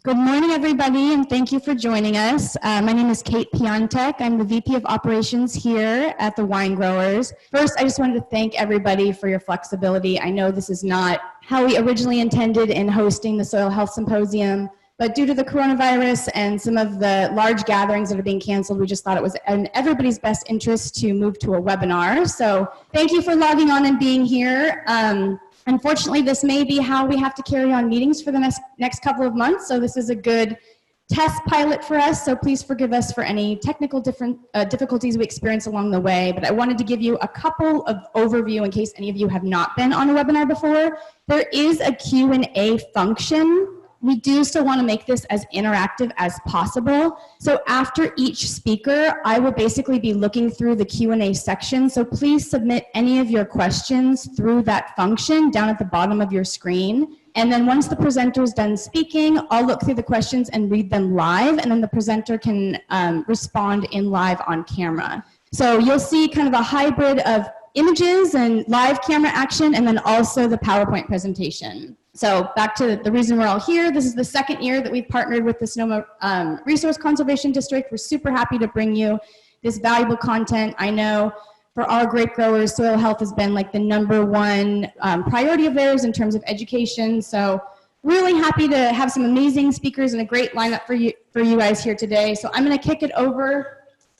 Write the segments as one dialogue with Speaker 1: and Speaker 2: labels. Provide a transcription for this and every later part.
Speaker 1: Good morning, everybody, and thank you for joining us. My name is Kate Piontek. I'm the VP of Operations here at the Wine Growers. First, I just wanted to thank everybody for your flexibility. I know this is not how we originally intended in hosting the Soil Health Symposium, but due to the coronavirus and some of the large gatherings that are being canceled, we just thought it was in everybody's best interest to move to a webinar. So thank you for logging on and being here. Unfortunately, this may be how we have to carry on meetings for the next couple of months, so this is a good test pilot for us, so please forgive us for any technical difficulties we experience along the way, but I wanted to give you a couple of overview in case any of you have not been on a webinar before. There is a Q&A function. We do still want to make this as interactive as possible. So after each speaker, I will basically be looking through the Q&A section. So please submit any of your questions through that function down at the bottom of your screen. And then once the presenter is done speaking, I'll look through the questions and read them live. And then the presenter can respond in live on camera. So you'll see kind of a hybrid of images and live camera action, and then also the PowerPoint presentation. So back to the reason we're all here. This is the second year that we've partnered with the Sonoma Resource Conservation District. We're super happy to bring you this valuable content. I know for our grape growers, soil health has been like the #1 priority of theirs in terms of education. So really happy to have some amazing speakers and a great lineup for you guys here today. So I'm going to kick it over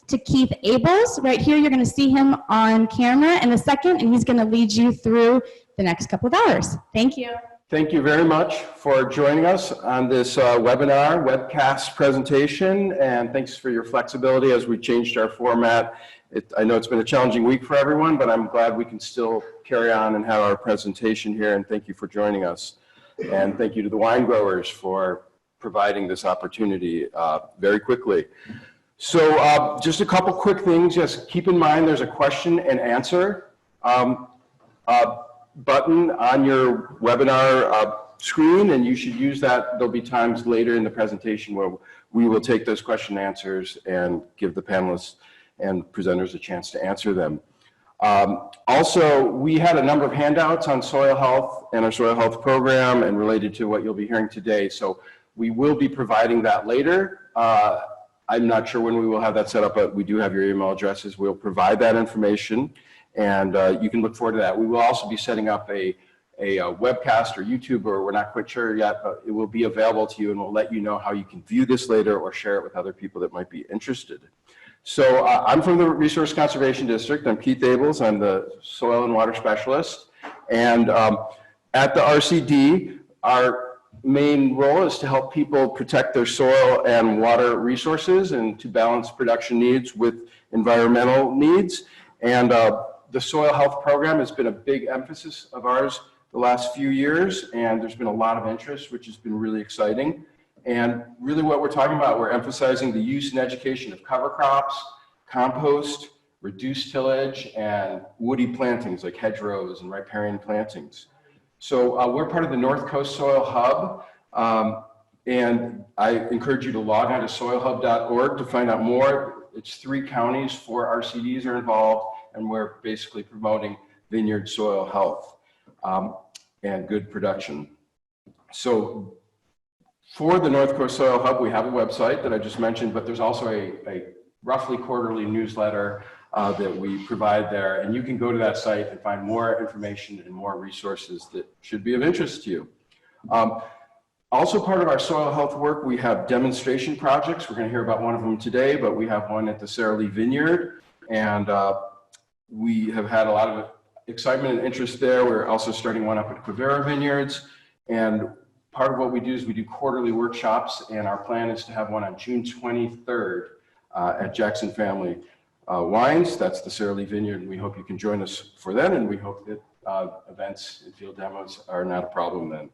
Speaker 1: to Keith Abels. Right here, you're going to see him on camera in a second, and he's going to lead you through the next couple of hours. Thank you.
Speaker 2: Thank you very much for joining us on this webinar, webcast presentation, and thanks for your flexibility as we changed our format. I know it's been a challenging week for everyone, but I'm glad we can still carry on and have our presentation here, and thank you for joining us. And thank you to the wine growers for providing this opportunity very quickly. So just a couple quick things. Just keep in mind there's a question and answer button on your webinar screen, and you should use that. There'll be times later in the presentation where we will take those question and answers and give the panelists and presenters a chance to answer them. Also, we had a number of handouts on soil health and our soil health program and related to what you'll be hearing today. So we will be providing that later. I'm not sure when we will have that set up, but we do have your email addresses. We'll provide that information, and you can look forward to that. We will also be setting up a webcast or YouTube, or we're not quite sure yet, but it will be available to you, and we'll let you know how you can view this later or share it with other people that might be interested. So I'm from the Resource Conservation District. I'm Keith Abels. I'm the Soil and Water Specialist. And at the RCD, our main role is to help people protect their soil and water resources and to balance production needs with environmental needs. And the soil health program has been a big emphasis of ours the last few years, and there's been a lot of interest, which has been really exciting. And really what we're talking about, we're emphasizing the use and education of cover crops, compost, reduced tillage, and woody plantings like hedgerows and riparian plantings. So we're part of the North Coast Soil Hub, and I encourage you to log on to soilhub.org to find out more. It's 3 counties, 4 RCDs are involved, and we're basically promoting vineyard soil health and good production. So for the North Coast Soil Hub, we have a website that I just mentioned, but there's also a roughly quarterly newsletter that we provide there, and you can go to that site and find more information and more resources that should be of interest to you. Also part of our soil health work, we have demonstration projects. We're going to hear about one of them today, but we have one at the Sara Lee Vineyard, and we have had a lot of excitement and interest there. We're also starting one up at Quivira Vineyards, and part of what we do is we do quarterly workshops, and our plan is to have one on June 23rd at Jackson Family Wines. That's the Sara Lee Vineyard, and we hope you can join us for that, and we hope that events and field demos are not a problem then.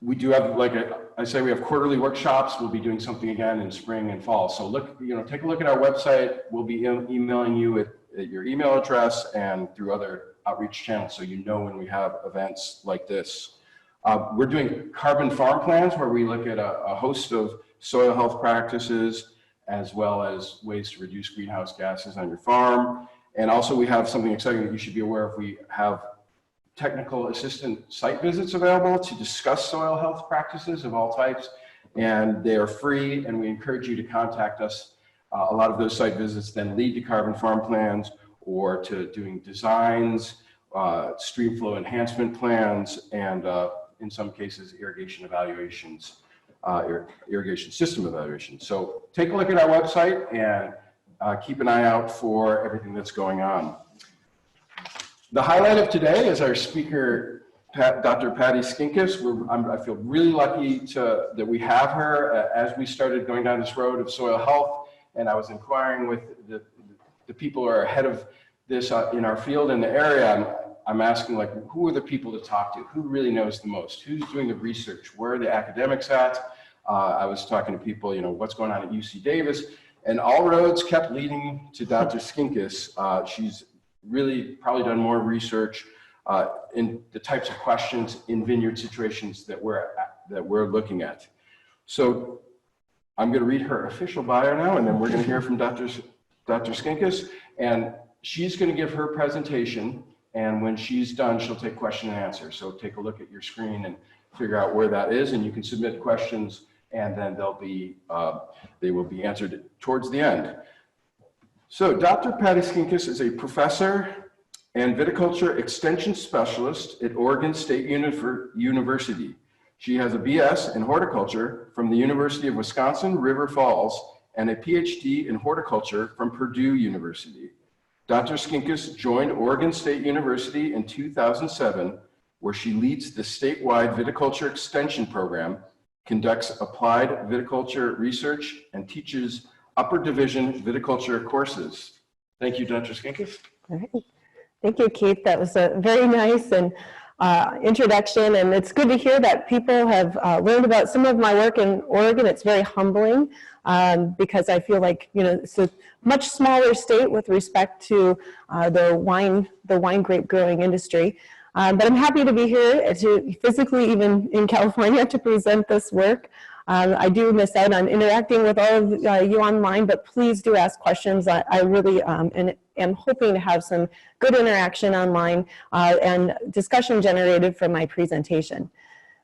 Speaker 2: We do have, like I say, we have quarterly workshops. We'll be doing something again in spring and fall. So look, take a look at our website. We'll be emailing you at your email address and through other outreach channels, so you know when we have events like this. We're doing carbon farm plans where we look at a host of soil health practices as well as ways to reduce greenhouse gases on your farm. And also we have something exciting that you should be aware of. We have technical assistant site visits available to discuss soil health practices of all types, and they are free, and we encourage you to contact us. A lot of those site visits then lead to carbon farm plans or to doing designs, stream flow enhancement plans, and in some cases, irrigation evaluations, irrigation system evaluations. So take a look at our website and keep an eye out for everything that's going on. The highlight of today is our speaker, Dr. Patty Skinkis. I feel really lucky that we have her as we started going down this road of soil health, and I was inquiring with the people who are ahead of this in our field in the area. I'm asking, like, who are the people to talk to? Who really knows the most? Who's doing the research? Where are the academics at? I was talking to people, you know, what's going on at UC Davis, and all roads kept leading to Dr. Skinkis. She's really probably done more research in the types of questions in vineyard situations that we're looking at. So I'm going to read her official bio now, and then we're going to hear from Dr. Skinkis, and she's going to give her presentation. And when she's done, she'll take question and answer. So take a look at your screen and figure out where that is, and you can submit questions, and then they will be answered towards the end. So Dr. Patty Skinkis is a professor and viticulture extension specialist at Oregon State University. She has a BS in horticulture from the University of Wisconsin River Falls and a PhD in horticulture from Purdue University. Dr. Skinkis joined Oregon State University in 2007, where she leads the statewide viticulture extension program, conducts applied viticulture research, and teaches upper division viticulture courses. Thank you, Dr. Skinkis.
Speaker 3: All right. Thank you, Keith. That was a very nice and introduction, and it's good to hear that people have learned about some of my work in Oregon. It's very humbling because I feel like, you know, it's a much smaller state with respect to the wine grape growing industry. But I'm happy to be here, to physically even in California, to present this work. I do miss out on interacting with all of you online, but please do ask questions. I really am hoping to have some good interaction online and discussion generated from my presentation.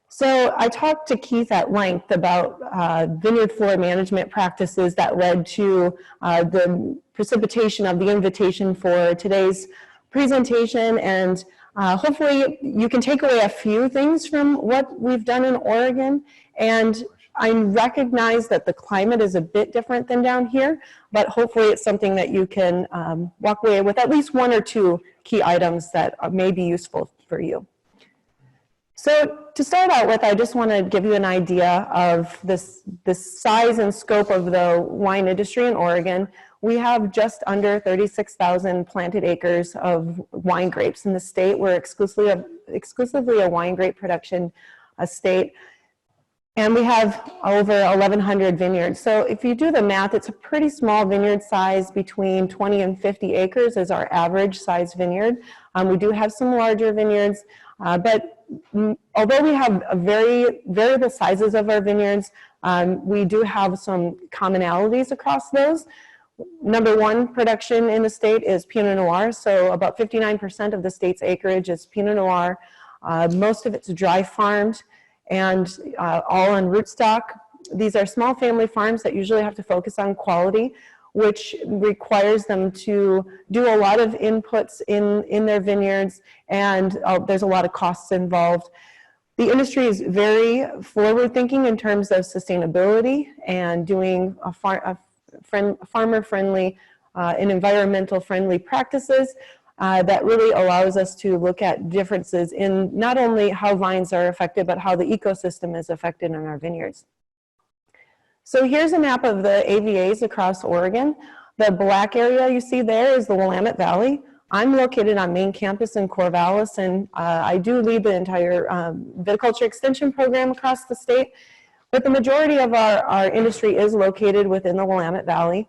Speaker 3: So I talked to Keith at length about vineyard floor management practices that led to the precipitation of the invitation for today's presentation, and hopefully you can take away a few things from what we've done in Oregon. And I recognize that the climate is a bit different than down here, but hopefully it's something that you can walk away with at least one or two key items that may be useful for you. So to start out with, I just want to give you an idea of this size and scope of the wine industry in Oregon. We have just under 36,000 planted acres of wine grapes in the state. We're exclusively a wine grape production state. And we have over 1,100 vineyards. So if you do the math, it's a pretty small vineyard size. Between 20 and 50 acres is our average size vineyard. We do have some larger vineyards, but although we have a very variable sizes of our vineyards, we do have some commonalities across those. Number one production in the state is Pinot Noir. So about 59% of the state's acreage is Pinot Noir. Most of it's dry farmed, and all on rootstock. These are small family farms that usually have to focus on quality, which requires them to do a lot of inputs in their vineyards, and there's a lot of costs involved. The industry is very forward-thinking in terms of sustainability and doing a farmer-friendly and environmental-friendly practices. That really allows us to look at differences in not only how vines are affected, but how the ecosystem is affected in our vineyards. So here's a map of the AVAs across Oregon. The black area you see there is the Willamette Valley. I'm located on main campus in Corvallis, and I do lead the entire viticulture extension program across the state. But the majority of our industry is located within the Willamette Valley.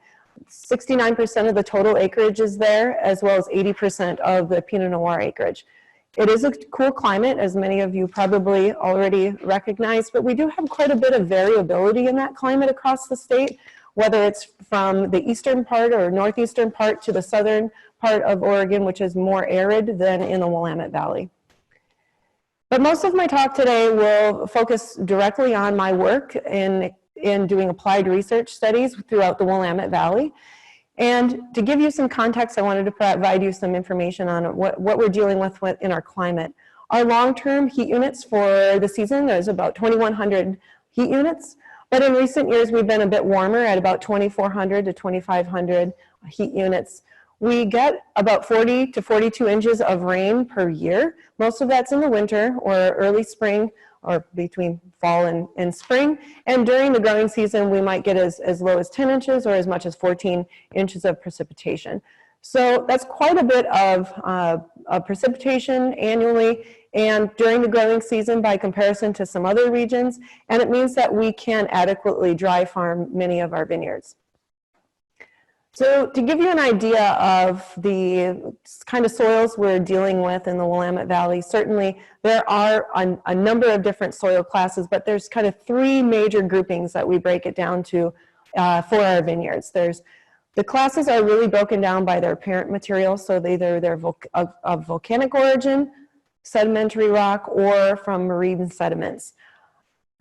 Speaker 3: 69% of the total acreage is there, as well as 80% of the Pinot Noir acreage. It is a cool climate, as many of you probably already recognize, but we do have quite a bit of variability in that climate across the state, whether it's from the eastern part or northeastern part to the southern part of Oregon, which is more arid than in the Willamette Valley. But most of my talk today will focus directly on my work in doing applied research studies throughout the Willamette Valley. And to give you some context, I wanted to provide you some information on what we're dealing with in our climate. Our long-term heat units for the season, there's about 2,100 heat units, but in recent years we've been a bit warmer at about 2,400 to 2,500 heat units. We get about 40 to 42 inches of rain per year. Most of that's in the winter or early spring, or between fall and spring. And during the growing season, we might get as low as 10 inches or as much as 14 inches of precipitation. So that's quite a bit of precipitation annually and during the growing season by comparison to some other regions. And it means that we can adequately dry farm many of our vineyards. So to give you an idea of the kind of soils we're dealing with in the Willamette Valley, certainly there are a number of different soil classes, but there's kind of three major groupings that we break it down to for our vineyards. The classes are really broken down by their parent material, so either they're of volcanic origin, sedimentary rock, or from marine sediments.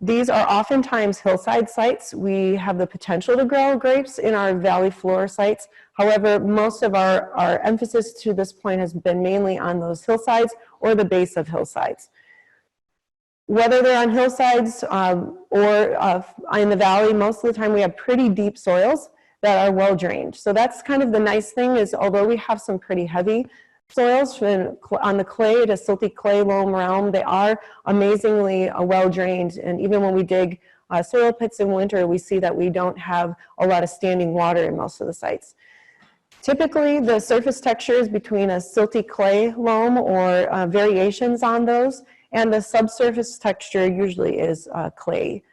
Speaker 3: These are oftentimes hillside sites. We have the potential to grow grapes in our valley floor sites. However, most of our emphasis to this point has been mainly on those hillsides or the base of hillsides. Whether they're on hillsides or in the valley, most of the time we have pretty deep soils that are well drained. So that's kind of the nice thing is, although we have some pretty heavy soils on the clay, the silty clay loam realm, they are amazingly well drained. And even when we dig soil pits in winter, we see that we don't have a lot of standing water in most of the sites. Typically, the surface textures between a silty clay loam or variations on those, and the subsurface texture usually is clay.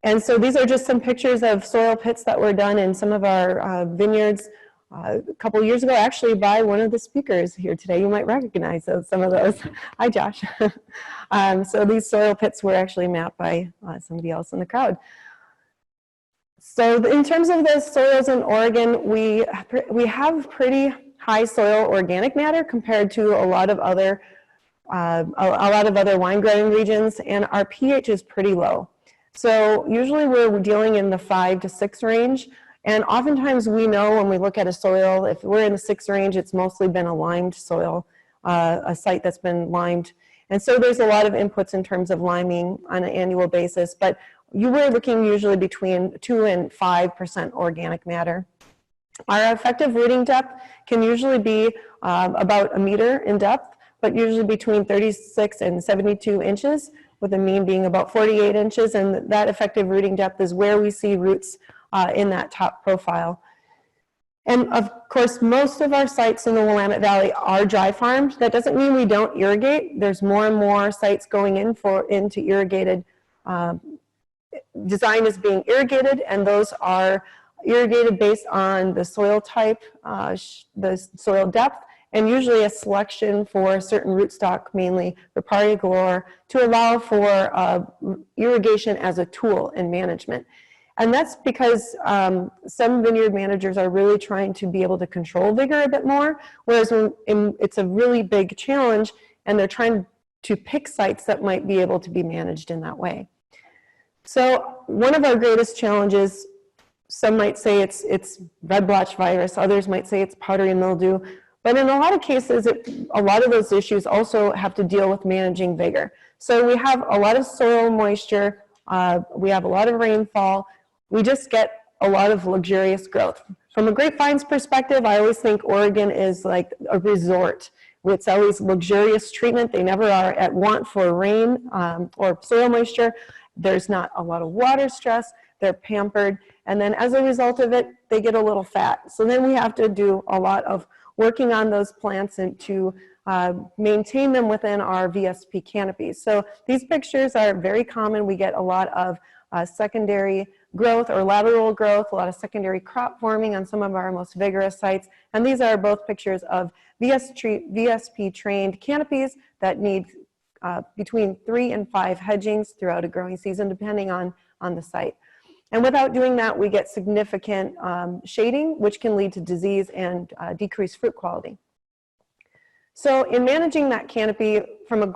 Speaker 3: And so these are just some pictures of soil pits that were done in some of our vineyards a couple years ago, actually by one of the speakers here today. You might recognize some of those. Hi, Josh. So these soil pits were actually mapped by somebody else in the crowd. So in terms of the soils in Oregon, we have pretty high soil organic matter compared to a lot of other wine growing regions, and our pH is pretty low. So usually we're dealing in the 5 to 6 range. And oftentimes we know when we look at a soil, if we're in the 6 range, it's mostly been a limed soil, a site that's been limed. And so there's a lot of inputs in terms of liming on an annual basis, but you were looking usually between 2 and 5% organic matter. Our effective rooting depth can usually be about 1 meter in depth, but usually between 36 and 72 inches, with the mean being about 48 inches. And that effective rooting depth is where we see roots in that top profile. And of course, most of our sites in the Willamette Valley are dry farmed. That doesn't mean we don't irrigate. There's more and more sites going into irrigated, design is being irrigated, and those are irrigated based on the soil type, the soil depth, and usually a selection for certain rootstock, mainly Riparia galore, to allow for irrigation as a tool in management. And that's because some vineyard managers are really trying to be able to control vigor a bit more, whereas it's a really big challenge, and they're trying to pick sites that might be able to be managed in that way. So one of our greatest challenges, some might say it's red blotch virus, others might say it's powdery mildew, but in a lot of cases, a lot of those issues also have to deal with managing vigor. So we have a lot of soil moisture, we have a lot of rainfall, we just get a lot of luxurious growth. From a grapevines perspective, I always think Oregon is like a resort. It's always luxurious treatment. They never are at want for rain or soil moisture. There's not a lot of water stress. They're pampered. And then as a result of it, they get a little fat. So then we have to do a lot of working on those plants and to maintain them within our VSP canopies. So these pictures are very common. We get a lot of secondary growth or lateral growth, a lot of secondary crop forming on some of our most vigorous sites. And these are both pictures of VSP trained canopies that need between 3 and 5 hedgings throughout a growing season, depending on the site. And without doing that, we get significant shading, which can lead to disease and decreased fruit quality. So in managing that canopy from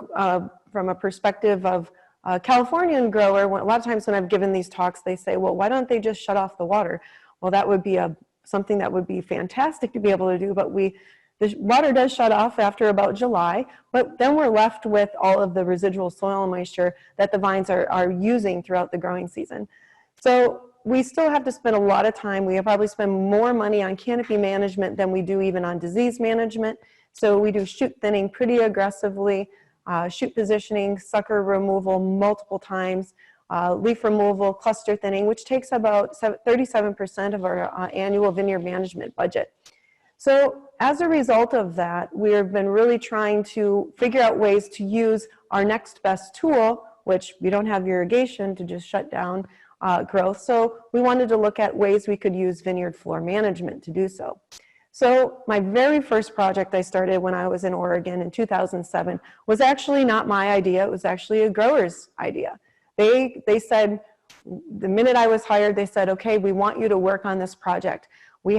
Speaker 3: from a perspective of a Californian grower, a lot of times when I've given these talks, they say, well, why don't they just shut off the water? Well, that would be something that would be fantastic to be able to do, but the water does shut off after about July, but then we're left with all of the residual soil moisture that the vines are using throughout the growing season. So we still have to spend a lot of time. We probably spend more money on canopy management than we do even on disease management. So we do shoot thinning pretty aggressively, shoot positioning, sucker removal multiple times, leaf removal, cluster thinning, which takes about 37% of our annual vineyard management budget. So as a result of that, we've been really trying to figure out ways to use our next best tool, which we don't have irrigation to just shut down growth. So we wanted to look at ways we could use vineyard floor management to do so. So my very first project I started when I was in Oregon in 2007 was actually not my idea. It was actually a grower's idea. They said, the minute I was hired, they said, okay, we want you to work on this project. We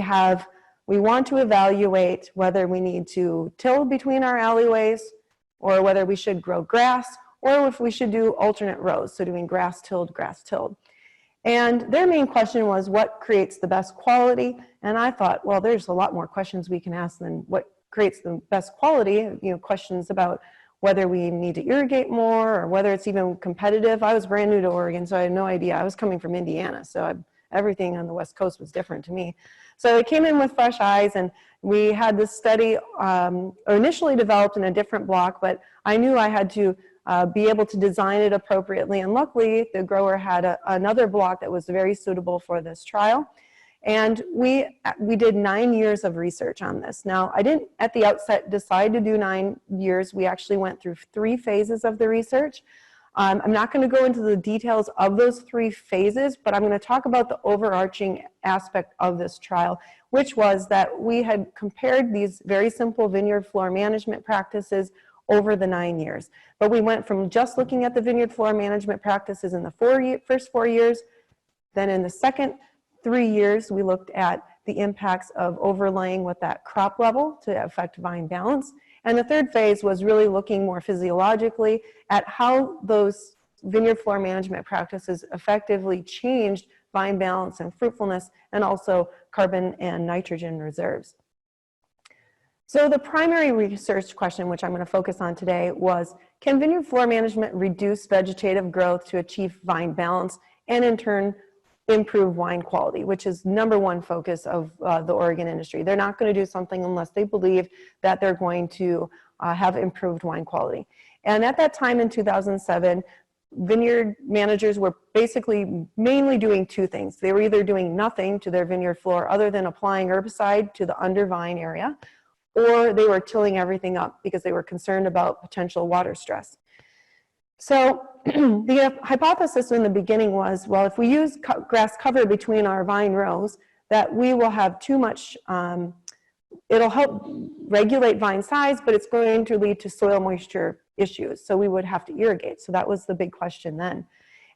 Speaker 3: want to evaluate whether we need to till between our alleyways or whether we should grow grass or if we should do alternate rows, so doing grass tilled, grass tilled. And their main question was what creates the best quality? And I thought, well, there's a lot more questions we can ask than what creates the best quality, questions about whether we need to irrigate more or whether it's even competitive. I was brand new to Oregon, so I had no idea. I was coming from Indiana, so everything on the West Coast was different to me. So I came in with fresh eyes, and we had this study initially developed in a different block, but I knew I had to be able to design it appropriately. And luckily, the grower had another block that was very suitable for this trial. And we did 9 years of research on this. Now, I didn't at the outset decide to do 9 years. We actually went through 3 phases of the research. I'm not going to go into the details of those 3 phases, but I'm going to talk about the overarching aspect of this trial, which was that we had compared these very simple vineyard floor management practices over the 9 years. But we went from just looking at the vineyard floor management practices in the first 4 years, then in the second 3 years, we looked at the impacts of overlaying with that crop level to affect vine balance. And the third phase was really looking more physiologically at how those vineyard floor management practices effectively changed vine balance and fruitfulness, and also carbon and nitrogen reserves. So the primary research question, which I'm going to focus on today, was, can vineyard floor management reduce vegetative growth to achieve vine balance and in turn improve wine quality, which is #1 focus of the Oregon industry. They're not going to do something unless they believe that they're going to have improved wine quality. And at that time in 2007, vineyard managers were basically mainly doing 2 things. They were either doing nothing to their vineyard floor other than applying herbicide to the undervine area, or they were tilling everything up because they were concerned about potential water stress. So the hypothesis in the beginning was, well, if we use grass cover between our vine rows, that we will have too much, it'll help regulate vine size, but it's going to lead to soil moisture issues. So we would have to irrigate. So that was the big question then.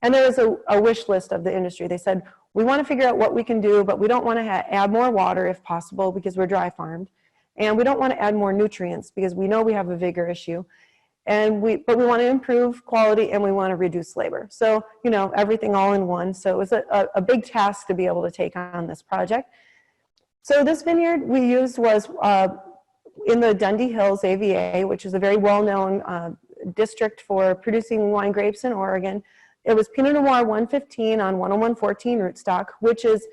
Speaker 3: And there was a wish list of the industry. They said, we want to figure out what we can do, but we don't want to add more water if possible because we're dry farmed. And we don't want to add more nutrients because we know we have a vigor issue. But we want to improve quality and we want to reduce labor. So, everything all in one. So it was a big task to be able to take on this project. So this vineyard we used was in the Dundee Hills AVA, which is a very well-known district for producing wine grapes in Oregon. It was Pinot Noir 115 on 10114 rootstock, which is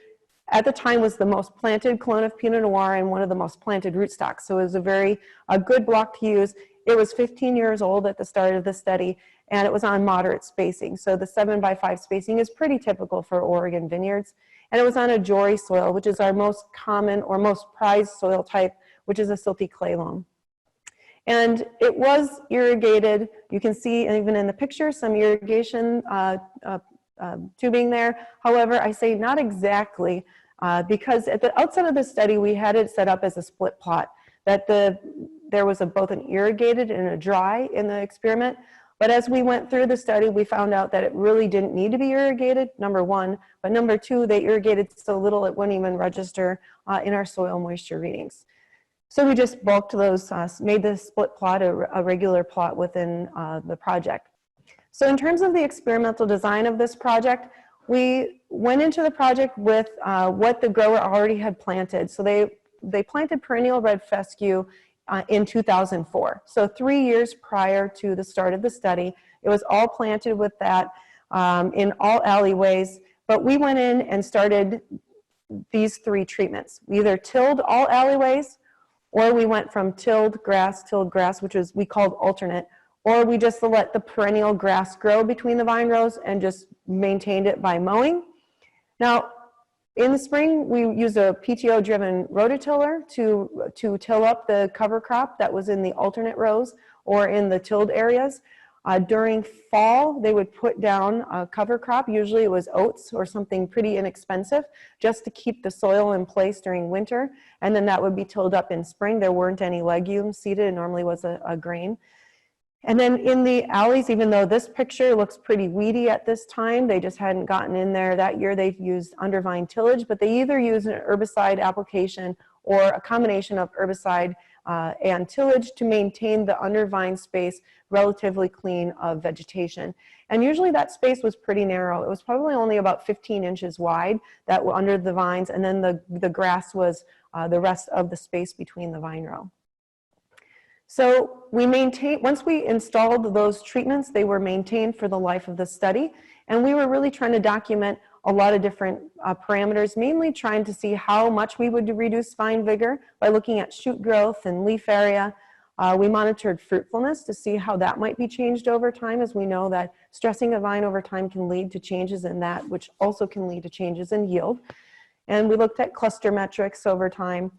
Speaker 3: at the time was the most planted clone of Pinot Noir and one of the most planted rootstocks. So it was a good block to use. It was 15 years old at the start of the study, and it was on moderate spacing. So the 7x5 spacing is pretty typical for Oregon vineyards. And it was on a Jory soil, which is our most common or most prized soil type, which is a silty clay loam. And it was irrigated. You can see even in the picture some irrigation tubing there. However, I say not exactly because at the outset of the study, we had it set up as a split plot, that there was both an irrigated and a dry in the experiment. But as we went through the study, we found out that it really didn't need to be irrigated, #1. But #2, they irrigated so little it wouldn't even register in our soil moisture readings. So we just bulked those, made the split plot a regular plot within the project. So in terms of the experimental design of this project, we went into the project with what the grower already had planted. So they planted perennial red fescue in 2004. So 3 years prior to the start of the study, it was all planted with that in all alleyways. But we went in and started these 3 treatments. We either tilled all alleyways, or we went from tilled grass, which is we called alternate, or we just let the perennial grass grow between the vine rows and just maintained it by mowing. Now, in the spring, we used a PTO-driven rototiller to till up the cover crop that was in the alternate rows or in the tilled areas. During fall, they would put down a cover crop. Usually it was oats or something pretty inexpensive just to keep the soil in place during winter. And then that would be tilled up in spring. There weren't any legumes seeded. It normally was a grain. And then in the alleys, even though this picture looks pretty weedy at this time, they just hadn't gotten in there. That year they've used undervine tillage, but they either use an herbicide application or a combination of herbicide and tillage to maintain the undervine space relatively clean of vegetation. And usually that space was pretty narrow. It was probably only about 15 inches wide that were under the vines, and then the grass was the rest of the space between the vine row. So we maintained, once we installed those treatments, they were maintained for the life of the study. And we were really trying to document a lot of different parameters, mainly trying to see how much we would reduce vine vigor by looking at shoot growth and leaf area. We monitored fruitfulness to see how that might be changed over time, as we know that stressing a vine over time can lead to changes in that, which also can lead to changes in yield. And we looked at cluster metrics over time.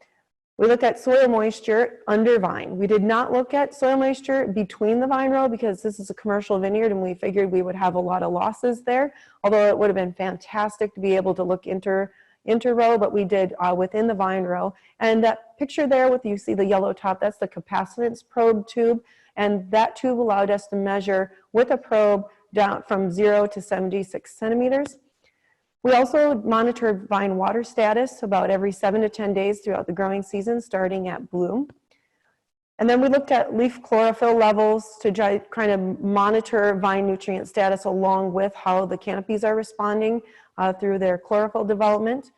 Speaker 3: We looked at soil moisture under vine. We did not look at soil moisture between the vine row because this is a commercial vineyard and we figured we would have a lot of losses there, although it would have been fantastic to be able to look inter-row, but we did within the vine row. And that picture there with, you see the yellow top, that's the capacitance probe tube, and that tube allowed us to measure with a probe down from 0 to 76 centimeters. We also monitored vine water status about every 7 to 10 days throughout the growing season, starting at bloom. And then we looked at leaf chlorophyll levels to kind of monitor vine nutrient status along with how the canopies are responding through their chlorophyll development.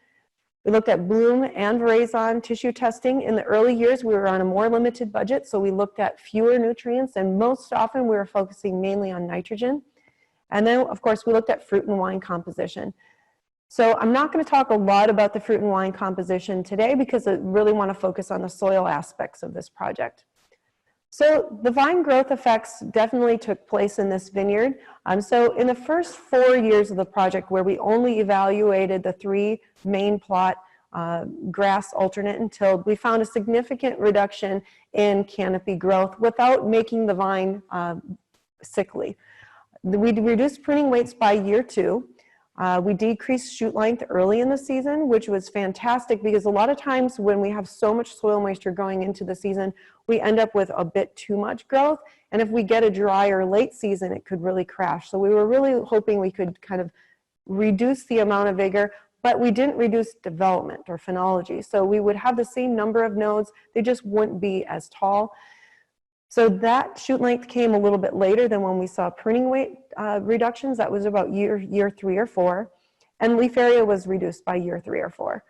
Speaker 3: We looked at bloom and veraison tissue testing. In the early years, we were on a more limited budget, so we looked at fewer nutrients, and most often we were focusing mainly on nitrogen. And then, of course, we looked at fruit and wine composition. So I'm not going to talk a lot about the fruit and wine composition today because I really want to focus on the soil aspects of this project. So the vine growth effects definitely took place in this vineyard. So in the first 4 years of the project, where we only evaluated the 3 main plot, grass, alternate, and tilled, we found a significant reduction in canopy growth without making the vine sickly. We reduced pruning weights by year 2. We decreased shoot length early in the season, which was fantastic because a lot of times when we have so much soil moisture going into the season, we end up with a bit too much growth. And if we get a drier late season, it could really crash. So we were really hoping we could kind of reduce the amount of vigor, but we didn't reduce development or phenology. So we would have the same number of nodes, they just wouldn't be as tall. So that shoot length came a little bit later than when we saw pruning weight reductions. That was about year 3 or 4. And leaf area was reduced by year 3 or 4.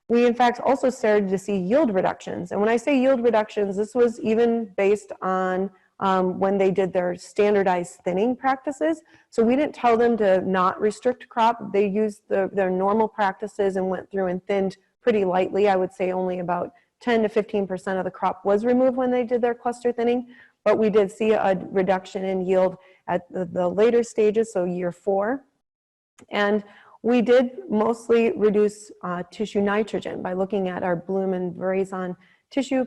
Speaker 3: We, in fact, also started to see yield reductions. And when I say yield reductions, this was even based on when they did their standardized thinning practices. So we didn't tell them to not restrict crop. They used their normal practices and went through and thinned pretty lightly. I would say only about 10 to 15% of the crop was removed when they did their cluster thinning, but we did see a reduction in yield at the later stages, so year 4. And we did mostly reduce tissue nitrogen by looking at our bloom and veraison tissue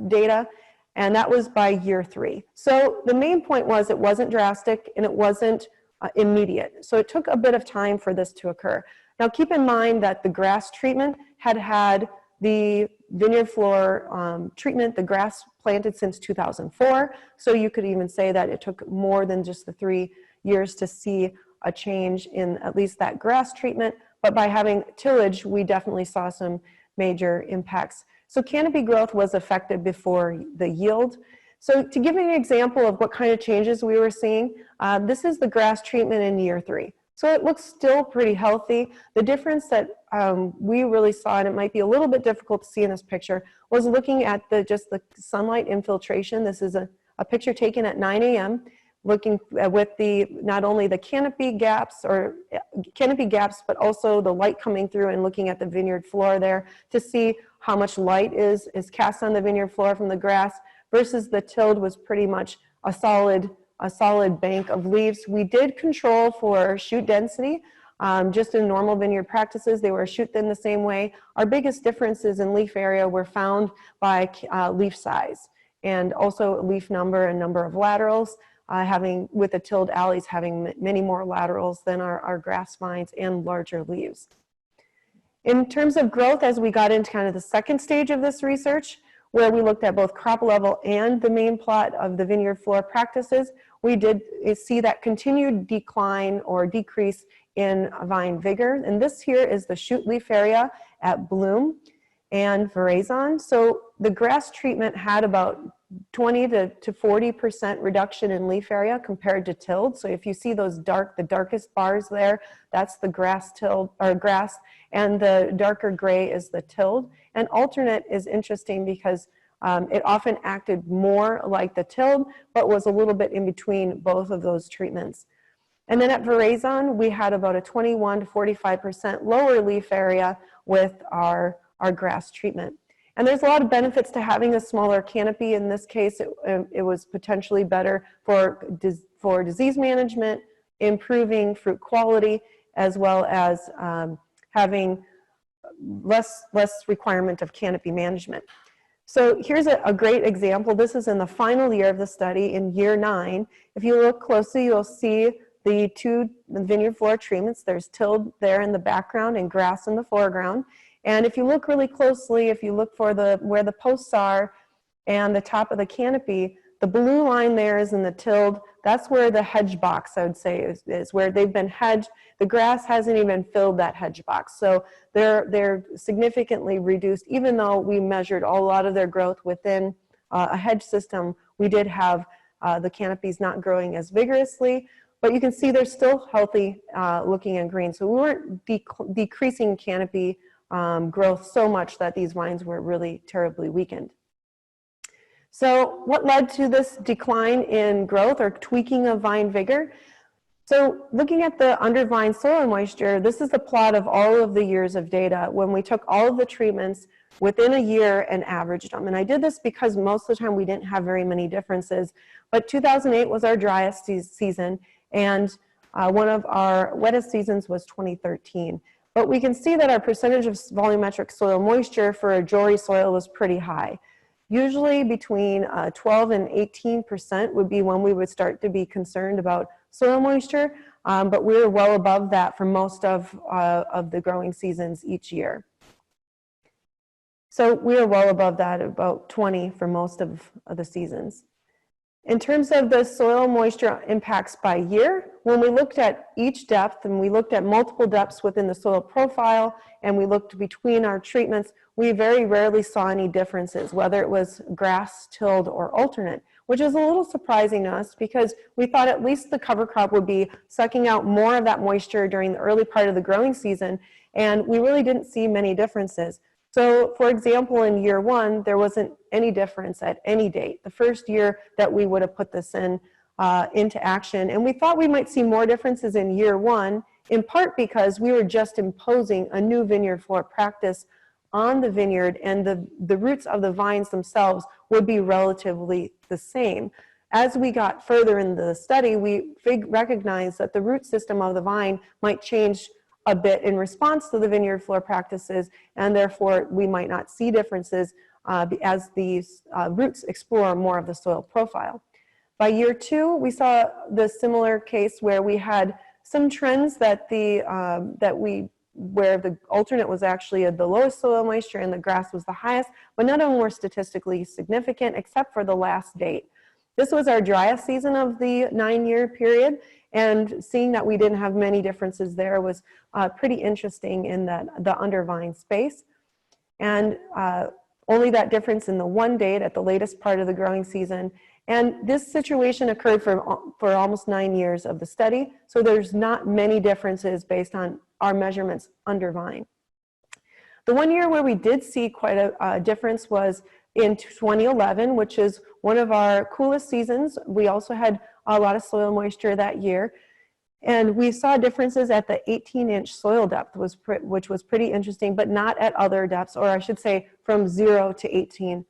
Speaker 3: data, and that was by year 3. So the main point was it wasn't drastic and it wasn't immediate. So it took a bit of time for this to occur. Now keep in mind that the grass treatment had the vineyard floor treatment, the grass planted since 2004. So you could even say that it took more than just the 3 years to see a change in at least that grass treatment. But by having tillage, we definitely saw some major impacts. So canopy growth was affected before the yield. So to give you an example of what kind of changes we were seeing, this is the grass treatment in year 3. So it looks still pretty healthy. The difference that we really saw, and it might be a little bit difficult to see in this picture, was looking at just the sunlight infiltration. This is a picture taken at 9 a.m. looking with not only the canopy gaps, but also the light coming through, and looking at the vineyard floor there to see how much light is cast on the vineyard floor from the grass versus the tilled was pretty much a solid bank of leaves. We did control for shoot density. Just in normal vineyard practices, they were shoot thin the same way. Our biggest differences in leaf area were found by leaf size, and also leaf number and number of laterals, with the tilled alleys having many more laterals than our grass vines and larger leaves. In terms of growth, as we got into kind of the second stage of this research, where we looked at both crop level and the main plot of the vineyard floor practices, we did see that continued decline or decrease in vine vigor. And this here is the shoot leaf area at bloom and veraison. So the grass treatment had about 20 to 40% reduction in leaf area compared to tilled. So if you see those the darkest bars there, that's the grass, and the darker gray is the tilled. And alternate is interesting because it often acted more like the tilled, but was a little bit in between both of those treatments. And then at veraison, we had about a 21 to 45% lower leaf area with our grass treatment. And there's a lot of benefits to having a smaller canopy. In this case, it was potentially better for disease management, improving fruit quality, as well as having less requirement of canopy management. So here's a great example. This is in the final year of the study in year 9. If you look closely, you'll see the vineyard floor treatments. There's tilled there in the background and grass in the foreground. And if you look really closely, if you look for where the posts are and the top of the canopy, the blue line there is in the tilled. That's where the hedge box, I would say, is where they've been hedged. The grass hasn't even filled that hedge box. So they're significantly reduced. Even though we measured a lot of their growth within a hedge system, we did have the canopies not growing as vigorously. But you can see they're still healthy looking and green. So we weren't decreasing canopy growth so much that these vines were really terribly weakened. So what led to this decline in growth or tweaking of vine vigor? So looking at the undervine soil moisture, this is the plot of all of the years of data when we took all of the treatments within a year and averaged them. And I did this because most of the time we didn't have very many differences, but 2008 was our driest season, and one of our wettest seasons was 2013. But we can see that our percentage of volumetric soil moisture for a Jory soil was pretty high. Usually between 12 and 18% would be when we would start to be concerned about soil moisture, but we were well above that for most of the growing seasons each year. So we are well above that, about 20 for most of the seasons. In terms of the soil moisture impacts by year, when we looked at each depth and we looked at multiple depths within the soil profile and we looked between our treatments, we very rarely saw any differences, whether it was grass, tilled, or alternate, which is a little surprising to us because we thought at least the cover crop would be sucking out more of that moisture during the early part of the growing season, and we really didn't see many differences. So, for example, in year 1, there wasn't any difference at any date, the first year that we would have put this into action. And we thought we might see more differences in year 1, in part because we were just imposing a new vineyard floor practice on the vineyard, and the roots of the vines themselves would be relatively the same. As we got further in the study, we recognized that the root system of the vine might change a bit in response to the vineyard floor practices, and therefore we might not see differences as these roots explore more of the soil profile. By year 2, we saw the similar case where we had some trends that where the alternate was actually the lowest soil moisture and the grass was the highest, but none of them were statistically significant except for the last date. This was our driest season of the 9-year period, and seeing that we didn't have many differences there was pretty interesting in the undervine space. And only that difference in the one date at the latest part of the growing season. And this situation occurred for almost 9 years of the study, so there's not many differences based on our measurements under vine. The 1 year where we did see quite a difference was in 2011, which is one of our coolest seasons. We also had a lot of soil moisture that year. And we saw differences at the 18-inch soil depth, which was pretty interesting, but not at other depths, or I should say from 0 to 18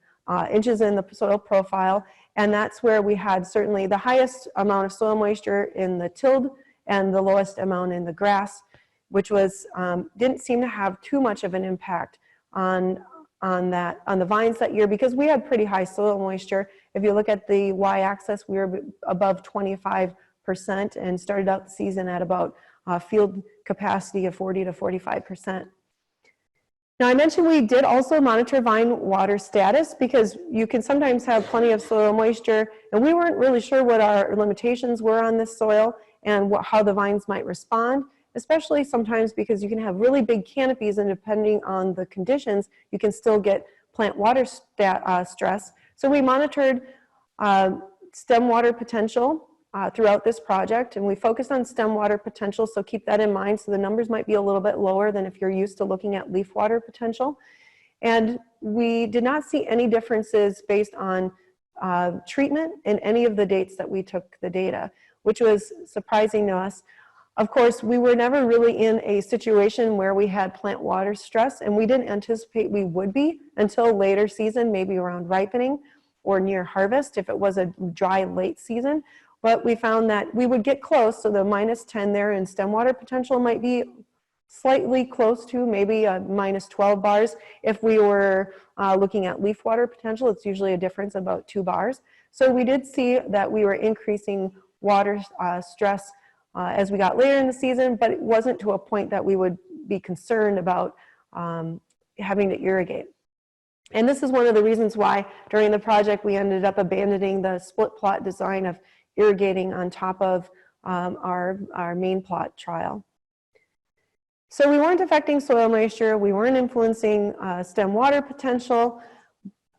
Speaker 3: inches in the soil profile. And that's where we had certainly the highest amount of soil moisture in the tilled and the lowest amount in the grass, which was didn't seem to have too much of an impact on the vines that year, because we had pretty high soil moisture. If you look at the y-axis, we were above 25% and started out the season at about field capacity of 40 to 45%. Now, I mentioned we did also monitor vine water status, because you can sometimes have plenty of soil moisture, and we weren't really sure what our limitations were on this soil and how the vines might respond, especially sometimes because you can have really big canopies, and depending on the conditions, you can still get plant water stress. So we monitored stem water potential throughout this project, and we focused on stem water potential, so keep that in mind. So the numbers might be a little bit lower than if you're used to looking at leaf water potential. And we did not see any differences based on treatment in any of the dates that we took the data, which was surprising to us. Of course, we were never really in a situation where we had plant water stress, and we didn't anticipate we would be until later season, maybe around ripening or near harvest if it was a dry late season. But we found that we would get close, so the -10 there in stem water potential might be slightly close to maybe a -12 bars. If we were looking at leaf water potential, it's usually a difference of about 2 bars. So we did see that we were increasing water stress as we got later in the season, but it wasn't to a point that we would be concerned about having to irrigate. And this is one of the reasons why during the project we ended up abandoning the split plot design of irrigating on top of our main plot trial. So we weren't affecting soil moisture, we weren't influencing stem water potential,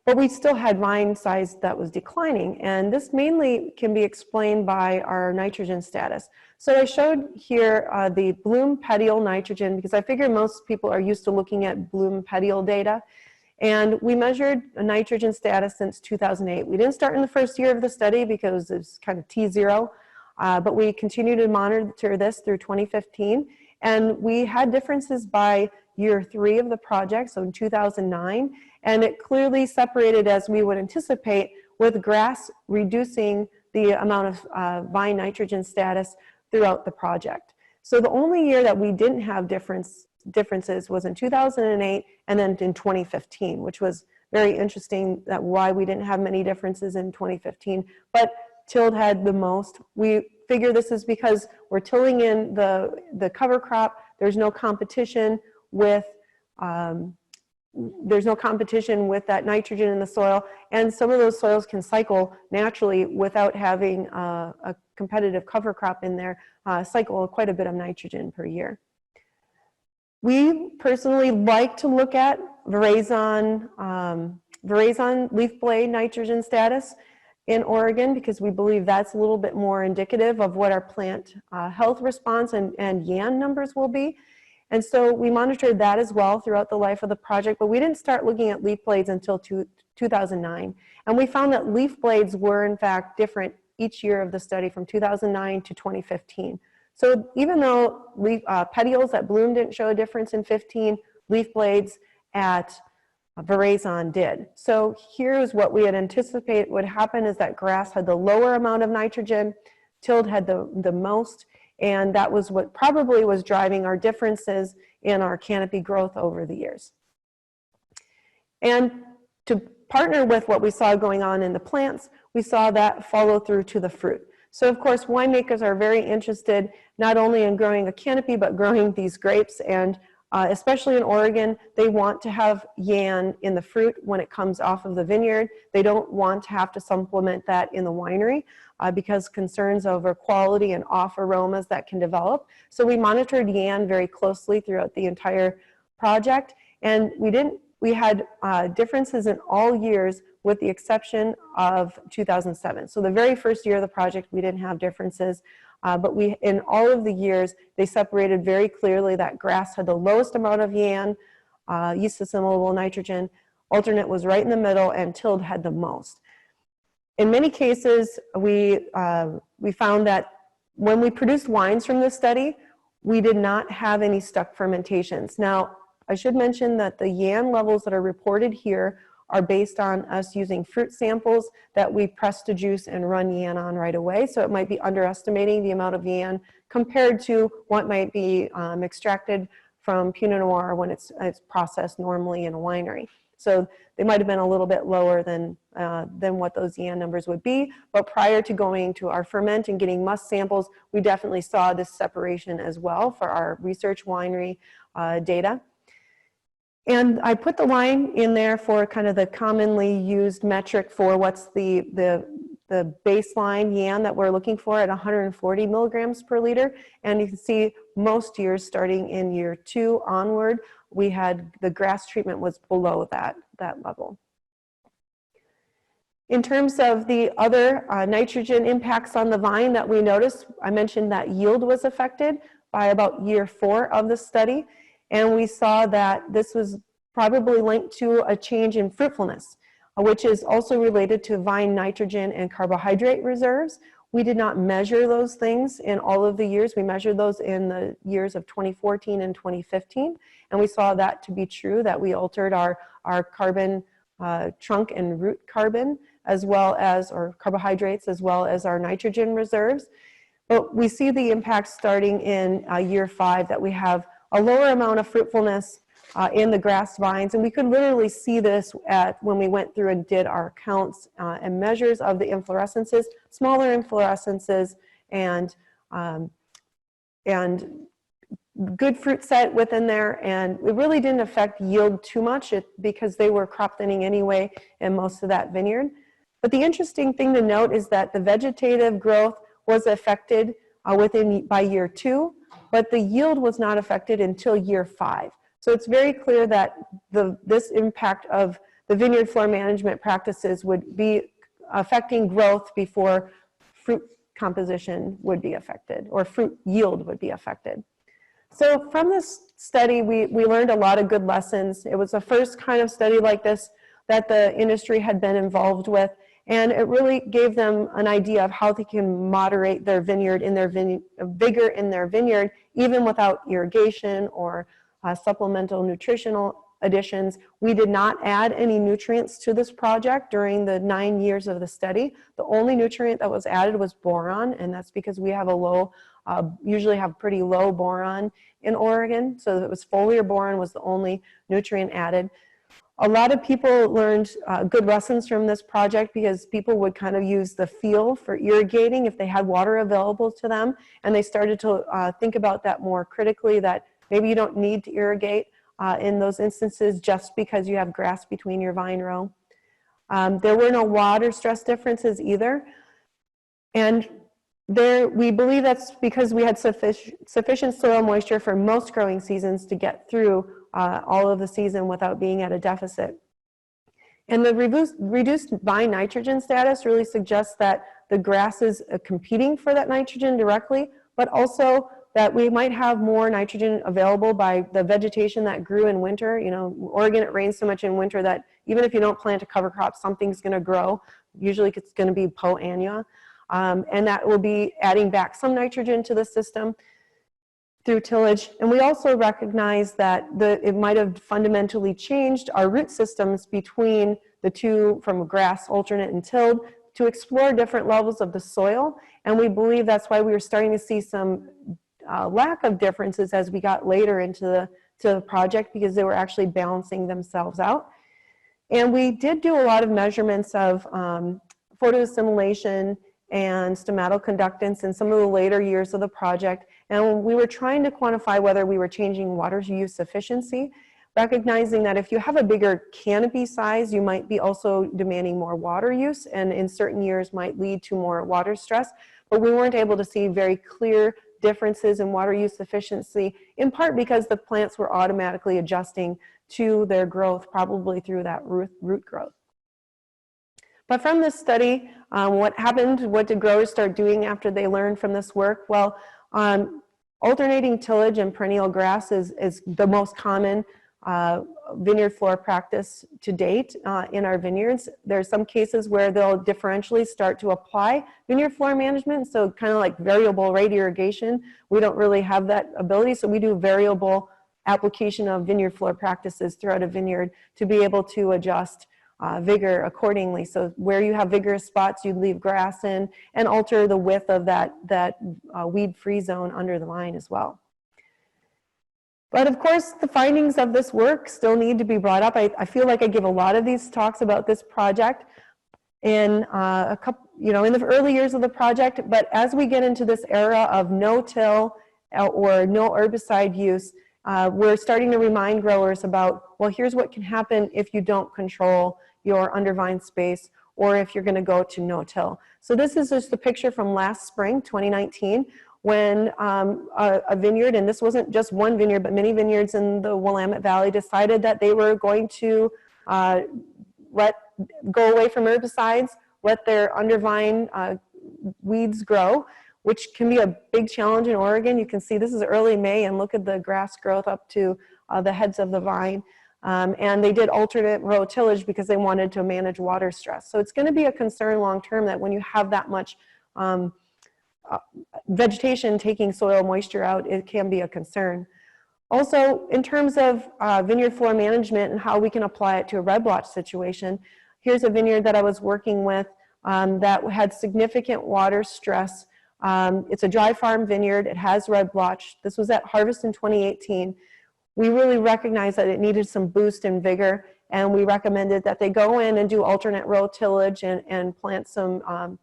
Speaker 3: but we still had vine size that was declining, and this mainly can be explained by our nitrogen status. So I showed here the bloom petiole nitrogen, because I figure most people are used to looking at bloom petiole data. And we measured a nitrogen status since 2008. We didn't start in the first year of the study because it's kind of T0, but we continued to monitor this through 2015. And we had differences by year 3 of the project, so in 2009. And it clearly separated as we would anticipate, with grass reducing the amount of vine nitrogen status throughout the project. So the only year that we didn't have differences was in 2008 and then in 2015, which was very interesting, that why we didn't have many differences in 2015, but tilled had the most. We figure this is because we're tilling in the cover crop. There's no competition with that nitrogen in the soil, and some of those soils can cycle naturally without having a competitive cover crop in there, cycle quite a bit of nitrogen per year. We personally like to look at Veraison leaf blade nitrogen status in Oregon, because we believe that's a little bit more indicative of what our plant health response and YAN numbers will be. And so we monitored that as well throughout the life of the project, but we didn't start looking at leaf blades until 2009. And we found that leaf blades were in fact different each year of the study from 2009 to 2015. So even though petioles at bloom didn't show a difference in 15, leaf blades at Veraison did. So here's what we had anticipated would happen, is that grass had the lower amount of nitrogen, tilled had the most, and that was what probably was driving our differences in our canopy growth over the years. And to partner with what we saw going on in the plants, we saw that follow through to the fruit. So of course, winemakers are very interested not only in growing a canopy, but growing these grapes. And especially in Oregon, they want to have YAN in the fruit when it comes off of the vineyard. They don't want to have to supplement that in the winery because concerns over quality and off aromas that can develop. So we monitored YAN very closely throughout the entire project. And we didn't we had differences in all years with the exception of 2007. So the very first year of the project, we didn't have differences, but in all of the years, they separated very clearly that grass had the lowest amount of YAN, yeast assimilable nitrogen, alternate was right in the middle, and tilled had the most. In many cases, we found that when we produced wines from this study, we did not have any stuck fermentations. Now, I should mention that the YAN levels that are reported here are based on us using fruit samples that we press to juice and run YAN on right away. So it might be underestimating the amount of YAN compared to what might be extracted from Pinot Noir when it's processed normally in a winery. So they might have been a little bit lower than what those YAN numbers would be. But prior to going to our ferment and getting must samples, we definitely saw this separation as well for our research winery data. And I put the line in there for kind of the commonly used metric for what's the baseline YAN that we're looking for at 140 milligrams per liter. And you can see most years starting in year 2 onward, we had the grass treatment was below that level. In terms of the other nitrogen impacts on the vine that we noticed, I mentioned that yield was affected by about year 4 of the study. And we saw that this was probably linked to a change in fruitfulness, which is also related to vine nitrogen and carbohydrate reserves. We did not measure those things in all of the years. We measured those in the years of 2014 and 2015. And we saw that to be true, that we altered our carbon trunk and root carbon, as well as, or carbohydrates, as well as our nitrogen reserves. But we see the impact starting in year 5, that we have a lower amount of fruitfulness in the grass vines, and we could literally see this when we went through and did our counts and measures of the inflorescences, smaller inflorescences, and good fruit set within there, and it really didn't affect yield too much because they were crop thinning anyway in most of that vineyard. But the interesting thing to note is that the vegetative growth was affected by year 2, but the yield was not affected until year 5. So it's very clear that this impact of the vineyard floor management practices would be affecting growth before fruit composition would be affected, or fruit yield would be affected. So from this study, we learned a lot of good lessons. It was the first kind of study like this that the industry had been involved with, and it really gave them an idea of how they can moderate their vineyard in their vigor in their vineyard, even without irrigation or supplemental nutritional additions. We did not add any nutrients to this project during the 9 years of the study. The only nutrient that was added was boron, and that's because we have a low, usually have pretty low boron in Oregon, so it was foliar boron was the only nutrient added. A lot of people learned good lessons from this project because people would kind of use the field for irrigating if they had water available to them, and they started to think about that more critically, that maybe you don't need to irrigate in those instances just because you have grass between your vine row. There were no water stress differences either. And we believe that's because we had sufficient soil moisture for most growing seasons to get through all of the season without being at a deficit. And the reduced vine nitrogen status really suggests that the grass is competing for that nitrogen directly, but also that we might have more nitrogen available by the vegetation that grew in winter. You know, Oregon, it rains so much in winter that even if you don't plant a cover crop, something's going to grow. Usually it's going to be Poa annua. And that will be adding back some nitrogen to the system through tillage. And we also recognize that it might have fundamentally changed our root systems between the two, from grass, alternate, and tilled, to explore different levels of the soil. And we believe that's why we were starting to see some lack of differences as we got later into the project, because they were actually balancing themselves out. And we did do a lot of measurements of photoassimilation and stomatoconductance in some of the later years of the project. And we were trying to quantify whether we were changing water use efficiency, recognizing that if you have a bigger canopy size, you might be also demanding more water use, and in certain years might lead to more water stress. But we weren't able to see very clear differences in water use efficiency, in part because the plants were automatically adjusting to their growth, probably through that root growth. But from this study, what happened, what did growers start doing after they learned from this work? Well, alternating tillage and perennial grass is the most common vineyard floor practice to date in our vineyards. There's some cases where they'll differentially start to apply vineyard floor management, so kind of like variable rate irrigation. We don't really have that ability, so we do variable application of vineyard floor practices throughout a vineyard to be able to adjust vigor accordingly. So where you have vigorous spots, you leave grass in and alter the width of that weed-free zone under the vine as well. But of course, the findings of this work still need to be brought up. I feel like I give a lot of these talks about this project in in the early years of the project, but as we get into this era of no-till or no herbicide use, we're starting to remind growers about, well, here's what can happen if you don't control your undervine space or if you're going to go to no-till. So this is just a picture from last spring, 2019, when a vineyard, and this wasn't just one vineyard, but many vineyards in the Willamette Valley decided that they were going to go away from herbicides, let their undervine weeds grow, which can be a big challenge in Oregon. You can see this is early May, and look at the grass growth up to the heads of the vine. And they did alternate row tillage because they wanted to manage water stress. So it's going to be a concern long term that when you have that much vegetation taking soil moisture out, it can be a concern. Also, in terms of vineyard floor management and how we can apply it to a red blotch situation, here's a vineyard that I was working with that had significant water stress. It's a dry farm vineyard. It has red blotch. This was at harvest in 2018. We really recognized that it needed some boost in vigor, and we recommended that they go in and do alternate row tillage and plant some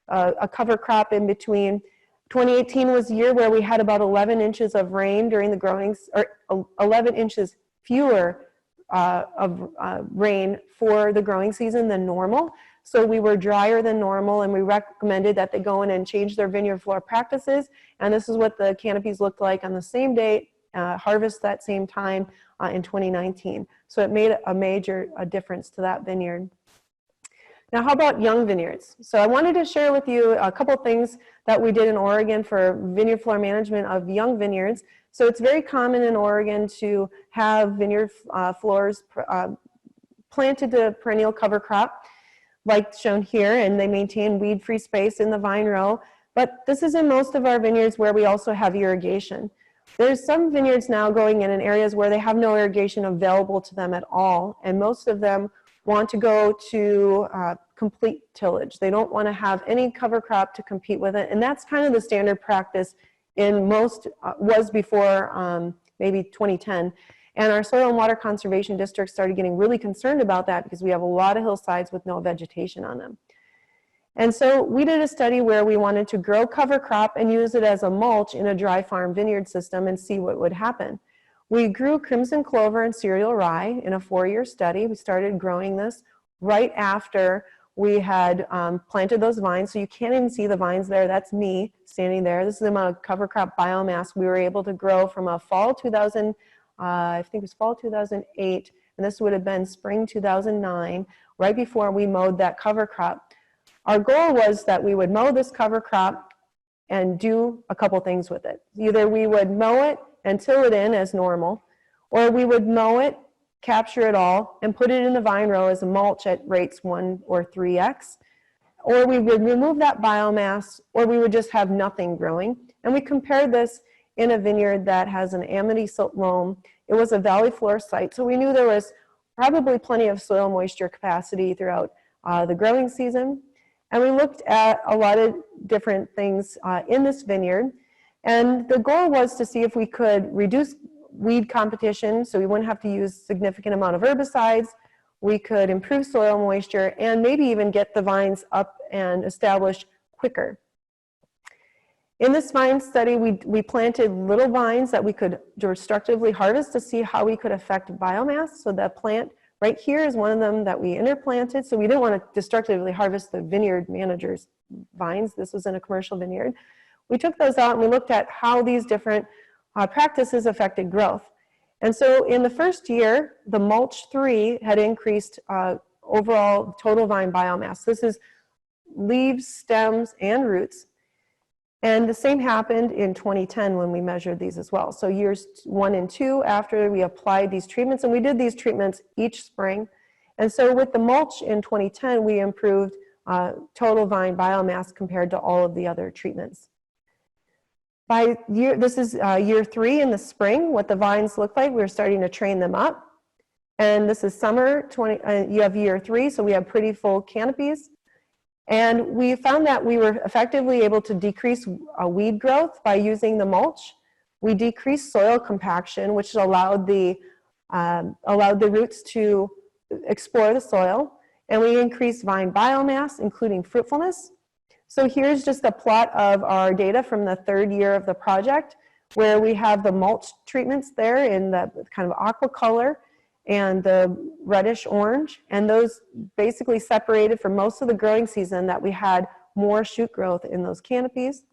Speaker 3: a cover crop in between. 2018 was a year where we had about 11 inches of rain during the growing, or 11 inches fewer of rain for the growing season than normal. So we were drier than normal, and we recommended that they go in and change their vineyard floor practices. And this is what the canopies looked like on the same date, harvest that same time in 2019. So it made a major difference to that vineyard. Now, how about young vineyards? So I wanted to share with you a couple things that we did in Oregon for vineyard floor management of young vineyards. So it's very common in Oregon to have vineyard floors planted to perennial cover crop, like shown here, and they maintain weed-free space in the vine row. But this is in most of our vineyards where we also have irrigation. There's some vineyards now going in areas where they have no irrigation available to them at all, and most of them want to go to complete tillage. They don't want to have any cover crop to compete with it, and that's kind of the standard practice in most, was before maybe 2010. And our soil and water conservation districts started getting really concerned about that because we have a lot of hillsides with no vegetation on them. And so we did a study where we wanted to grow cover crop and use it as a mulch in a dry farm vineyard system and see what would happen. We grew crimson clover and cereal rye in a 4-year study. We started growing this right after we had planted those vines. So you can't even see the vines there. That's me standing there. This is the amount of cover crop biomass we were able to grow from a fall 2000, I think it was fall 2008, and this would have been spring 2009, right before we mowed that cover crop. Our goal was that we would mow this cover crop and do a couple things with it. Either we would mow it and till it in as normal, or we would mow it, capture it all, and put it in the vine row as a mulch at rates 1 or 3x, or we would remove that biomass, or we would just have nothing growing. And we compared this in a vineyard that has an amity silt loam. It was a valley floor site, so we knew there was probably plenty of soil moisture capacity throughout the growing season. And we looked at a lot of different things in this vineyard. And the goal was to see if we could reduce weed competition, so we wouldn't have to use a significant amount of herbicides. We could improve soil moisture and maybe even get the vines up and established quicker. In this vine study, we planted little vines that we could destructively harvest to see how we could affect biomass. So the plant right here is one of them that we interplanted. So we didn't want to destructively harvest the vineyard manager's vines. This was in a commercial vineyard. We took those out and we looked at how these different practices affected growth. And so in the first year, the Mulch 3 had increased overall total vine biomass. This is leaves, stems, and roots. And the same happened in 2010 when we measured these as well. So years 1 and 2 after we applied these treatments, and we did these treatments each spring. And so with the mulch in 2010, we improved total vine biomass compared to all of the other treatments. By year, this is year 3 in the spring, what the vines look like. We're starting to train them up. And this is summer, you have year 3, so we have pretty full canopies. And we found that we were effectively able to decrease weed growth by using the mulch. We decreased soil compaction, which allowed the roots to explore the soil. And we increased vine biomass, including fruitfulness. So here's just a plot of our data from the 3rd year of the project, where we have the mulch treatments there in the kind of aqua color and the reddish orange, and those basically separated for most of the growing season that we had more shoot growth in those canopies.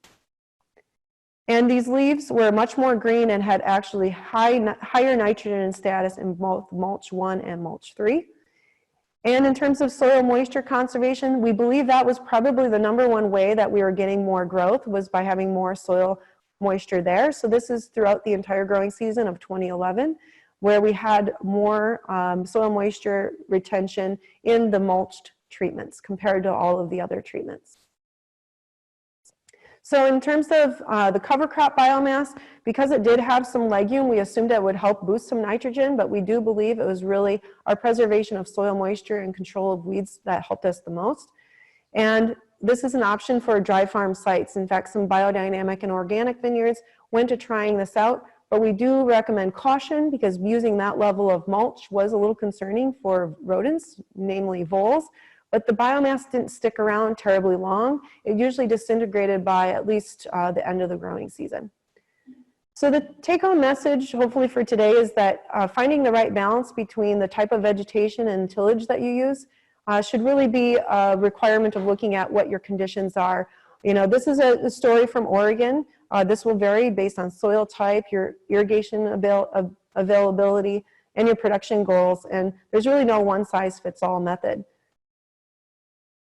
Speaker 3: And these leaves were much more green and had actually higher nitrogen status in both Mulch 1 and Mulch 3. And in terms of soil moisture conservation, we believe that was probably the #1 way that we were getting more growth, was by having more soil moisture there. So this is throughout the entire growing season of 2011, where we had more soil moisture retention in the mulched treatments compared to all of the other treatments. So in terms of the cover crop biomass, because it did have some legume, we assumed it would help boost some nitrogen, but we do believe it was really our preservation of soil moisture and control of weeds that helped us the most. And this is an option for dry farm sites. In fact, some biodynamic and organic vineyards went to trying this out, but we do recommend caution because using that level of mulch was a little concerning for rodents, namely voles. But the biomass didn't stick around terribly long. It usually disintegrated by at least the end of the growing season. So the take-home message, hopefully for today, is that finding the right balance between the type of vegetation and tillage that you use should really be a requirement of looking at what your conditions are. You know, this is a story from Oregon. This will vary based on soil type, your irrigation availability, and your production goals. And there's really no one-size-fits-all method.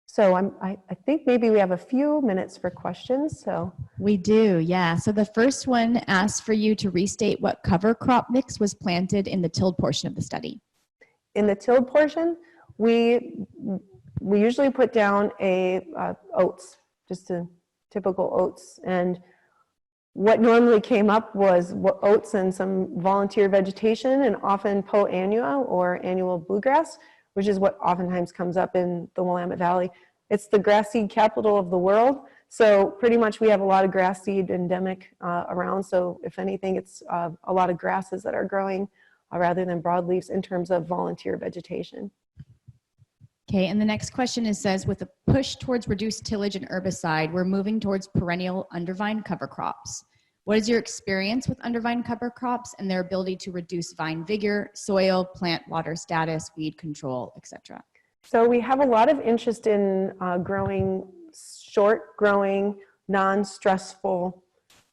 Speaker 3: So I think maybe we have a few minutes for questions. So
Speaker 1: we do, yeah. So the first one asks for you to restate what cover crop mix was planted in the tilled portion of the study.
Speaker 3: In the tilled portion, we usually put down oats, just a typical oats. And what normally came up was oats and some volunteer vegetation, and often Poa annua or annual bluegrass, which is what oftentimes comes up in the Willamette Valley. It's the grass seed capital of the world, so pretty much we have a lot of grass seed endemic around, so if anything, it's a lot of grasses that are growing rather than broadleaves in terms of volunteer vegetation.
Speaker 1: Okay, and the next question says, with a push towards reduced tillage and herbicide, we're moving towards perennial undervine cover crops. What is your experience with undervine cover crops and their ability to reduce vine vigor, soil, plant water status, weed control, etc.?
Speaker 3: So we have a lot of interest in growing short-growing, non-stressful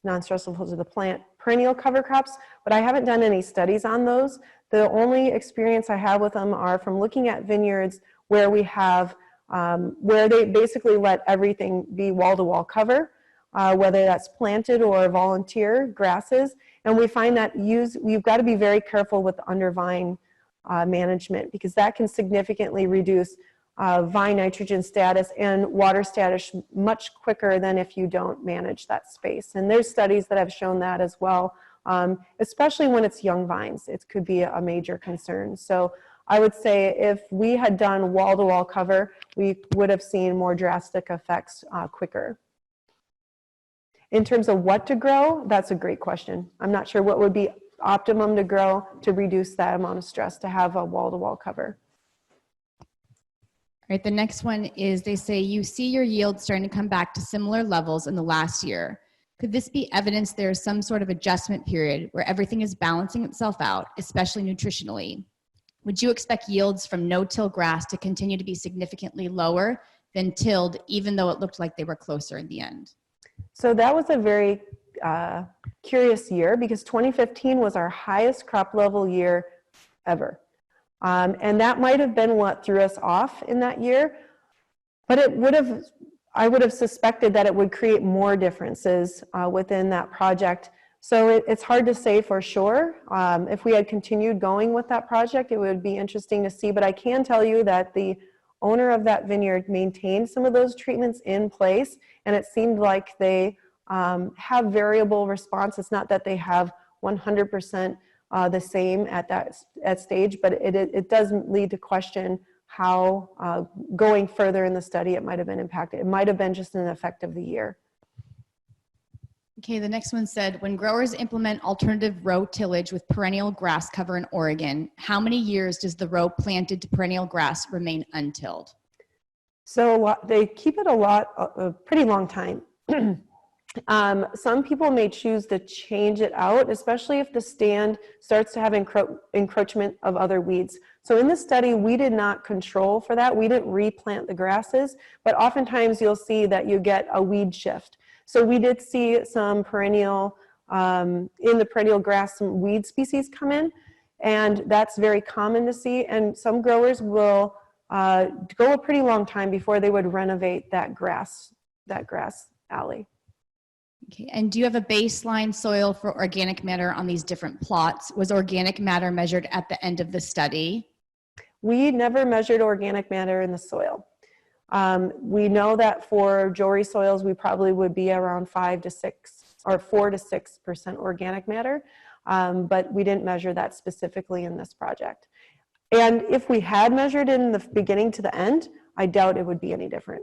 Speaker 3: to the plant perennial cover crops, but I haven't done any studies on those. The only experience I have with them are from looking at vineyards where we have, where they basically let everything be wall-to-wall cover, whether that's planted or volunteer grasses. And we find that you've got to be very careful with undervine management, because that can significantly reduce vine nitrogen status and water status much quicker than if you don't manage that space. And there's studies that have shown that as well, especially when it's young vines. It could be a major concern. So I would say if we had done wall-to-wall cover, we would have seen more drastic effects quicker. In terms of what to grow, that's a great question. I'm not sure what would be optimum to grow to reduce that amount of stress to have a wall-to-wall cover.
Speaker 1: All right, the next one is, they say you see your yield starting to come back to similar levels in the last year. Could this be evidence there is some sort of adjustment period where everything is balancing itself out, especially nutritionally? Would you expect yields from no-till grass to continue to be significantly lower than tilled, even though it looked like they were closer in the end?
Speaker 3: So that was a very curious year because 2015 was our highest crop level year ever. And that might have been what threw us off in that year, but I would have suspected that it would create more differences within that project. So it's hard to say for sure. If we had continued going with that project, it would be interesting to see, but I can tell you that the owner of that vineyard maintained some of those treatments in place, and it seemed like they have variable response. It's not that they have 100% the same at stage, but it does lead to question how going further in the study it might have been impacted. It might have been just an effect of the year.
Speaker 1: Okay, the next one said, when growers implement alternative row tillage with perennial grass cover in Oregon, how many years does the row planted to perennial grass remain untilled?
Speaker 3: So they keep it a pretty long time. Some people may choose to change it out, especially if the stand starts to have encroachment of other weeds. So in this study, we did not control for that. We didn't replant the grasses, but oftentimes you'll see that you get a weed shift. So we did see some perennial, in the perennial grass, some weed species come in, and that's very common to see. And some growers will go a pretty long time before they would renovate that grass alley.
Speaker 1: Okay, and do you have a baseline soil for organic matter on these different plots? Was organic matter measured at the end of the study?
Speaker 3: We never measured organic matter in the soil. We know that for jewelry soils, we probably would be around 4 to 6% organic matter, but we didn't measure that specifically in this project. And if we had measured in the beginning to the end, I doubt it would be any different.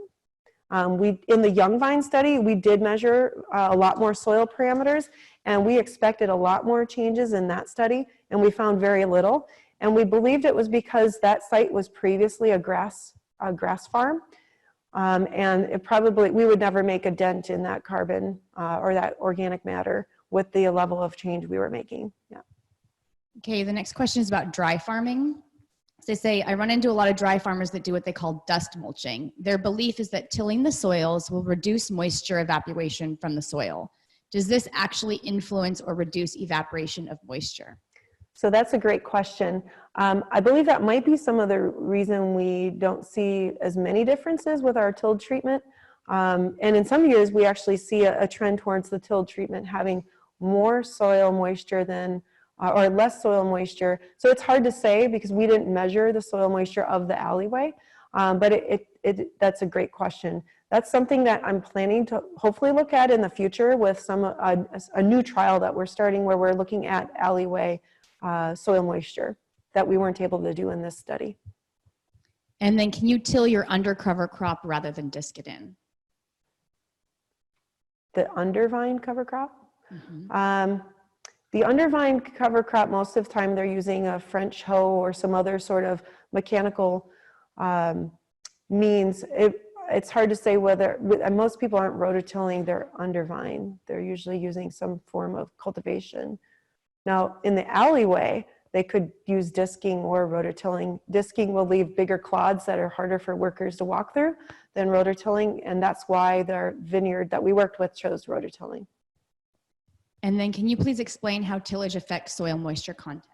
Speaker 3: In the young vine study, we did measure a lot more soil parameters, and we expected a lot more changes in that study, and we found very little. And we believed it was because that site was previously a grass farm, and we would never make a dent in that carbon or that organic matter with the level of change we were making. Yeah.
Speaker 1: Okay, the next question is about dry farming. They say, I run into a lot of dry farmers that do what they call dust mulching. Their belief is that tilling the soils will reduce moisture evaporation from the soil. Does this actually influence or reduce evaporation of moisture?
Speaker 3: So that's a great question. I believe that might be some of the reason we don't see as many differences with our tilled treatment. And in some years, we actually see a trend towards the tilled treatment having more soil moisture than or less soil moisture. So it's hard to say because we didn't measure the soil moisture of the alleyway, but that's a great question. That's something that I'm planning to hopefully look at in the future with a new trial that we're starting where we're looking at alleyway soil moisture that we weren't able to do in this study.
Speaker 1: And then can you till your undercover crop rather than disc it in?
Speaker 3: The undervine cover crop?
Speaker 1: Mm-hmm.
Speaker 3: The undervine cover crop, most of the time they're using a French hoe or some other sort of mechanical means. It's hard to say whether, most people aren't rototilling their undervine. They're usually using some form of cultivation. Now, in the alleyway, they could use disking or rototilling. Disking will leave bigger clods that are harder for workers to walk through than rototilling, and that's why their vineyard that we worked with chose rototilling.
Speaker 1: And then can you please explain how tillage affects soil moisture content?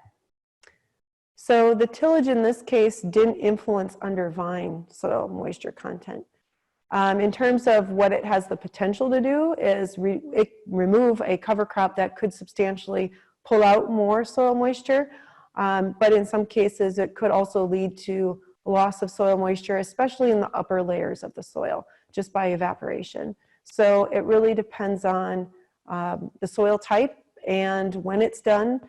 Speaker 3: So the tillage in this case didn't influence undervine soil moisture content. In terms of what it has the potential to do is remove a cover crop that could substantially pull out more soil moisture, but in some cases it could also lead to loss of soil moisture, especially in the upper layers of the soil, just by evaporation. So it really depends on the soil type and when it's done.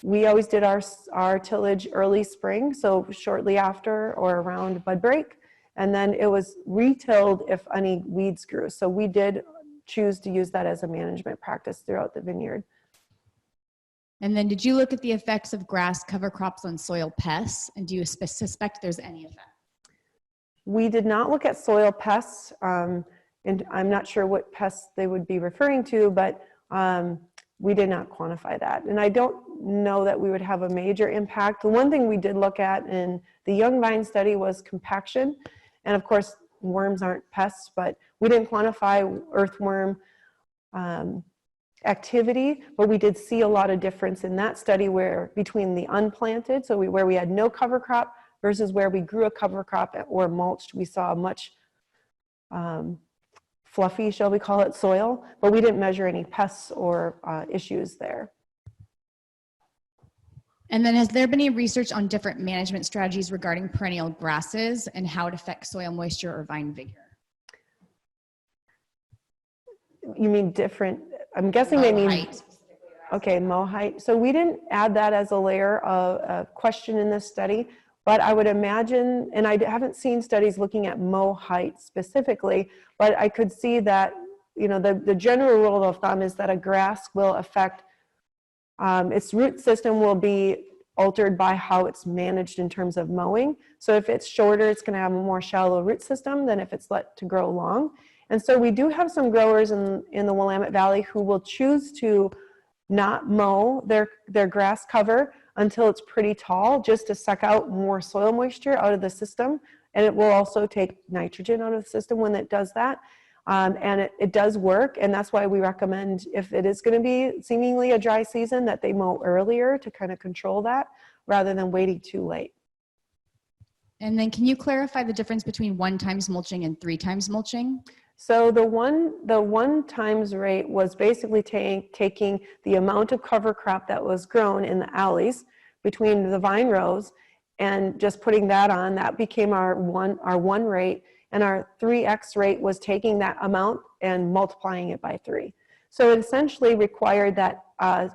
Speaker 3: We always did our tillage early spring, so shortly after or around bud break, and then it was retilled if any weeds grew. So we did choose to use that as a management practice throughout the vineyard.
Speaker 1: And then did you look at the effects of grass cover crops on soil pests, and do you suspect there's any effect?
Speaker 3: We did not look at soil pests, and I'm not sure what pests they would be referring to, but we did not quantify that. And I don't know that we would have a major impact. The one thing we did look at in the young vine study was compaction. And of course, worms aren't pests, but we didn't quantify earthworm activity, but we did see a lot of difference in that study where between the unplanted, so where we had no cover crop versus where we grew a cover crop or mulched, we saw a much fluffy, shall we call it, soil, but we didn't measure any pests or issues there.
Speaker 1: And then has there been any research on different management strategies regarding perennial grasses and how it affects soil moisture or vine vigor?
Speaker 3: You mean different, I'm guessing they mean,
Speaker 1: Height.
Speaker 3: okay, mow height. So we didn't add that as a layer of a question in this study, but I would imagine, and I haven't seen studies looking at mow height specifically, but I could see that, you know, the general rule of thumb is that a grass will affect, its root system will be altered by how it's managed in terms of mowing. So if it's shorter, it's going to have a more shallow root system than if it's let to grow long. And so we do have some growers in the Willamette Valley who will choose to not mow their grass cover until it's pretty tall, just to suck out more soil moisture out of the system. And it will also take nitrogen out of the system when it does that. And it does work, and that's why we recommend, if it is going to be seemingly a dry season, that they mow earlier to kind of control that rather than waiting too late.
Speaker 1: And then can you clarify the difference between 1 times mulching and 3 times mulching?
Speaker 3: So the one times rate was basically taking the amount of cover crop that was grown in the alleys between the vine rows and just putting that on. That became our one rate. And our 3x rate was taking that amount and multiplying it by 3. So it essentially required that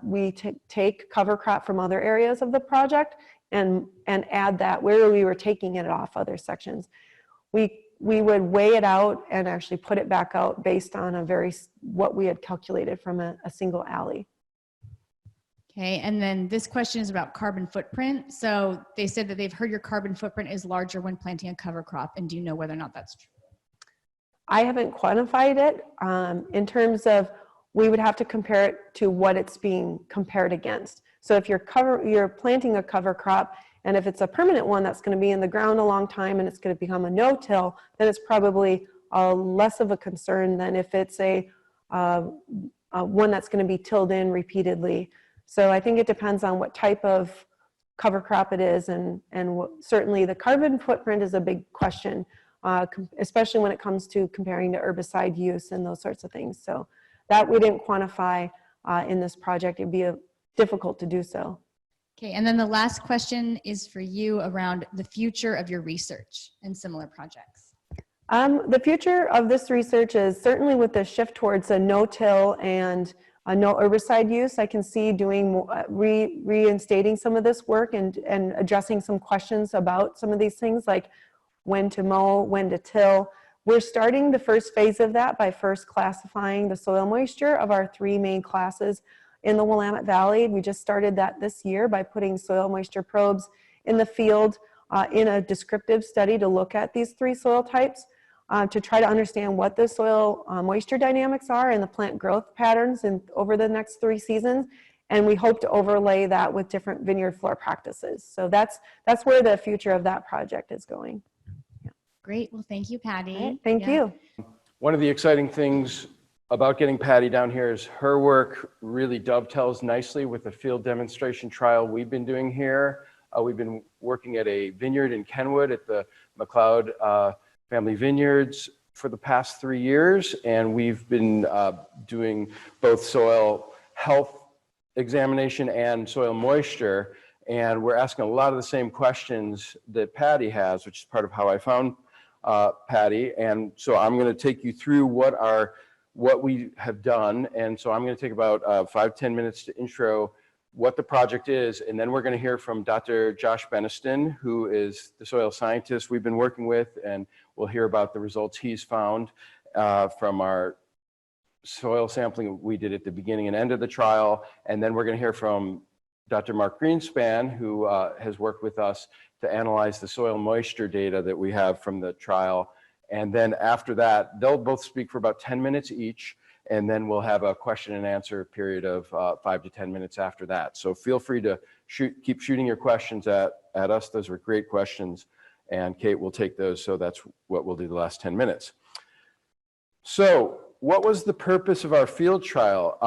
Speaker 3: we take cover crop from other areas of the project and add that where we were taking it off other sections. We would weigh it out and actually put it back out based on what we had calculated from a single alley.
Speaker 1: Okay, and then this question is about carbon footprint. So they said that they've heard your carbon footprint is larger when planting a cover crop, and do you know whether or not that's true?
Speaker 3: I haven't quantified it in terms of, we would have to compare it to what it's being compared against. So if you're planting a cover crop, and if it's a permanent one that's going to be in the ground a long time and it's going to become a no-till, then it's probably less of a concern than if it's a one that's going to be tilled in repeatedly. So I think it depends on what type of cover crop it is, and certainly the carbon footprint is a big question, especially when it comes to comparing to herbicide use and those sorts of things. So that we didn't quantify in this project. It'd be difficult to do so.
Speaker 1: Okay, and then the last question is for you around the future of your research and similar projects.
Speaker 3: The future of this research is certainly with the shift towards a no-till and no herbicide use. I can see doing reinstating some of this work and addressing some questions about some of these things, like when to mow, when to till. We're starting the first phase of that by first classifying the soil moisture of our 3 main classes in the Willamette Valley. We just started that this year by putting soil moisture probes in the field in a descriptive study to look at these 3 soil types. To try to understand what the soil moisture dynamics are and the plant growth patterns over the next 3 seasons. And we hope to overlay that with different vineyard floor practices. So that's where the future of that project is going. Yeah.
Speaker 1: Great. Well, thank you, Patty.
Speaker 3: Right, thank you.
Speaker 2: One of the exciting things about getting Patty down here is her work really dovetails nicely with the field demonstration trial we've been doing here. We've been working at a vineyard in Kenwood at the McLeod family vineyards for the past 3 years, and we've been doing both soil health examination and soil moisture, and we're asking a lot of the same questions that Patty has, which is part of how I found Patty. And so I'm going to take you through what we have done, and so I'm going to take about 5-10 minutes to intro what the project is, and then we're going to hear from Dr. Josh Beniston, who is the soil scientist we've been working with, and we'll hear about the results he's found from our soil sampling we did at the beginning and end of the trial. And then we're going to hear from Dr. Mark Greenspan, who has worked with us to analyze the soil moisture data that we have from the trial. And then after that, they'll both speak for about 10 minutes each, and then we'll have a question and answer period of 5 to 10 minutes after that. So feel free to keep shooting your questions at us. Those were great questions, and Kate will take those. So that's what we'll do the last 10 minutes. So what was the purpose of our field trial?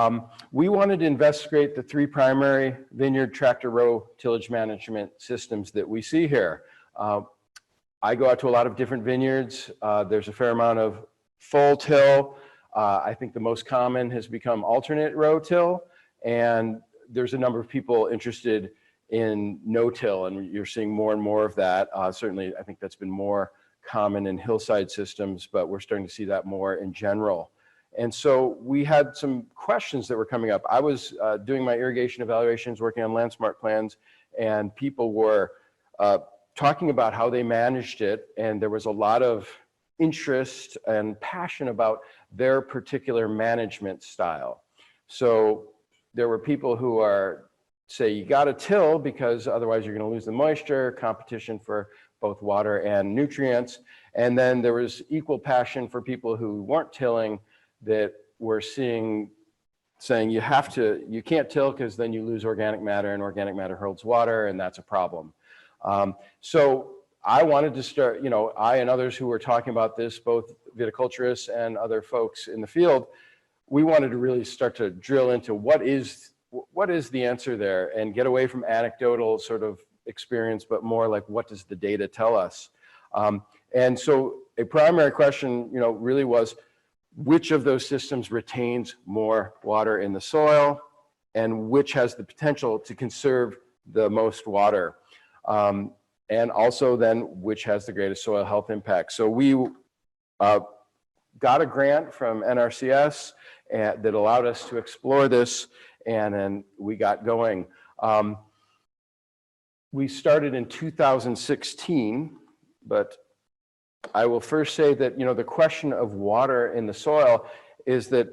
Speaker 2: We wanted to investigate the 3 primary vineyard tractor row tillage management systems that we see here. I go out to a lot of different vineyards. There's a fair amount of full till. I think the most common has become alternate row till, and there's a number of people interested in no-till, and you're seeing more and more of that. Certainly, I think that's been more common in hillside systems, but we're starting to see that more in general. And so we had some questions that were coming up. I was doing my irrigation evaluations, working on land smart plans, and people were talking about how they managed it, and there was a lot of interest and passion about their particular management style. So there were people who are, say, you got to till because otherwise you're going to lose the moisture, competition for both water and nutrients. And then there was equal passion for people who weren't tilling, that were saying you can't till because then you lose organic matter, and organic matter holds water, and that's a problem. So I wanted to start, I and others who were talking about this, both viticulturists and other folks in the field, we wanted to really start to drill into what is the answer there, and get away from anecdotal sort of experience, but more like, what does the data tell us? And so a primary question, really was, which of those systems retains more water in the soil, and which has the potential to conserve the most water? And also then, which has the greatest soil health impact? So we got a grant from NRCS that allowed us to explore this, and then we got going. We started in 2016, but I will first say that, the question of water in the soil is that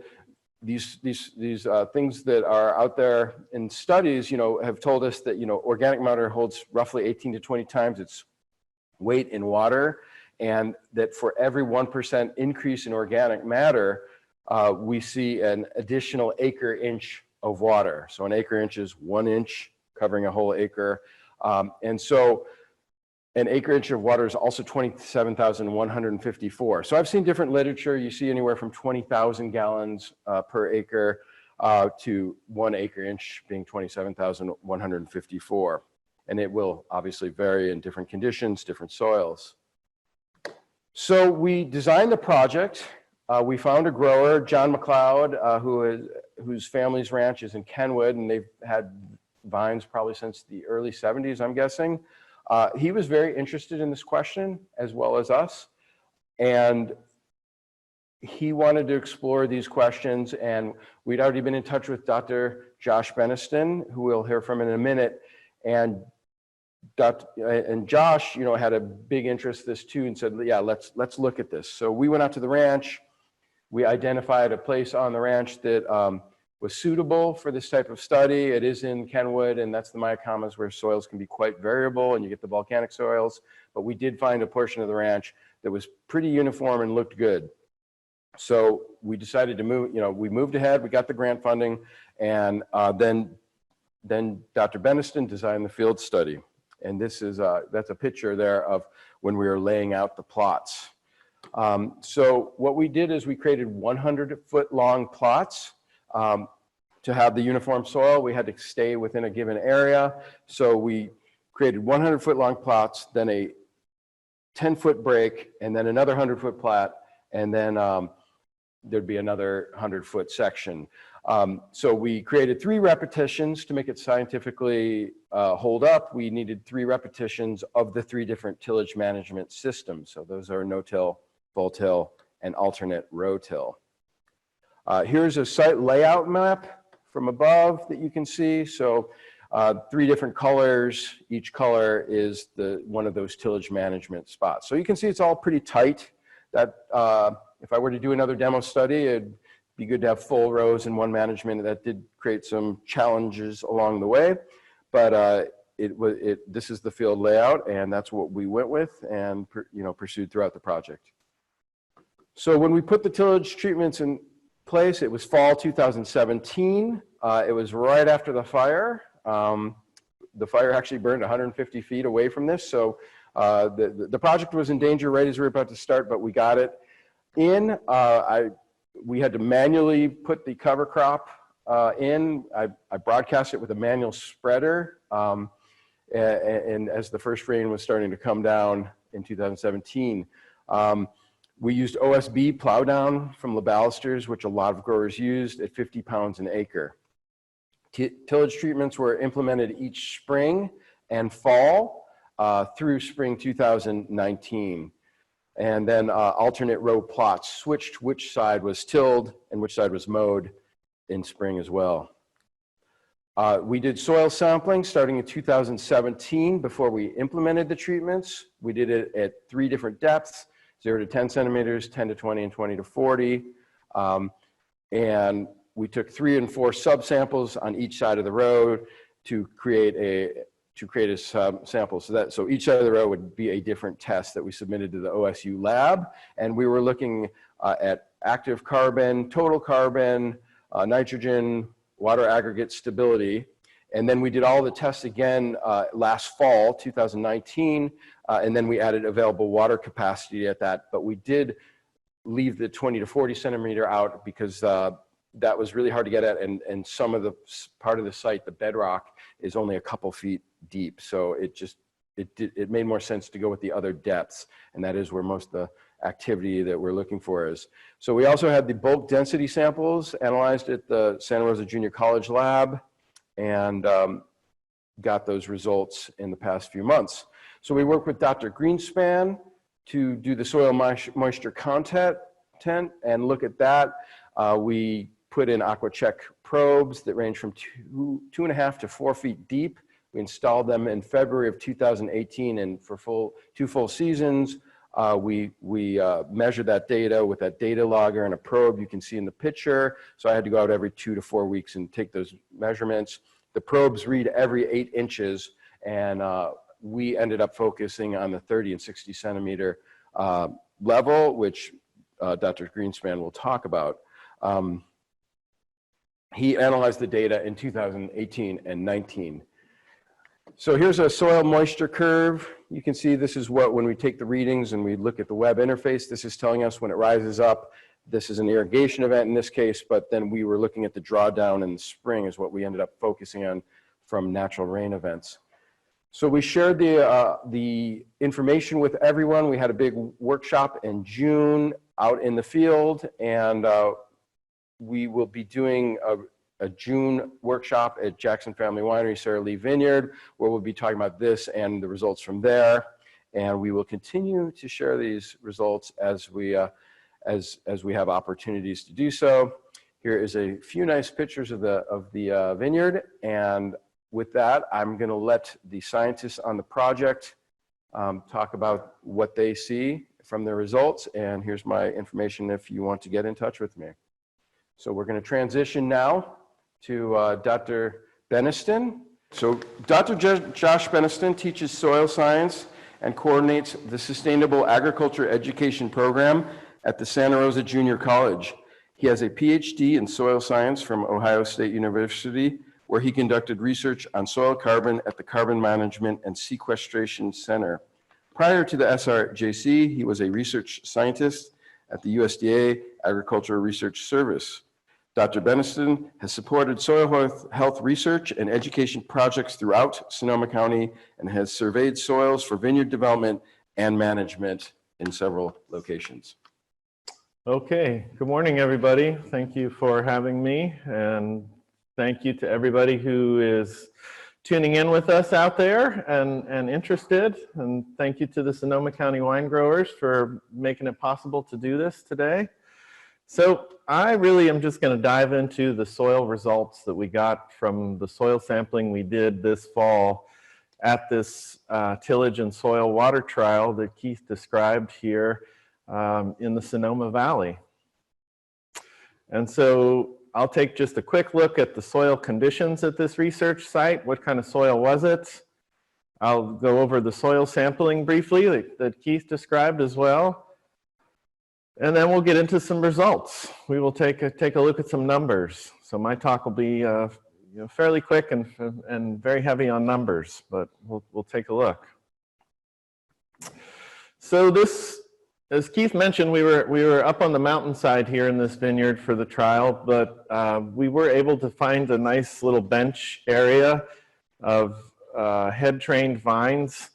Speaker 2: these things that are out there in studies, have told us that, organic matter holds roughly 18 to 20 times its weight in water, and that for every 1% increase in organic matter, we see an additional acre inch of water. So an acre inch is 1 inch covering a whole acre. And so an acre inch of water is also 27,154. So I've seen different literature. You see anywhere from 20,000 gallons per acre to 1 acre inch being 27,154. And it will obviously vary in different conditions, different soils. So we designed the project. We found a grower, John McLeod, whose family's ranch is in Kenwood, and they've had vines probably since the early 70s, I'm guessing. He was very interested in this question, as well as us, and he wanted to explore these questions, and we'd already been in touch with Dr. Josh Beniston, who we'll hear from in a minute, and Josh, had a big interest in this too, and said, yeah, let's look at this. So we went out to the ranch. We identified a place on the ranch that was suitable for this type of study. It is in Kenwood, and that's the Mayacamas, where soils can be quite variable, and you get the volcanic soils. But we did find a portion of the ranch that was pretty uniform and looked good. So we decided to move, we moved ahead, we got the grant funding, and then Dr. Beniston designed the field study. And this is, that's a picture there of when we were laying out the plots. So what we did is we created 100-foot-long plots. To have the uniform soil, we had to stay within a given area. So we created 100-foot-long plots, then a 10-foot break, and then another 100-foot plot, and then there'd be another 100-foot section. So we created 3 repetitions to make it scientifically hold up. We needed 3 repetitions of the 3 different tillage management systems. So those are no-till, full-till, and alternate row-till. Here's a site layout map from above that you can see. So 3 different colors. Each color is one of those tillage management spots. So you can see it's all pretty tight. That if I were to do another demo study, it'd be good to have full rows in one management. That did create some challenges along the way, but this is the field layout, and that's what we went with and pursued throughout the project. So when we put the tillage treatments in place, it was fall 2017. It was right after the fire. The fire actually burned 150 feet away from this, so the project was in danger right as we were about to start, but we got it in. I we had to manually put the cover crop in. I broadcast it with a manual spreader. And as the first rain was starting to come down in 2017, we used OSB plow down from LaBallesters, which a lot of growers used, at 50 pounds an acre. Tillage treatments were implemented each spring and fall through spring 2019. And then alternate row plots switched which side was tilled and which side was mowed in spring as well. We did soil sampling starting in 2017 before we implemented the treatments. We did it at 3 different depths, 0 to 10 centimeters, 10 to 20, and 20 to 40. And we took 3 and 4 subsamples on each side of the road to create a sample. So each side of the row would be a different test that we submitted to the OSU lab. And we were looking at active carbon, total carbon, nitrogen, water aggregate stability. And then we did all the tests again last fall, 2019, and then we added available water capacity at that. But we did leave the 20 to 40 centimeter out because that was really hard to get at, and some of the part of the site, the bedrock, is only a couple feet deep. So it made more sense to go with the other depths, and that is where most of the activity that we're looking for is. So we also had the bulk density samples analyzed at the Santa Rosa Junior College lab, and got those results in the past few months. So we worked with Dr. Greenspan to do the soil moisture content and look at that. We put in AquaCheck probes that range from 2.5 to 4 feet deep. We installed them in February of 2018, and for 2 full seasons, we measured that data with that data logger and a probe you can see in the picture. So I had to go out every 2 to 4 weeks and take those measurements. The probes read every 8 inches, and we ended up focusing on the 30 and 60 centimeter level, which Dr. Greenspan will talk about. He analyzed the data in 2018 and 19. So here's a soil moisture curve. You can see this is when we take the readings and we look at the web interface, this is telling us when it rises up. This is an irrigation event in this case, but then we were looking at the drawdown in the spring is what we ended up focusing on from natural rain events. So we shared the information with everyone. We had a big workshop in June out in the field, and we will be doing a June workshop at Jackson Family Winery, Sara Lee Vineyard, where we'll be talking about this and the results from there. And we will continue to share these results as we have opportunities to do so. Here is a few nice pictures of the vineyard. And with that, I'm going to let the scientists on the project talk about what they see from the results. And here's my information if you want to get in touch with me. So we're going to transition now to Dr. Beniston. So Dr. Josh Beniston teaches soil science and coordinates the Sustainable Agriculture Education Program at the Santa Rosa Junior College. He has a PhD in soil science from Ohio State University, where he conducted research on soil carbon at the Carbon Management and Sequestration Center. Prior to the SRJC, he was a research scientist at the USDA Agricultural Research Service. Dr. Beniston has supported soil health research and education projects throughout Sonoma County and has surveyed soils for vineyard development and management in several locations.
Speaker 4: Okay, good morning, everybody. Thank you for having me, and thank you to everybody who is tuning in with us out there and interested. And thank you to the Sonoma County wine growers for making it possible to do this today. So I really am just going to dive into the soil results that we got from the soil sampling we did this fall at this tillage and soil water trial that Keith described here in the Sonoma Valley. And so I'll take just a quick look at the soil conditions at this research site. What kind of soil was it? I'll go over the soil sampling briefly that Keith described as well. And then we'll get into some results. We will take a look at some numbers. So my talk will be fairly quick and very heavy on numbers, but we'll take a look. So this as Keith mentioned, we were up on the mountainside here in this vineyard for the trial, but we were able to find a nice little bench area of head-trained vines,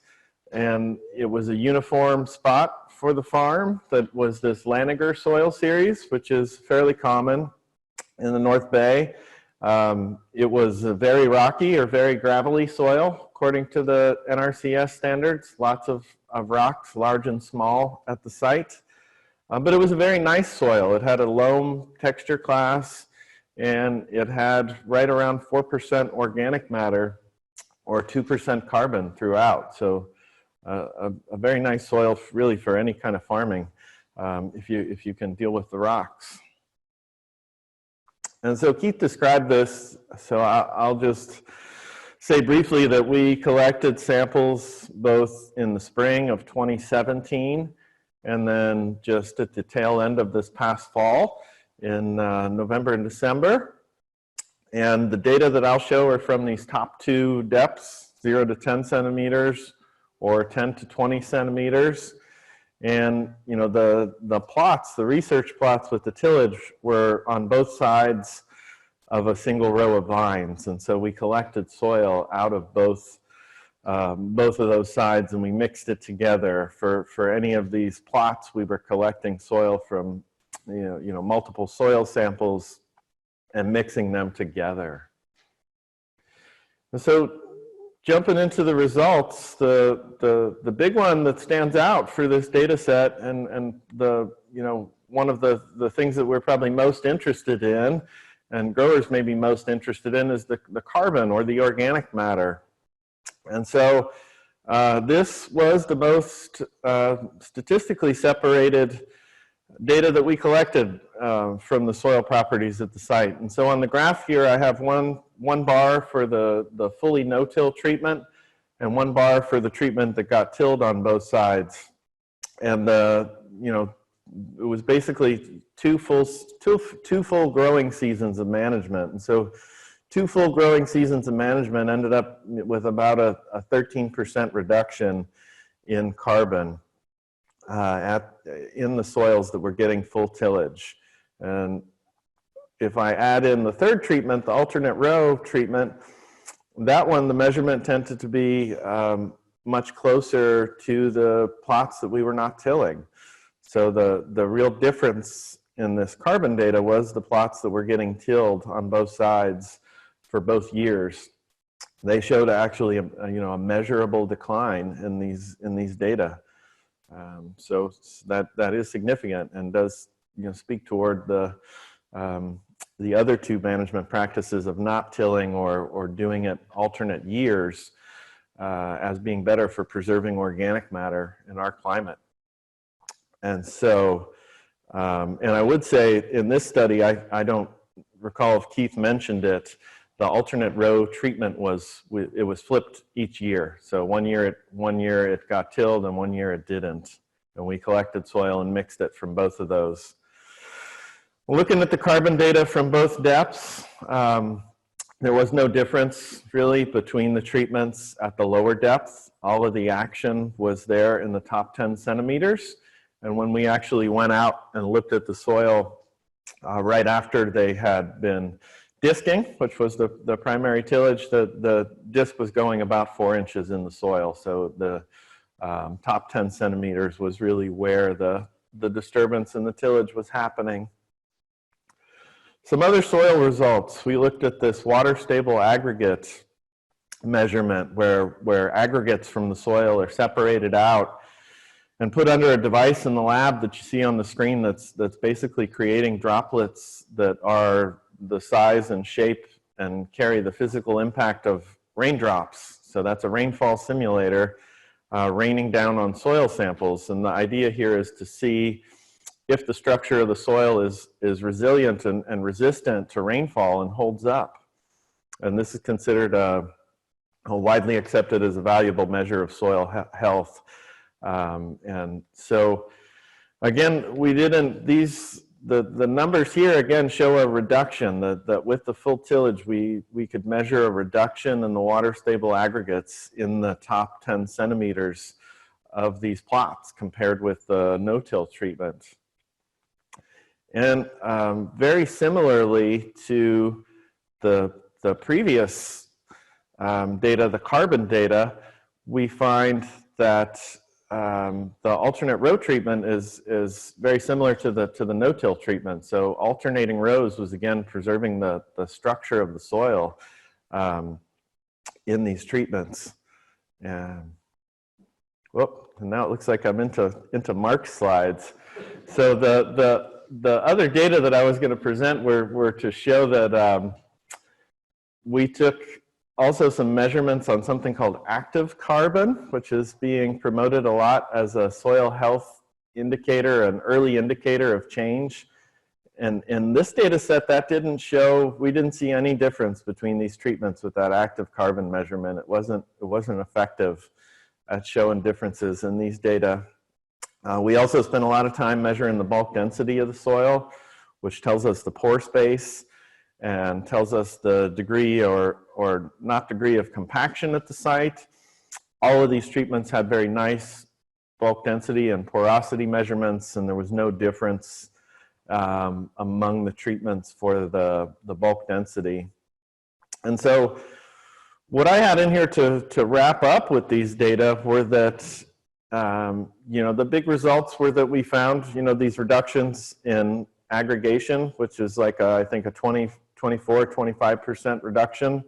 Speaker 4: and it was a uniform spot for the farm that was this Laniger soil series, which is fairly common in the North Bay. It was a very rocky or very gravelly soil, according to the NRCS standards. Lots of rocks, large and small, at the site. But it was a very nice soil. It had a loam texture class, and it had right around 4% organic matter or 2% carbon throughout. So a very nice soil really for any kind of farming if you can deal with the rocks. And so Keith described this, so I'll just say briefly that we collected samples both in the spring of 2017 and then just at the tail end of this past fall in November and December. And the data that I'll show are from these top two depths, 0 to 10 centimeters or 10 to 20 centimeters. And you know, the plots, the research plots with the tillage were on both sides of a single row of vines. And so we collected soil out of both of those sides, and we mixed it together. For any of these plots, we were collecting soil from you know multiple soil samples and mixing them together. And so jumping into the results, the big one that stands out for this data set, and the one of the things that we're probably most interested in, and growers may be most interested in, is the carbon or the organic matter. And so this was the most statistically separated data that we collected from the soil properties at the site. And so on the graph here, I have one bar for the fully no-till treatment and one bar for the treatment that got tilled on both sides. And it was basically two full growing seasons of management. And so 2 full growing seasons of management ended up with about a 13% reduction in carbon in the soils that were getting full tillage. And if I add in the third treatment, the alternate row treatment, that one, the measurement tended to be much closer to the plots that we were not tilling. So the real difference in this carbon data was the plots that were getting tilled on both sides for both years. They showed actually a measurable decline in these data. So that is significant and does speak toward the other two management practices of not tilling or doing it alternate years as being better for preserving organic matter in our climate. And so, and I would say in this study, I don't recall if Keith mentioned it, the alternate row treatment was flipped each year. So one year it got tilled and 1 year it didn't. And we collected soil and mixed it from both of those. Looking at the carbon data from both depths, there was no difference really between the treatments at the lower depth. All of the action was there in the top 10 centimeters. And when we actually went out and looked at the soil right after they had been disking, which was the primary tillage, the disc was going about 4 inches in the soil. So the top 10 centimeters was really where the disturbance in the tillage was happening. Some other soil results. We looked at this water stable aggregate measurement where aggregates from the soil are separated out and put under a device in the lab that you see on the screen that's basically creating droplets that are the size and shape and carry the physical impact of raindrops. So that's a rainfall simulator raining down on soil samples. And the idea here is to see if the structure of the soil is resilient and resistant to rainfall and holds up. And this is considered widely accepted as a valuable measure of soil health. And so again, we didn't, the numbers here again show a reduction, that with the full tillage we could measure a reduction in the water stable aggregates in the top 10 centimeters of these plots compared with the no-till treatment. And very similarly to the previous data, the carbon data, we find that the alternate row treatment is very similar to the no-till treatment. So alternating rows was again preserving the structure of the soil in these treatments. And now it looks like I'm into Mark's slides. So the other data that I was going to present were to show that we took also some measurements on something called active carbon, which is being promoted a lot as a soil health indicator, an early indicator of change. And in this data set, that didn't show, we didn't see any difference between these treatments with that active carbon measurement. It wasn't effective at showing differences in these data. We also spent a lot of time measuring the bulk density of the soil, which tells us the pore space and tells us the degree or not degree of compaction at the site. All of these treatments had very nice bulk density and porosity measurements, and there was no difference among the treatments for the bulk density. And so what I had in here to wrap up with these data were that the big results were that we found, these reductions in aggregation, which is like I think a 25% reduction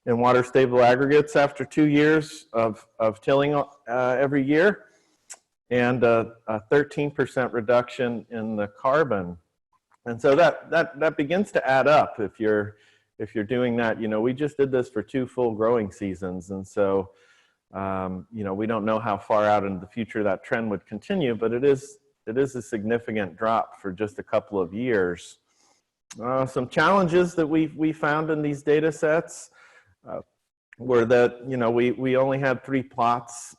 Speaker 4: in water stable aggregates after 2 years of tilling every year, and a 13% reduction in the carbon. And so that begins to add up if you're doing that. We just did this for 2 full growing seasons, and so we don't know how far out into the future that trend would continue, but it is a significant drop for just a couple of years. Some challenges that we found in these data sets were that we only had 3 plots,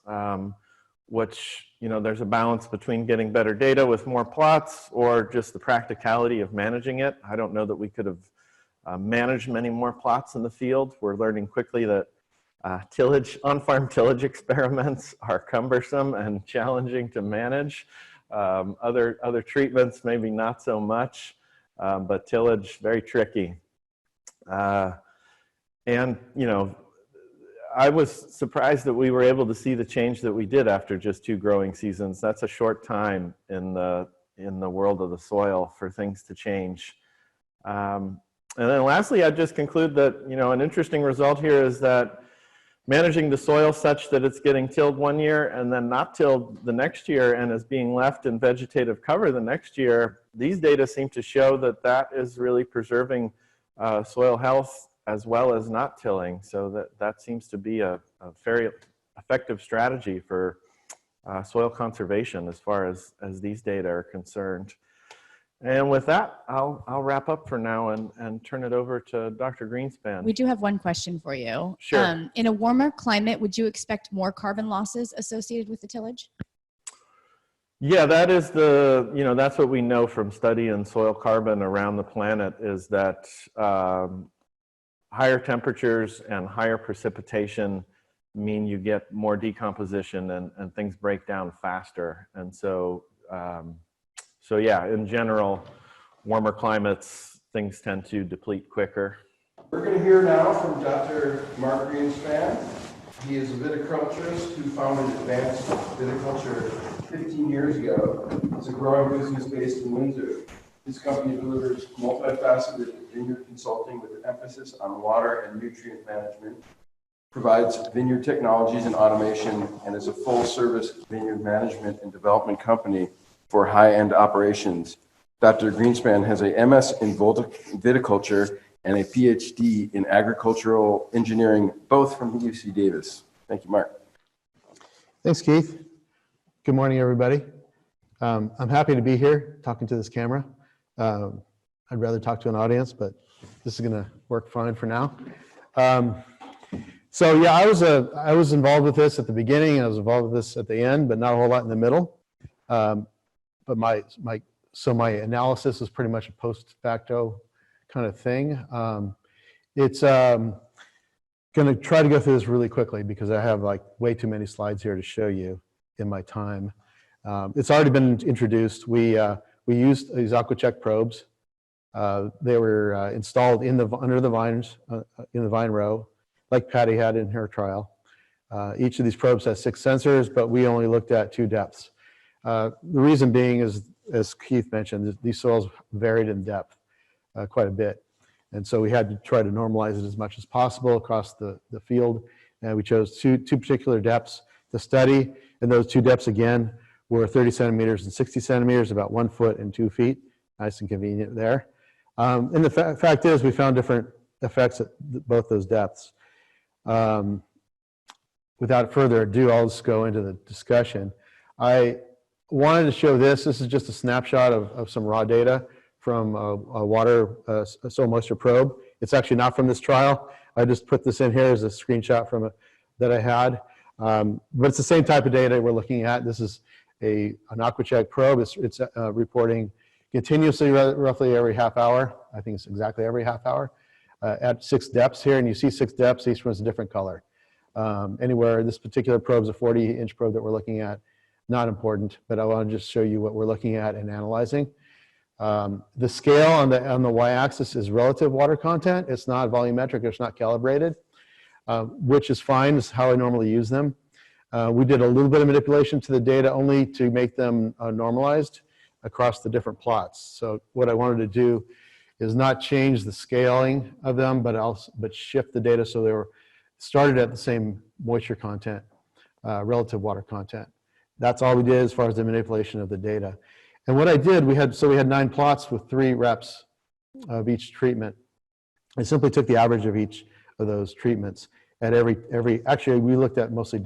Speaker 4: which there's a balance between getting better data with more plots or just the practicality of managing it. I don't know that we could have managed many more plots in the field. We're learning quickly that on-farm tillage experiments are cumbersome and challenging to manage. Other treatments maybe not so much, but tillage very tricky. And I was surprised that we were able to see the change that we did after just 2 growing seasons. That's a short time in the world of the soil for things to change. And then lastly, I'd just conclude that an interesting result here is that managing the soil such that it's getting tilled 1 year and then not tilled the next year and is being left in vegetative cover the next year, these data seem to show that is really preserving soil health as well as not tilling. So that seems to be a very effective strategy for soil conservation as far as these data are concerned. And with that, I'll wrap up for now and turn it over to Dr. Greenspan.
Speaker 1: We do have one question for you.
Speaker 4: Sure.
Speaker 1: In a warmer climate, would you expect more carbon losses associated with the tillage?
Speaker 4: Yeah, that is that's what we know from studying soil carbon around the planet, is that higher temperatures and higher precipitation mean you get more decomposition and things break down faster. And so, so yeah, in general, warmer climates, things tend to deplete quicker.
Speaker 2: We're going to hear now from Dr. Mark Greenspan. He is a viticulturist who founded Advanced Viticulture 15 years ago. It's a growing business based in Windsor. This company delivers multifaceted vineyard consulting with an emphasis on water and nutrient management, provides vineyard technologies and automation, and is a full-service vineyard management and development company for high-end operations. Dr. Greenspan has a MS in viticulture and a PhD in agricultural engineering, both from UC Davis. Thank you, Mark.
Speaker 5: Thanks, Keith. Good morning, everybody. I'm happy to be here talking to this camera. I'd rather talk to an audience, but this is going to work fine for now. So yeah, I was involved with this at the beginning, and I was involved with this at the end, but not a whole lot in the middle. But my analysis is pretty much a post facto kind of thing. It's going to try to go through this really quickly because I have like way too many slides here to show you. in my time. It's already been introduced. We used these AquaCheck probes. They were installed under the vines, in the vine row, like Patty had in her trial. Each of these probes has 6 sensors, but we only looked at 2 depths. The reason being is, as Keith mentioned, these soils varied in depth quite a bit. And so we had to try to normalize it as much as possible across the field. And we chose two particular depths to study. And those 2 depths, again, were 30 centimeters and 60 centimeters, about 1 foot and 2 feet. Nice and convenient there. And the fact is, we found different effects at both those depths. Without further ado, I'll just go into the discussion. I wanted to show this. This is just a snapshot of some raw data from a water soil moisture probe. It's actually not from this trial. I just put this in here as a screenshot from that I had. But it's the same type of data we're looking at. This is an AquaCheck probe. It's reporting continuously, roughly every half hour. I think it's exactly every half hour at 6 depths here. And you see 6 depths, each one's a different color. Anywhere, this particular probe is a 40-inch probe that we're looking at. Not important, but I want to just show you what we're looking at and analyzing. The scale on the y-axis is relative water content. It's not volumetric, it's not calibrated, which is fine. It's how I normally use them. We did a little bit of manipulation to the data only to make them normalized across the different plots. So what I wanted to do is not change the scaling of them, but shift the data so they were started at the same moisture content, relative water content. That's all we did as far as the manipulation of the data. And what I did, we had 9 plots with 3 reps of each treatment. I simply took the average of each of those treatments at actually we looked at mostly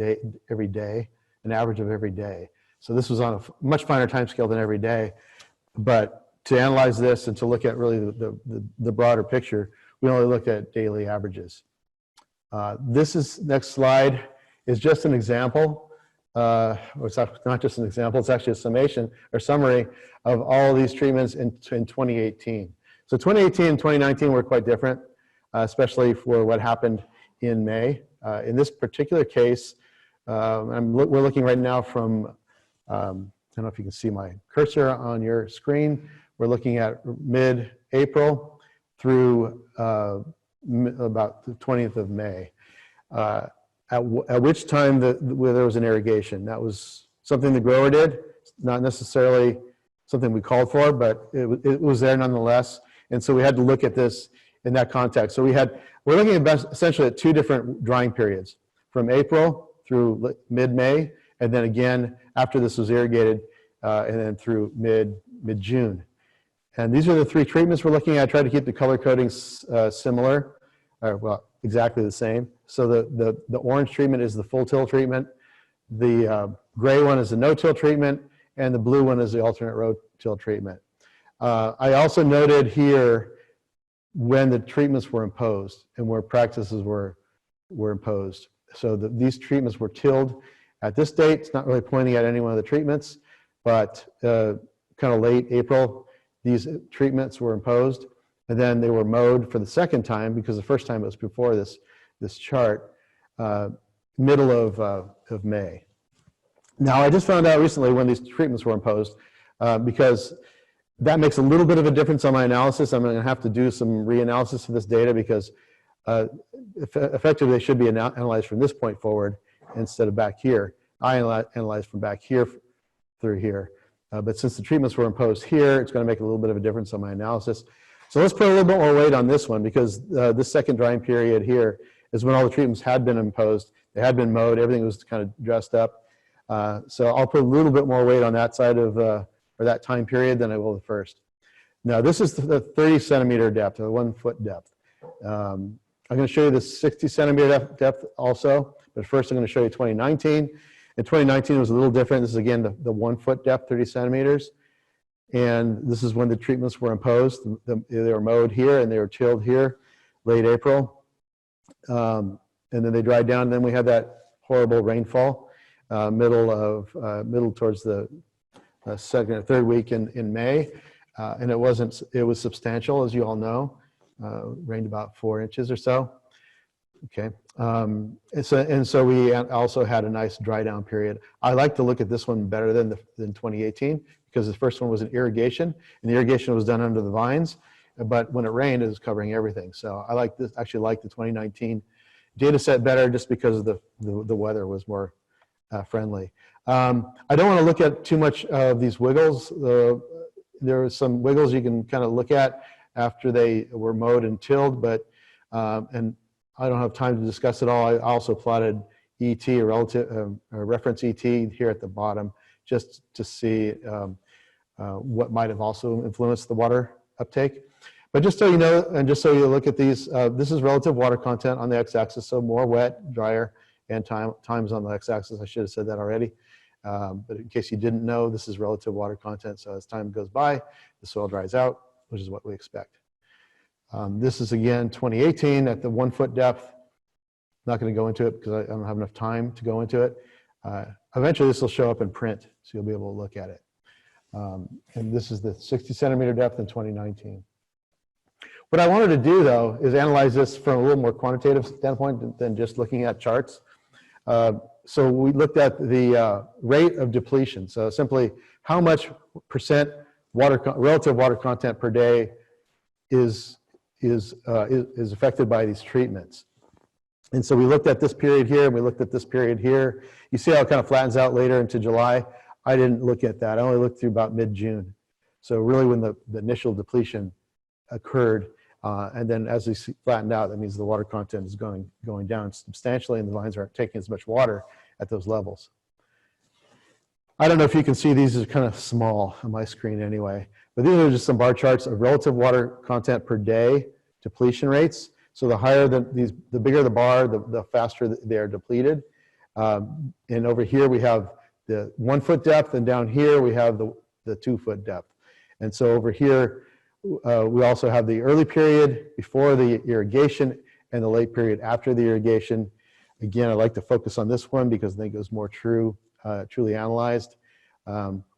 Speaker 5: every day, an average of every day. So this was on a much finer time scale than every day. But to analyze this and to look at really the broader picture, we only looked at daily averages. Next slide is just an example. It's not just an example, it's actually a summation or summary of all of these treatments in 2018. So 2018 and 2019 were quite different, especially for what happened in May. In this particular case, we're looking right now from, I don't know if you can see my cursor on your screen. We're looking at mid-April through about the 20th of May. At which time where there was an irrigation. That was something the grower did, not necessarily something we called for, but it was there nonetheless. And so we had to look at this in that context. So we're looking at essentially at 2 different drying periods, from April through mid-May, and then again after this was irrigated, and then through mid-June. And these are the 3 treatments we're looking at. I tried to keep the color codings similar, well, exactly the same. So the orange treatment is the full till treatment, the gray one is the no-till treatment, and the blue one is the alternate row till treatment. I also noted here when the treatments were imposed and where practices were imposed. So these treatments were tilled at this date. It's not really pointing at any one of the treatments, but kind of late April, these treatments were imposed. And then they were mowed for the second time, because the first time it was before this chart, middle of May. Now, I just found out recently when these treatments were imposed, because that makes a little bit of a difference on my analysis. I'm going to have to do some reanalysis of this data, because effectively they should be analyzed from this point forward instead of back here. I analyzed from back here through here. But since the treatments were imposed here, it's going to make a little bit of a difference on my analysis. So let's put a little bit more weight on this one, because this second drying period here is when all the treatments had been imposed. They had been mowed. Everything was kind of dressed up. So I'll put a little bit more weight on that side of, or that time period than I will the first. Now, this is the 30 centimeter depth, or 1 foot depth. I'm going to show you the 60 centimeter depth also, but first I'm going to show you 2019. And 2019 was a little different. This is, again, the 1 foot depth, 30 centimeters. And this is when the treatments were imposed. They were mowed here and they were tilled here, late April. And then they dried down. And then we had that horrible rainfall, middle towards the second or third week in May. And it was substantial, as you all know. Rained about 4 inches or so. Okay, and so we also had a nice dry down period. I like to look at this one better than 2018 because the first one was an irrigation, and the irrigation was done under the vines, but when it rained, it was covering everything. So I like this, actually like the 2019 data set better just because the weather was more friendly. I don't want to look at too much of these wiggles. There are some wiggles you can kind of look at after they were mowed and tilled, but and I don't have time to discuss it all. I also plotted ET, a relative reference ET here at the bottom, just to see what might have also influenced the water uptake. But just so you know, and just so you look at these, this is relative water content on the x-axis, so more wet, drier, and times on the x-axis. I should have said that already. But in case you didn't know, this is relative water content. So as time goes by, the soil dries out, which is what we expect. This is again 2018 at the 1 foot depth. Not going to go into it because I don't have enough time to go into it. Eventually this will show up in print, so you'll be able to look at it. And this is the 60 centimeter depth in 2019. What I wanted to do though is analyze this from a little more quantitative standpoint than just looking at charts. So we looked at the rate of depletion. So simply how much percent relative water content per day is affected by these treatments. And so we looked at this period here, and we looked at this period here. You see how it kind of flattens out later into July? I didn't look at that. I only looked through about mid-June. So really when the initial depletion occurred, and then as they flattened out, that means the water content is going down substantially, and the vines aren't taking as much water at those levels. I don't know if you can see, these are kind of small on my screen anyway, but these are just some bar charts of relative water content per day depletion rates. So the higher the bigger the bar, the faster they are depleted. And over here we have the 1 foot depth, and down here we have the 2 foot depth. And so over here, we also have the early period before the irrigation and the late period after the irrigation. Again, I like to focus on this one because I think it was more truly analyzed.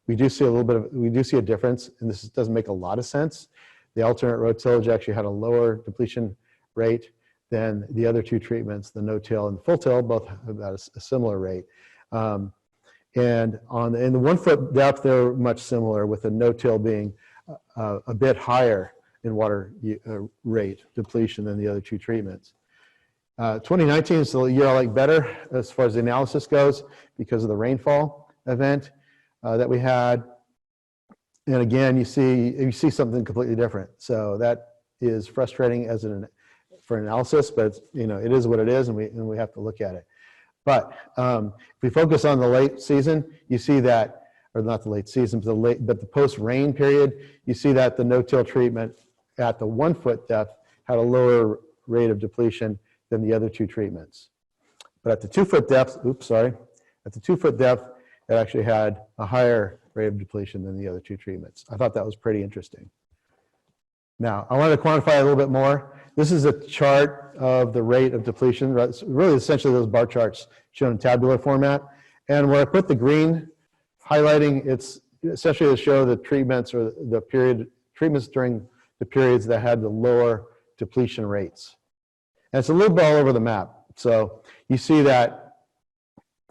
Speaker 5: We do see a difference, and this doesn't make a lot of sense. The alternate row tillage actually had a lower depletion rate than the other two treatments, the no-till and the full-till, both have about a similar rate. And in the 1 foot depth, they're much similar, with the no-till being a bit higher in water rate depletion than the other two treatments. 2019 is the year I like better as far as the analysis goes because of the rainfall event that we had. And again, you see something completely different. So that is frustrating for analysis, but it is what it is, and we have to look at it. But if we focus on the late season, you see that, or not the late season, but the post-rain period, you see that the no-till treatment at the 1 foot depth had a lower rate of depletion than the other two treatments. But at the 2 foot depth, at the 2 foot depth, it actually had a higher rate of depletion than the other two treatments. I thought that was pretty interesting. Now, I want to quantify a little bit more. This is a chart of the rate of depletion. It's really essentially those bar charts shown in tabular format. And where I put the green highlighting, it's essentially to show the treatments or treatments during the periods that had the lower depletion rates. And it's a little bit all over the map. So you see that,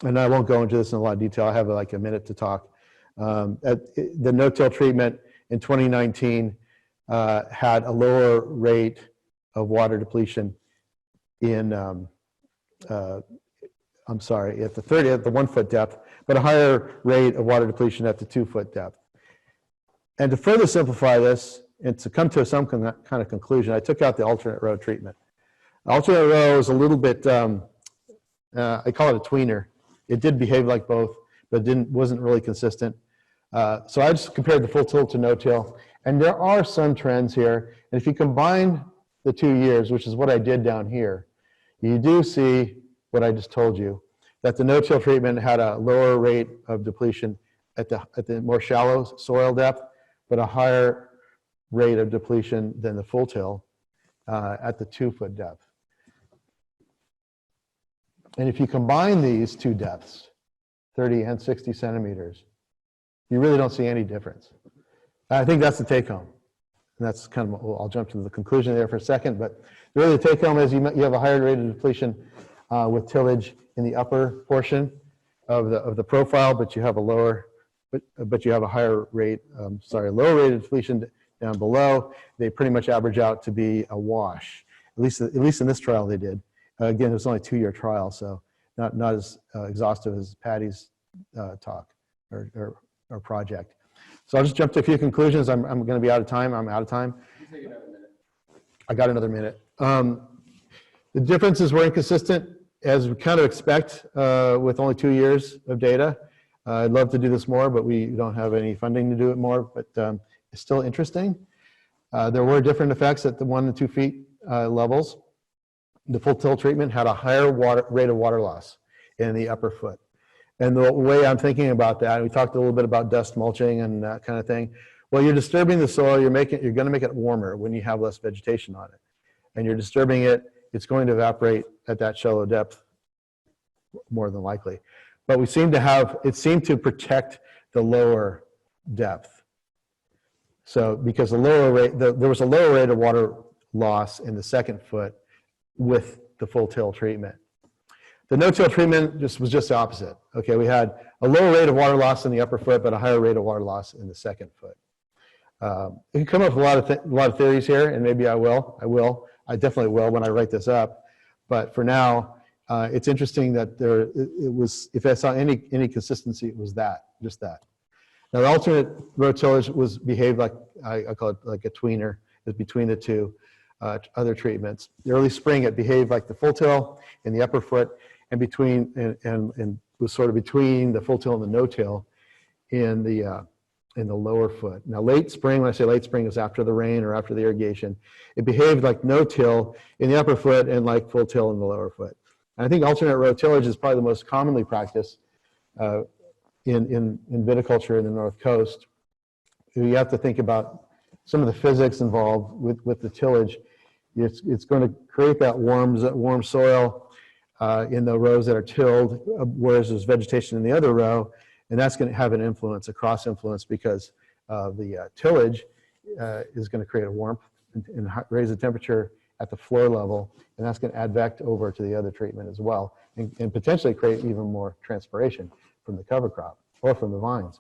Speaker 5: and I won't go into this in a lot of detail. I have like a minute to talk. The no-till treatment in 2019 had a lower rate of water depletion at the 1 foot depth, but a higher rate of water depletion at the 2 foot depth. And to further simplify this, and to come to some kind of conclusion, I took out the alternate row treatment. Alternate row is a little bit, I call it a tweener. It did behave like both, but wasn't really consistent. So I just compared the full till to no-till, and there are some trends here. And if you combine the 2 years, which is what I did down here, you do see what I just told you, that the no-till treatment had a lower rate of depletion at the more shallow soil depth, but a higher rate of depletion than the full till at the 2 foot depth. And if you combine these two depths, 30 and 60 centimeters, you really don't see any difference. I think that's the take home. And that's kind of, I'll jump to the conclusion there for a second, but Really, the take home is you have a higher rate of depletion with tillage in the upper portion of the profile, but you have a lower, but you have a higher rate, lower rate of depletion down below. They pretty much average out to be a wash. At least in this trial they did. Again, it was only a 2-year trial, so not as exhaustive as Patty's talk or project. So I'll just jump to a few conclusions. I'm going to be out of time. I'm out of time. I got another minute. The differences were inconsistent, as we kind of expect with only 2 years of data. I'd love to do this more, but we don't have any funding to do it more, but it's still interesting. There were different effects at the 1 and 2 feet levels. The full till treatment had a higher rate of water loss in the upper foot. And the way I'm thinking about that, we talked a little bit about dust mulching and that kind of thing. Well, you're disturbing the soil, you're going to make it warmer when you have less vegetation on it. And you're disturbing it, it's going to evaporate at that shallow depth more than likely. But it seemed to protect the lower depth. So because there was a lower rate of water loss in the second foot with the full till treatment. The no-till treatment was just the opposite. Okay, we had a lower rate of water loss in the upper foot, but a higher rate of water loss in the second foot. You can come up with a lot of theories here, and maybe I will. I definitely will when I write this up. But for now, it's interesting that if I saw any consistency, it was just that. Now, the alternate row tillage behaved like, I call it like a tweener. It's between the two other treatments. The early spring, it behaved like the full till in the upper foot, and was sort of between the full till and the no till in the lower foot. Now, late spring, when I say late spring, is after the rain or after the irrigation. It behaved like no till in the upper foot and like full till in the lower foot. And I think alternate row tillage is probably the most commonly practiced in viticulture in the North Coast. You have to think about some of the physics involved with the tillage. It's going to create that warm soil in the rows that are tilled, whereas there's vegetation in the other row, and that's going to have an influence, a cross influence, because the tillage is going to create a warmth and raise the temperature at the floor level, and that's going to advect over to the other treatment as well, and potentially create even more transpiration from the cover crop or from the vines.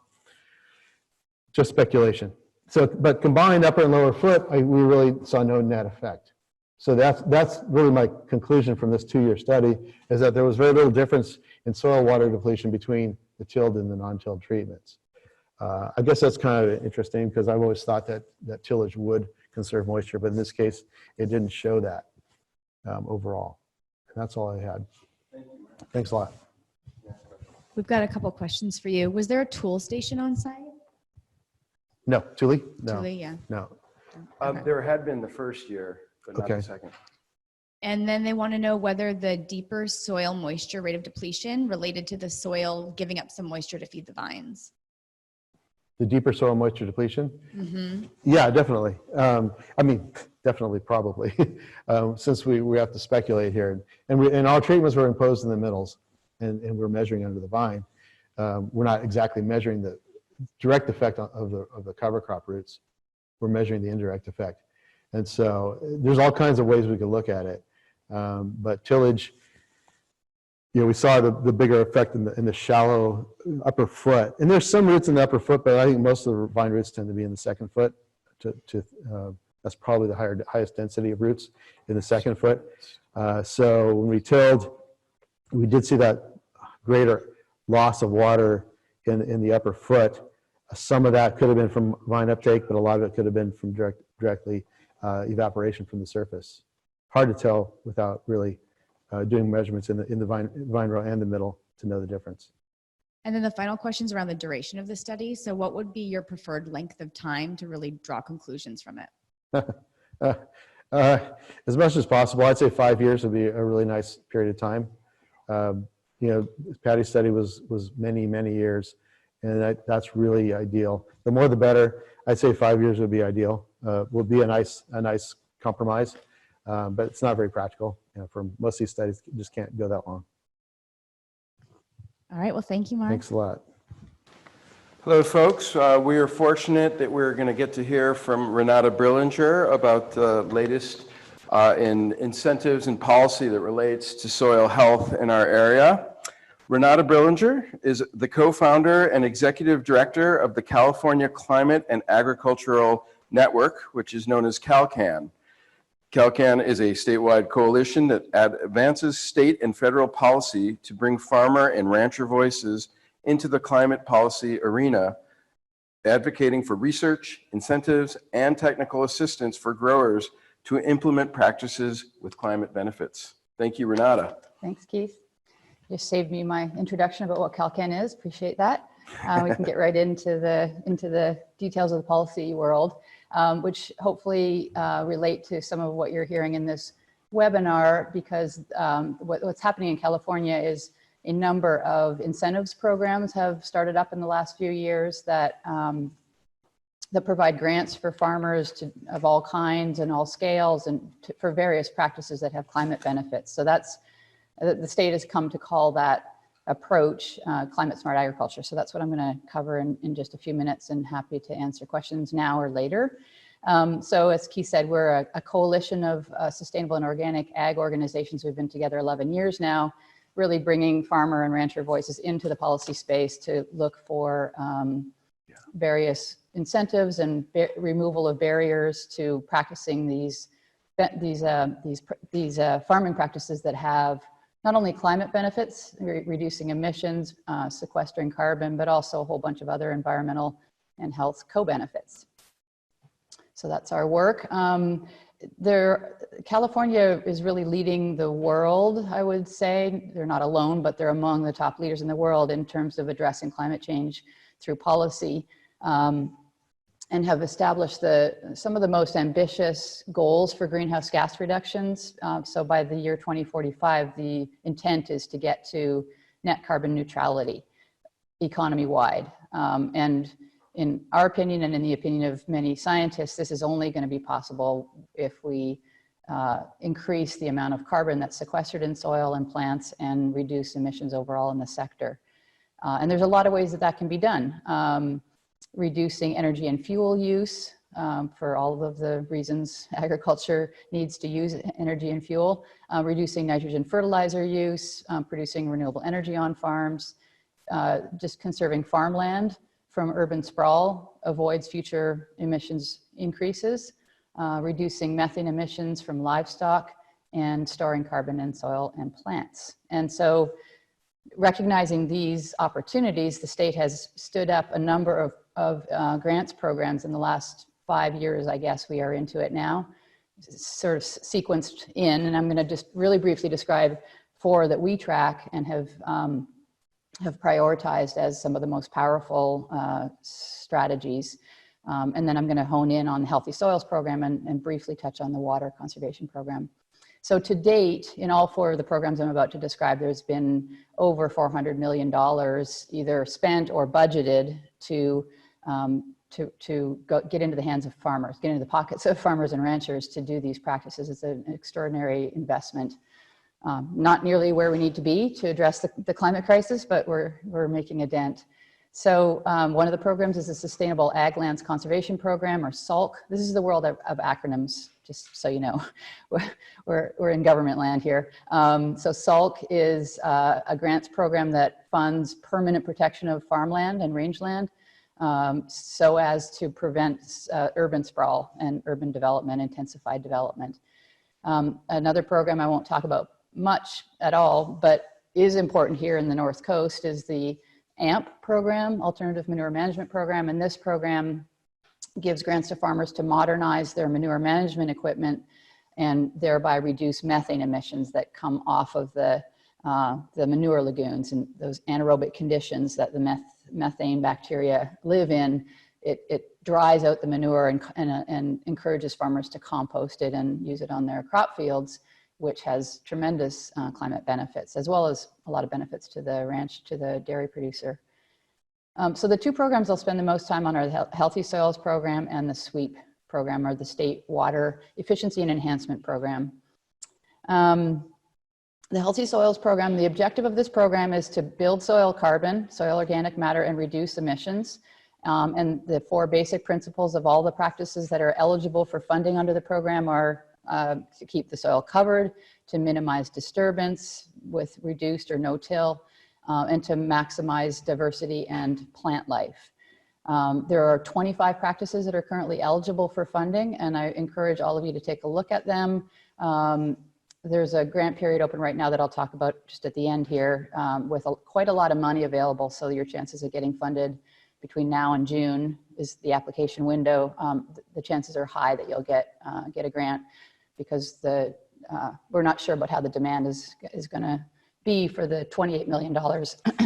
Speaker 5: Just speculation. So, but combined upper and lower foot, we really saw no net effect. So that's really my conclusion from this 2-year study, is that there was very little difference in soil water depletion between the tilled and the non-tilled treatments. I guess that's kind of interesting, because I've always thought that tillage would conserve moisture, but in this case, it didn't show that overall. And that's all I had. Thanks a lot.
Speaker 1: We've got a couple questions for you. Was there a tool station on site?
Speaker 5: No, Thule? No.
Speaker 1: Thule, yeah.
Speaker 5: No.
Speaker 1: Okay.
Speaker 2: There had been the first year, but not the second.
Speaker 1: And then they want to know whether the deeper soil moisture rate of depletion related to the soil giving up some moisture to feed the vines.
Speaker 5: The deeper soil moisture depletion?
Speaker 1: Mm-hmm.
Speaker 5: Yeah, definitely. I mean, definitely, probably, since we have to speculate here. And our treatments were imposed in the middles, and we're measuring under the vine. We're not exactly measuring the direct effect of the cover crop roots. We're measuring the indirect effect. And so there's all kinds of ways we could look at it. But tillage, we saw the bigger effect in the shallow upper foot. And there's some roots in the upper foot, but I think most of the vine roots tend to be in the second foot. That's probably the highest density of roots in the second foot. So when we tilled, we did see that greater loss of water in the upper foot. Some of that could have been from vine uptake, but a lot of it could have been from directly evaporation from the surface. Hard to tell without really doing measurements in the vine row and the middle to know the difference.
Speaker 1: And then the final questions around the duration of the study. So what would be your preferred length of time to really draw conclusions from it?
Speaker 5: As much as possible. I'd say 5 years would be a really nice period of time. Patty's study was many, many years, and that's really ideal. The more the better. I'd say 5 years would be ideal. Would be a nice compromise, but it's not very practical. For most of these studies, you just can't go that long.
Speaker 1: All right. Well, thank you, Mark.
Speaker 5: Thanks a lot.
Speaker 2: Hello, folks. We are fortunate that we're going to get to hear from Renata Brillinger about the latest in incentives and policy that relates to soil health in our area. Renata Brillinger is the co-founder and executive director of the California Climate and Agricultural Network, which is known as CalCAN. CalCAN is a statewide coalition that advances state and federal policy to bring farmer and rancher voices into the climate policy arena, advocating for research, incentives, and technical assistance for growers to implement practices with climate benefits. Thank you, Renata.
Speaker 6: Thanks, Keith. Just saved me my introduction about what CalCAN is. Appreciate that. We can get right into the details of the policy world, which hopefully relate to some of what you're hearing in this webinar, because what's happening in California is a number of incentives programs have started up in the last few years that that provide grants for farmers of all kinds and all scales and for various practices that have climate benefits. So that's, the state has come to call that approach climate smart agriculture. So that's what I'm going to cover in just a few minutes, and happy to answer questions now or later. So as Keith said, we're a coalition of sustainable and organic ag organizations. We've been together 11 years now, really bringing farmer and rancher voices into the policy space to look for various incentives and removal of barriers to practicing these farming practices that have not only climate benefits, reducing emissions, sequestering carbon, but also a whole bunch of other environmental and health co-benefits. So that's our work. California is really leading the world, I would say. They're not alone, but they're among the top leaders in the world in terms of addressing climate change through policy, and have established some of the most ambitious goals for greenhouse gas reductions. So by the year 2045, the intent is to get to net carbon neutrality economy-wide. And in our opinion, and in the opinion of many scientists, this is only going to be possible if we increase the amount of carbon that's sequestered in soil and plants and reduce emissions overall in the sector. And there's a lot of ways that can be done. Reducing energy and fuel use for all of the reasons agriculture needs to use energy and fuel, reducing nitrogen fertilizer use, producing renewable energy on farms, just conserving farmland from urban sprawl avoids future emissions increases, reducing methane emissions from livestock, and storing carbon in soil and plants. And so recognizing these opportunities, the state has stood up a number of grants programs in the last 5 years, I guess we are into it now, sort of sequenced in, and I'm going to just really briefly describe 4 that we track and have prioritized as some of the most powerful strategies. And then I'm going to hone in on the Healthy Soils program and briefly touch on the water conservation program. So to date, in all 4 of the programs I'm about to describe, there's been over $400 million either spent or budgeted to get into the hands of farmers, get into the pockets of farmers and ranchers to do these practices. It's an extraordinary investment. Not nearly where we need to be to address the climate crisis, but we're making a dent. So one of the programs is the Sustainable Ag Lands Conservation Program, or SALC. This is the world of acronyms, just so you know. We're in government land here. So SALC is a grants program that funds permanent protection of farmland and rangeland, so as to prevent urban sprawl and urban development, intensified development. Another program I won't talk about much at all, but is important here in the North Coast, is the AMP program, Alternative Manure Management Program. And this program gives grants to farmers to modernize their manure management equipment and thereby reduce methane emissions that come off of the manure lagoons and those anaerobic conditions that the methane bacteria live in. It dries out the manure and encourages farmers to compost it and use it on their crop fields, which has tremendous climate benefits, as well as a lot of benefits to the ranch, to the dairy producer. So the 2 programs I'll spend the most time on are the Healthy Soils program and the SWEEP program, or the State Water Efficiency and Enhancement Program. The Healthy Soils program, the objective of this program is to build soil carbon, soil organic matter, and reduce emissions. And the 4 basic principles of all the practices that are eligible for funding under the program are to keep the soil covered, to minimize disturbance with reduced or no-till, and to maximize diversity and plant life. There are 25 practices that are currently eligible for funding, and I encourage all of you to take a look at them. There's a grant period open right now that I'll talk about just at the end here, with quite a lot of money available, so your chances of getting funded between now and June is the application window. The chances are high that you'll get a grant, because we're not sure about how the demand is going to be for the $28 million,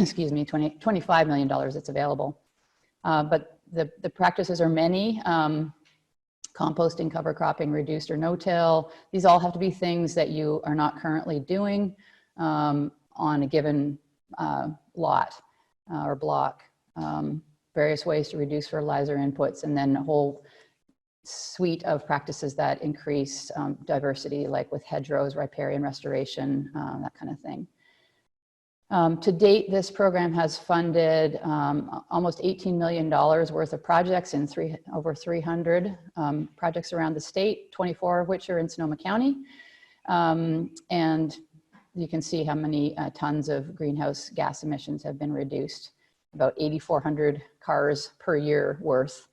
Speaker 6: excuse me, $25 million that's available. But the practices are many. Composting, cover cropping, reduced or no-till. These all have to be things that you are not currently doing on a given lot or block. Various ways to reduce fertilizer inputs, and then a whole suite of practices that increase diversity, like with hedgerows, riparian restoration, that kind of thing. To date, this program has funded almost $18 million worth of projects in over 300 projects around the state, 24 of which are in Sonoma County. And you can see how many tons of greenhouse gas emissions have been reduced, about 8,400 cars per year worth.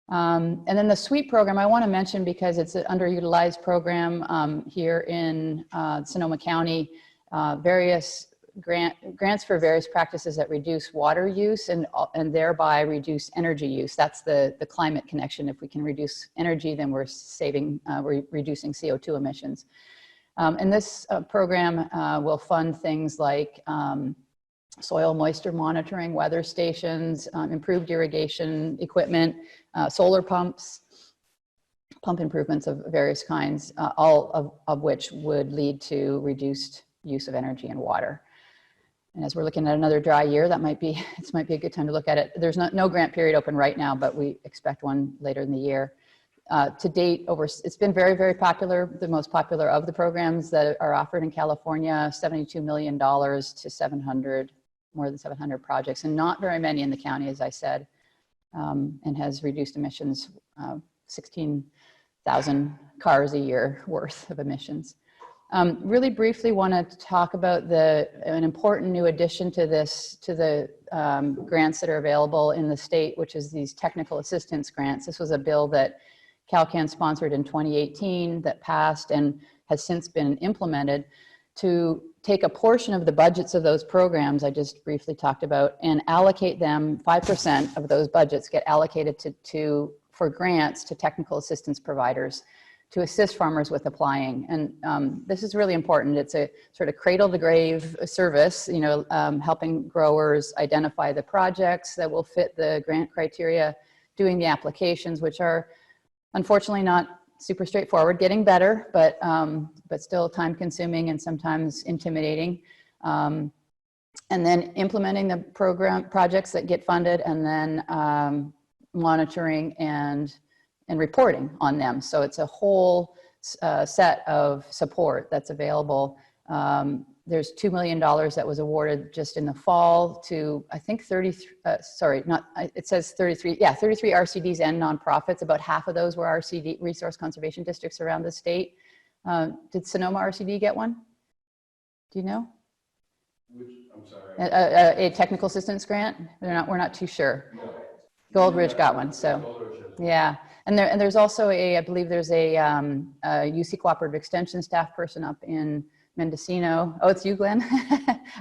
Speaker 6: And then the SWEET program I want to mention, because it's an underutilized program here in Sonoma County. Various grants for various practices that reduce water use and thereby reduce energy use. That's the climate connection. If we can reduce energy, then we're reducing CO2 emissions. And this program will fund things like soil moisture monitoring, weather stations, improved irrigation equipment, solar pumps, pump improvements of various kinds, all of which would lead to reduced use of energy and water. And as we're looking at another dry year, this might be a good time to look at it. There's no grant period open right now, but we expect one later in the year. To date, it's been very, very popular, the most popular of the programs that are offered in California, $72 million to more than 700 projects, and not very many in the county, as I said, and has reduced emissions, 16,000 cars a year worth of emissions. Really briefly want to talk about an important new addition to the grants that are available in the state, which is these technical assistance grants. This was a bill that CalCan sponsored in 2018 that passed and has since been implemented to take a portion of the budgets of those programs I just briefly talked about and allocate them. 5% of those budgets get allocated for grants to technical assistance providers to assist farmers with applying. And this is really important. It's a sort of cradle to grave service, helping growers identify the projects that will fit the grant criteria, doing the applications, which are unfortunately not super straightforward, getting better, but still time consuming and sometimes intimidating. And then implementing the projects that get funded, and then monitoring and reporting on them. So it's a whole set of support that's available. There's $2 million that was awarded just in the fall to, I think, 33 RCDs and nonprofits. About half of those were RCD, resource conservation districts around the state. Did Sonoma RCD get one? Do you know?
Speaker 2: I'm sorry.
Speaker 6: A technical assistance grant? We're not too sure. No. Gold Ridge got one, so yeah. And there's also I believe there's a UC Cooperative Extension staff person up in Mendocino. Oh, it's you, Glenn,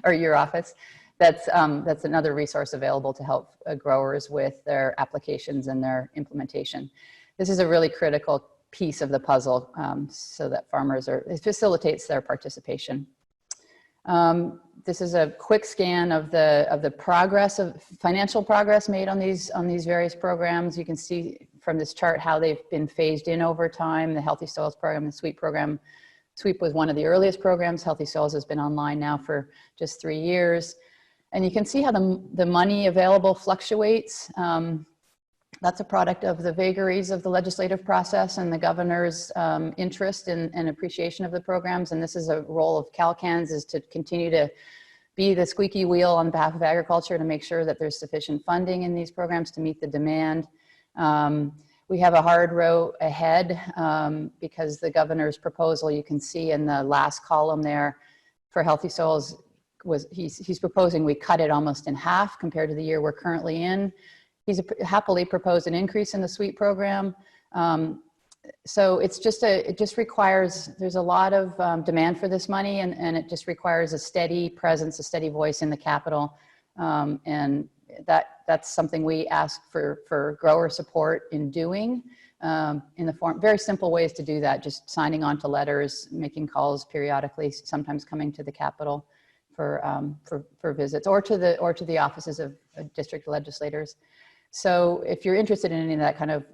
Speaker 6: or your office. That's another resource available to help growers with their applications and their implementation. This is a really critical piece of the puzzle, so that it facilitates their participation. This is a quick scan of the progress of financial progress made on these various programs. You can see from this chart how they've been phased in over time. The Healthy Soils program, the SWEET program. SWEET was one of the earliest programs. Healthy Soils has been online now for just 3 years. And you can see how the money available fluctuates. That's a product of the vagaries of the legislative process and the governor's interest and appreciation of the programs. And this is a role of CalCan's, is to continue to be the squeaky wheel on behalf of agriculture to make sure that there's sufficient funding in these programs to meet the demand. We have a hard row ahead because the governor's proposal, you can see in the last column there for healthy soils, he's proposing we cut it almost in half compared to the year we're currently in. He's happily proposed an increase in the SWEET program. So it's just it just requires, there's a lot of demand for this money, and it just requires a steady presence, a steady voice in the Capitol. And that's something we ask for grower support in doing, in the form, very simple ways to do that, just signing on to letters, making calls periodically, sometimes coming to the Capitol for visits, or to the offices of district legislators. So if you're interested in any of that kind of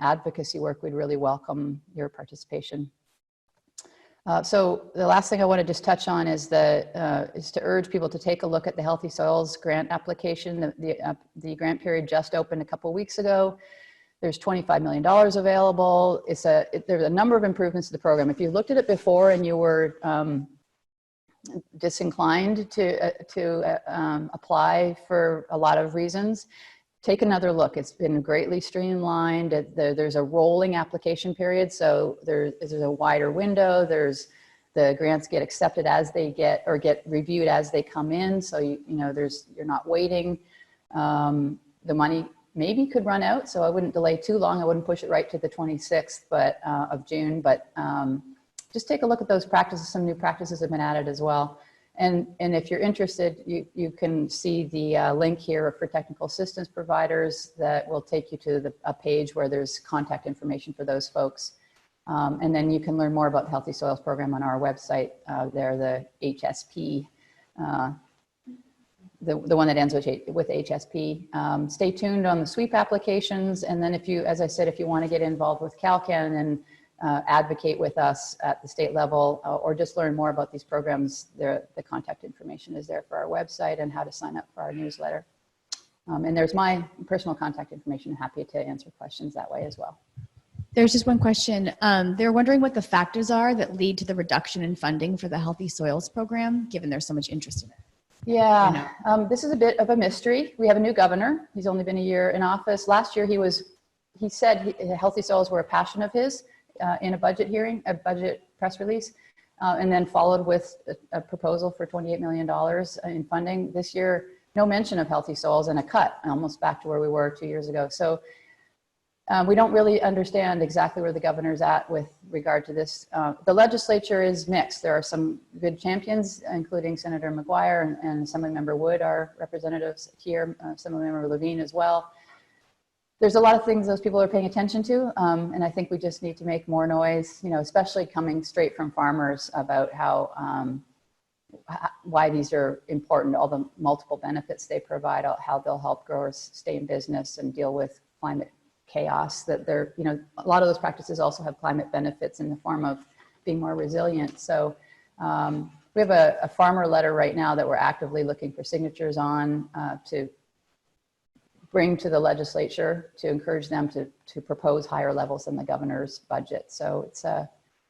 Speaker 6: advocacy work, we'd really welcome your participation. So the last thing I want to just touch on is to urge people to take a look at the Healthy Soils grant application. The grant period just opened a couple weeks ago. There's $25 million available. There's a number of improvements to the program. If you looked at it before and you were disinclined to apply for a lot of reasons, take another look. It's been greatly streamlined. There's a rolling application period, so there's a wider window. The grants get accepted as they get reviewed as they come in. So you're not waiting. The money maybe could run out, so I wouldn't delay too long. I wouldn't push it right to the 26th of June, but just take a look at those practices. Some new practices have been added as well. And if you're interested, you can see the link here for technical assistance providers that will take you to a page where there's contact information for those folks. And then you can learn more about the Healthy Soils program on our website. There, the HSP, the one that ends with HSP. Stay tuned on the SWEEP applications. And then as I said, if you want to get involved with CalCan and advocate with us at the state level, or just learn more about these programs, the contact information is there for our website and how to sign up for our newsletter. And there's my personal contact information. Happy to answer questions that way as well.
Speaker 1: There's just one question. They're wondering what the factors are that lead to the reduction in funding for the Healthy Soils program, given there's so much interest in it.
Speaker 6: Yeah, this is a bit of a mystery. We have a new governor. He's only been a year in office. Last year he said Healthy Soils were a passion of his. In a budget hearing, a budget press release, and then followed with a proposal for $28 million in funding. This year, no mention of Healthy Soils and a cut, almost back to where we were 2 years ago. So we don't really understand exactly where the governor's at with regard to this. The legislature is mixed. There are some good champions, including Senator McGuire and Assemblymember Wood, our representatives here, Assemblymember Levine as well. There's a lot of things those people are paying attention to, and I think we just need to make more noise, especially coming straight from farmers about why these are important, all the multiple benefits they provide, how they'll help growers stay in business and deal with climate chaos. That a lot of those practices also have climate benefits in the form of being more resilient. So we have a farmer letter right now that we're actively looking for signatures on to bring to the legislature to encourage them to propose higher levels than the governor's budget. So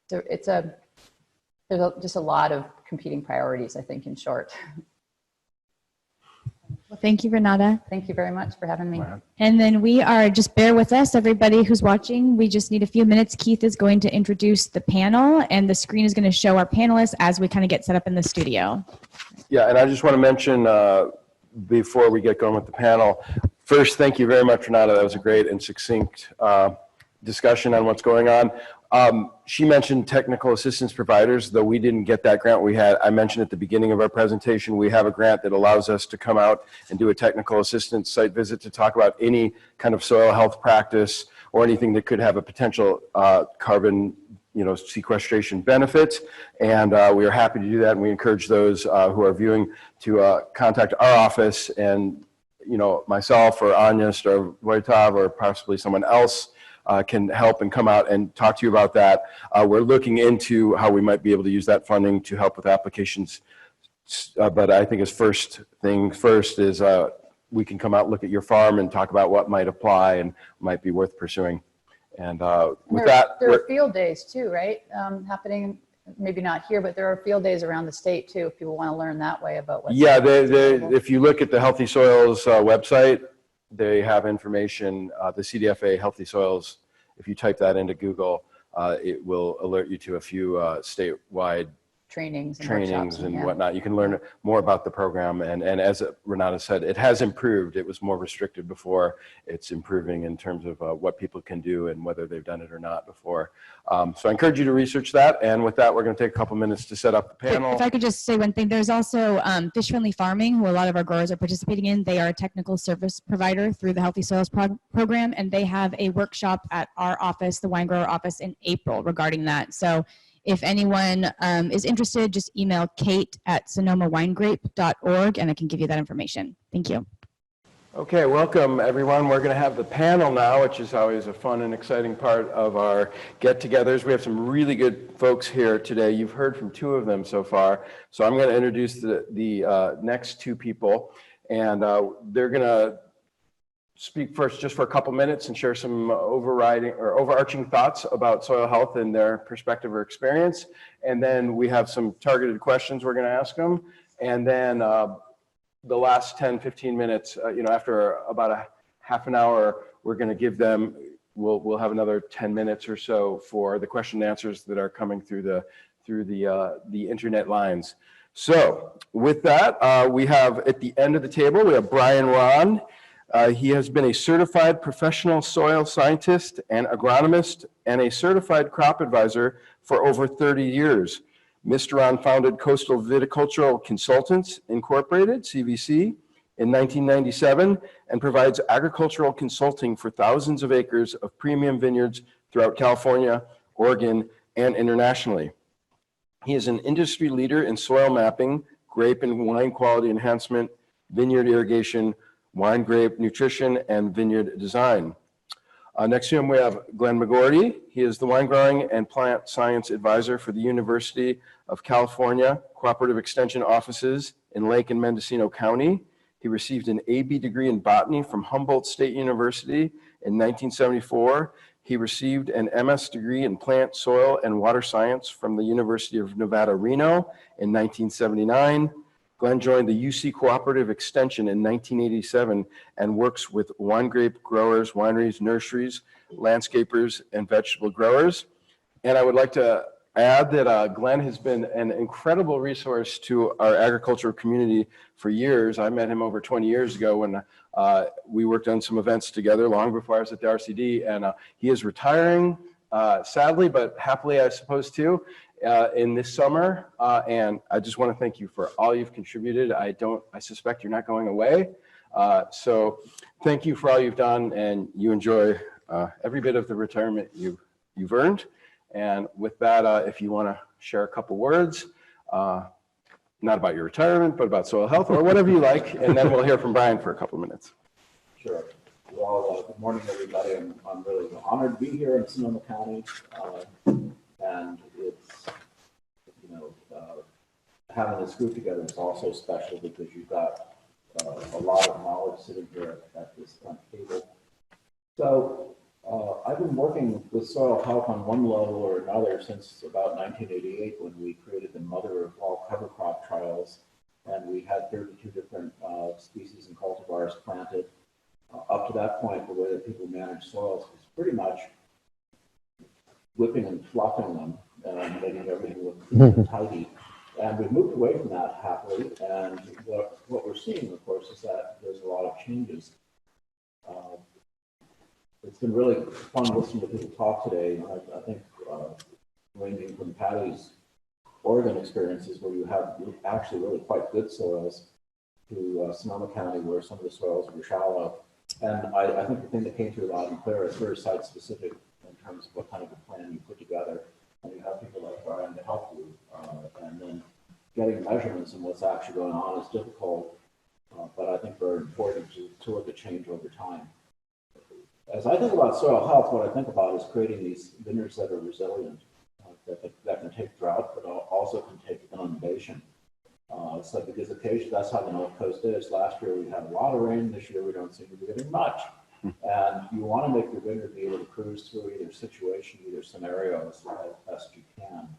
Speaker 6: there's just a lot of competing priorities, I think, in short.
Speaker 1: Well, thank you, Renata.
Speaker 6: Thank you very much for having me.
Speaker 1: And then just bear with us, everybody who's watching. We just need a few minutes. Keith is going to introduce the panel, and the screen is going to show our panelists as we kind of get set up in the studio.
Speaker 2: Yeah, and I just want to mention before we get going with the panel, first, thank you very much, Renata. That was a great and succinct discussion on what's going on. She mentioned technical assistance providers, though we didn't get that grant. I mentioned at the beginning of our presentation, we have a grant that allows us to come out and do a technical assistance site visit to talk about any kind of soil health practice or anything that could have a potential carbon sequestration benefit. And we are happy to do that. And we encourage those who are viewing to contact our office, and myself or Agnes or Wojtav or possibly someone else can help and come out and talk to you about that. We're looking into how we might be able to use that funding to help with applications. But I think first thing first is we can come out, look at your farm and talk about what might apply and might be worth pursuing. And with that,
Speaker 6: there are field days too, right? Happening, maybe not here, but there are field days around the state too, if people want to learn that way about what's available.
Speaker 2: If you look at the Healthy Soils website, they have information. The CDFA Healthy Soils if you type that into Google, it will alert you to a few statewide
Speaker 6: Trainings and
Speaker 2: trainings
Speaker 6: workshops,
Speaker 2: and
Speaker 6: yeah.
Speaker 2: whatnot. You can learn more about the program. And as Renata said, it has improved. It was more restricted before. It's improving in terms of what people can do and whether they've done it or not before. So I encourage you to research that. And with that, we're going to take a couple minutes to set up the panel.
Speaker 1: If I could just say one thing, there's also Fish Friendly Farming, who a lot of our growers are participating in. They are a technical service provider through the Healthy Soils program, and they have a workshop at our office, the Wine Grower office, in April regarding that. So if anyone is interested, just email kate@sonomawinegrape.org, and I can give you that information. Thank you.
Speaker 2: Okay, welcome everyone. We're going to have the panel now, which is always a fun and exciting part of our get-togethers. We have some really good folks here today. You've heard from two of them so far. So I'm going to introduce the next two people, and they're going to speak first just for a couple minutes and share some overarching thoughts about soil health and their perspective or experience. And then we have some targeted questions we're going to ask them. And then the last 10, 15 minutes, after about a half an hour, we're going to give them, we'll have another 10 minutes or so for the question and answers that are coming through the internet lines. So with that, we have at the end of the table, we have Brian Ron. He has been a certified professional soil scientist and agronomist and a certified crop advisor for over 30 years. Mr. Ron founded Coastal Viticultural Consultants Incorporated, CVC, in 1997 and provides agricultural consulting for thousands of acres of premium vineyards throughout California, Oregon, and internationally. He is an industry leader in soil mapping, grape and wine quality enhancement, vineyard irrigation, wine grape nutrition, and vineyard design. Next to him, we have Glenn McGorty. He is the wine growing and plant science advisor for the University of California Cooperative Extension Offices in Lake and Mendocino County. He received an AB degree in botany from Humboldt State University in 1974. He received an MS degree in plant, soil, and water science from the University of Nevada, Reno in 1979. Glenn joined the UC Cooperative Extension in 1987 and works with wine grape growers, wineries, nurseries, landscapers, and vegetable growers. And I would like to add that Glenn has been an incredible resource to our agricultural community for years. I met him over 20 years ago when we worked on some events together long before I was at the RCD, and he is retiring, sadly, but happily, I suppose, too. In this summer, and I just want to thank you for all you've contributed. I suspect you're not going away. So thank you for all you've done, and you enjoy every bit of the retirement you've earned. And with that, if you want to share a couple words, not about your retirement, but about soil health or whatever you like, and then we'll hear from Brian for a couple minutes.
Speaker 7: Sure. Well, good morning, everybody. I'm really honored to be here in Sonoma County. And it's, having this group together is also special because you've got a lot of knowledge sitting here at this front table. So I've been working with soil health on one level or another since about 1988 when we created the mother of all cover crop trials. And we had 32 different species and cultivars planted. Up to that point, the way that people manage soils was pretty much whipping and fluffing them and making everything look tidy. And we've moved away from that happily. And what we're seeing, of course, is that there's a lot of changes. It's been really fun listening to people talk today. I think ranging from Patty's Oregon experiences where you have actually really quite good soils to Sonoma County where some of the soils were shallow. And I think the thing that came through loud and clear is very site specific in terms of what kind of a plan you put together. And you have people like Brian to help you. And then getting measurements and what's actually going on is difficult, but I think very important to look at change over time. As I think about soil health, what I think about is creating these vineyards that are resilient, that can take drought, but also can take inundation. So because occasionally that's how the North Coast is. Last year we had a lot of rain. This year we don't seem to be getting much. And you want to make your vineyard be able to cruise through either situation, either scenario as best you can.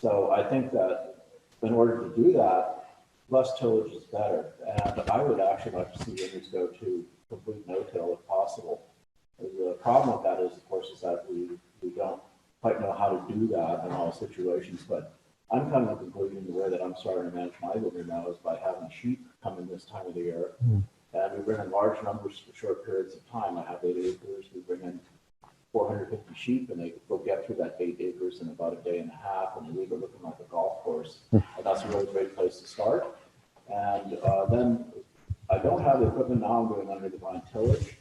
Speaker 7: So I think that in order to do that, less tillage is better. And I would actually like to see vineyards go to complete no-till if possible. The problem with that is, of course, course, is that we don't quite know how to do that in all situations, but I'm kind of concluding the way that I'm starting to manage my vineyard now is by having sheep come in this time of the year. And we bring in large numbers for short periods of time. I have 8 acres. We bring in 450 sheep, and they'll get through that 8 acres in about a day and a half, and they leave it looking like a golf course. And that's a really great place to start. And then I don't have the equipment now. I'm doing undervine tillage.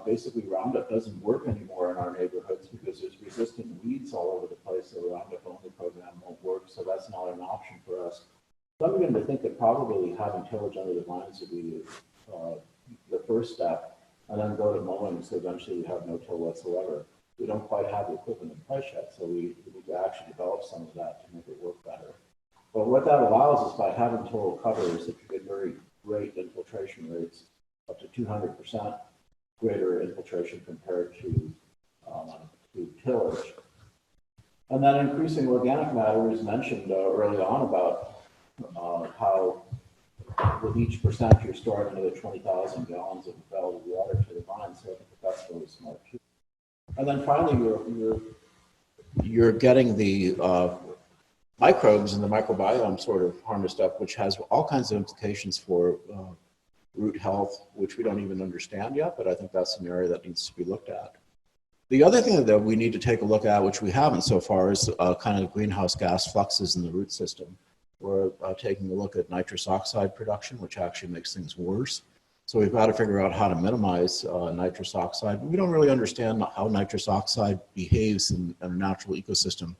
Speaker 7: Basically, Roundup doesn't work anymore in our neighborhoods because there's resistant weeds all over the place. So the Roundup only program won't work. So that's not an option for us. So I'm beginning to think that probably having tillage under the vines would be the first step, and then go to mowing. So eventually we have no till whatsoever. We don't quite have the equipment in place yet, so we need to actually develop some of that to make it work better. But what that allows is by having total covers, that you get very great infiltration rates, up to 200% greater infiltration compared to tillage. And then increasing organic matter is mentioned early on about how with each percent you're storing another 20,000 gallons of available water to the vine. So I think that's really smart too. And then finally, you're getting the microbes and the microbiome sort of harnessed up, which has all kinds of implications for root health, which we don't even understand yet, but I think that's an area that needs to be looked at. The other thing that we need to take a look at, which we haven't so far, is kind of greenhouse gas fluxes in the root system. We're taking a look at nitrous oxide production, which actually makes things worse. So we've got to figure out how to minimize nitrous oxide. We don't really understand how nitrous oxide behaves in a natural ecosystem,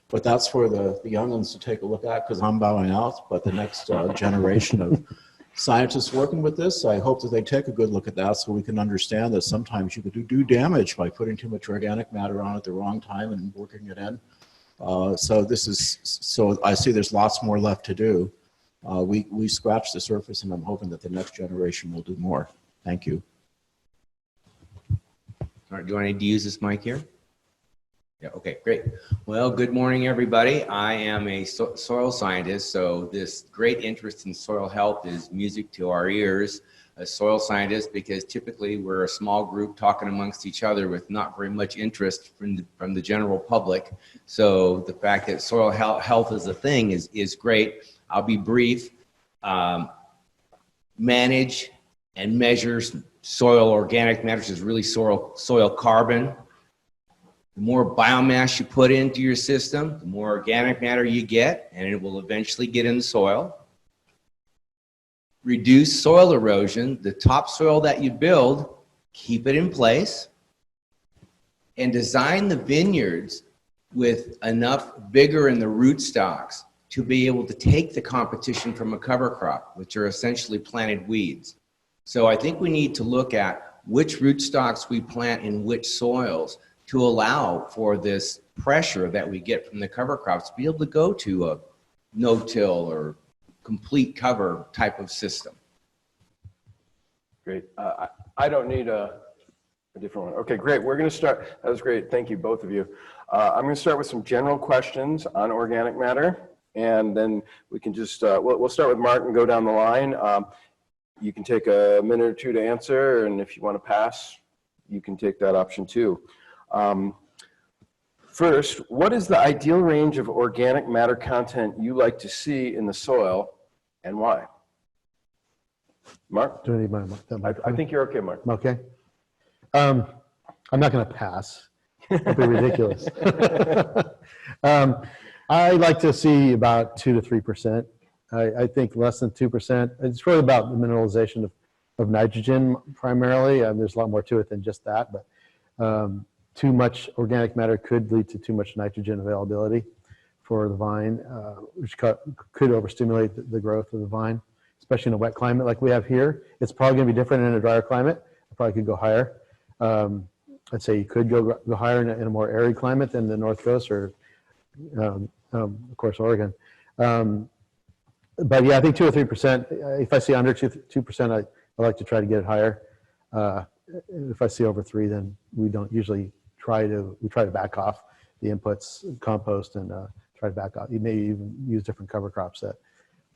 Speaker 7: but that's for the young ones to take a look at, because I'm bowing out. But the next generation of scientists working with this, I hope that they take a good look at that so we can understand that sometimes you could do damage by putting too much organic matter on at the wrong time and working it in. So I see there's lots more left to do. We scratched the surface, and I'm hoping that the next generation will do more. Thank you.
Speaker 8: All right, do I need to use this mic here? Yeah, okay, great. Well, good morning, everybody. I am a soil scientist, so this great interest in soil health is music to our ears. A soil scientist, because typically we're a small group talking amongst each other with not very much interest from the general public. So the fact that soil health is a thing is great. I'll be brief. Manage and measure soil organic matter, which is really soil carbon. The more biomass you put into your system, the more organic matter you get, and it will eventually get in the soil. Reduce soil erosion. The topsoil that you build, keep it in place. And design the vineyards with enough vigor in the rootstocks to be able to take the competition from a cover crop, which are essentially planted weeds. So I think we need to look at which rootstocks we plant in which soils to allow for this pressure that we get from the cover crops to be able to go to a no-till or complete cover type of system.
Speaker 2: Great. I don't need a different one. Okay, great. We're going to start. That was great. Thank you, both of you. I'm going to start with some general questions on organic matter, and then we can just, we'll start with Mark and go down the line. You can take a minute or two to answer, and if you want to pass, you can take that option too. First, what is the ideal range of organic matter content you like to see in the soil, and why? Mark?
Speaker 5: Do I need
Speaker 2: I think you're okay, Mark.
Speaker 5: Okay. I'm not going to pass. It'd be ridiculous. I like to see about 2 to 3%. I think less than 2%. It's really about the mineralization of nitrogen primarily. There's a lot more to it than just that, but too much organic matter could lead to too much nitrogen availability for the vine, which could overstimulate the growth of the vine, especially in a wet climate like we have here. It's probably going to be different in a drier climate. It probably could go higher. I'd say you could go higher in a more arid climate than the North Coast or, of course, Oregon. But yeah, I think 2 or 3%. If I see under 2%, I like to try to get it higher. If I see over 3, then we don't usually try to back off the inputs, compost, and try to back off. You may even use different cover crops that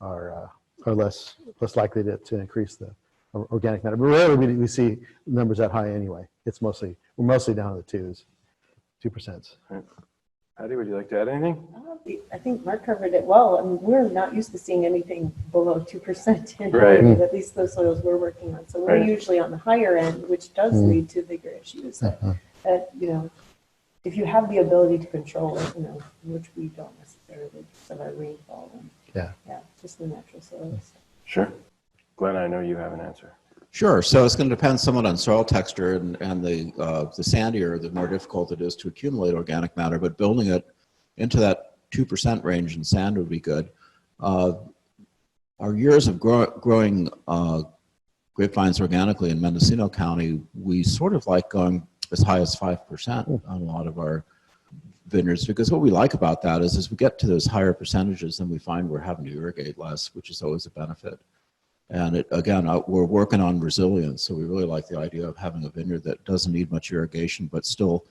Speaker 5: are less likely to increase the organic matter. But rarely we see numbers that high anyway. We're mostly down to the 2s. 2%.
Speaker 2: Patty, would you like to add anything?
Speaker 9: I think Mark covered it well. I mean, we're not used to seeing anything below 2% in
Speaker 2: Right.
Speaker 9: at least those soils we're working on. So we're
Speaker 2: Right.
Speaker 9: usually on the higher end, which does lead to bigger issues that, you know, if you have the ability to control it, you know, which we don't necessarily because of our rainfall and just the natural soils.
Speaker 2: Sure. Glenn, I know you have an answer.
Speaker 7: Sure. So it's going to depend somewhat on soil texture and the sandier, the more difficult it is to accumulate organic matter. But building it into that 2% range in sand would be good. Our years of growing grapevines organically in Mendocino County, we sort of like going as high as 5% on a lot of our vineyards, because what we like about that is as we get to those higher percentages, then we find we're having to irrigate less, which is always a benefit. And again, we're working on resilience, so we really like the idea of having a vineyard that doesn't need much irrigation, but still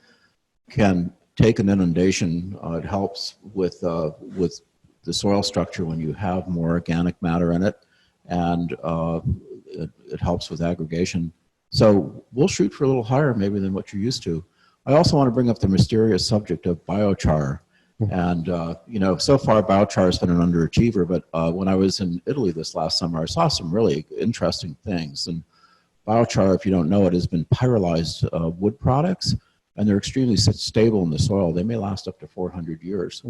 Speaker 7: can take an inundation. It helps with the soil structure when you have more organic matter in it, and it helps with aggregation. So we'll shoot for a little higher maybe than what you're used to. I also want to bring up the mysterious subject of biochar. And, you know, so far biochar has been an underachiever, but when I was in Italy this last summer, I saw some really interesting things. And biochar, if you don't know it, has been pyrolyzed wood products, and they're extremely stable in the soil. They may last up to 400 years.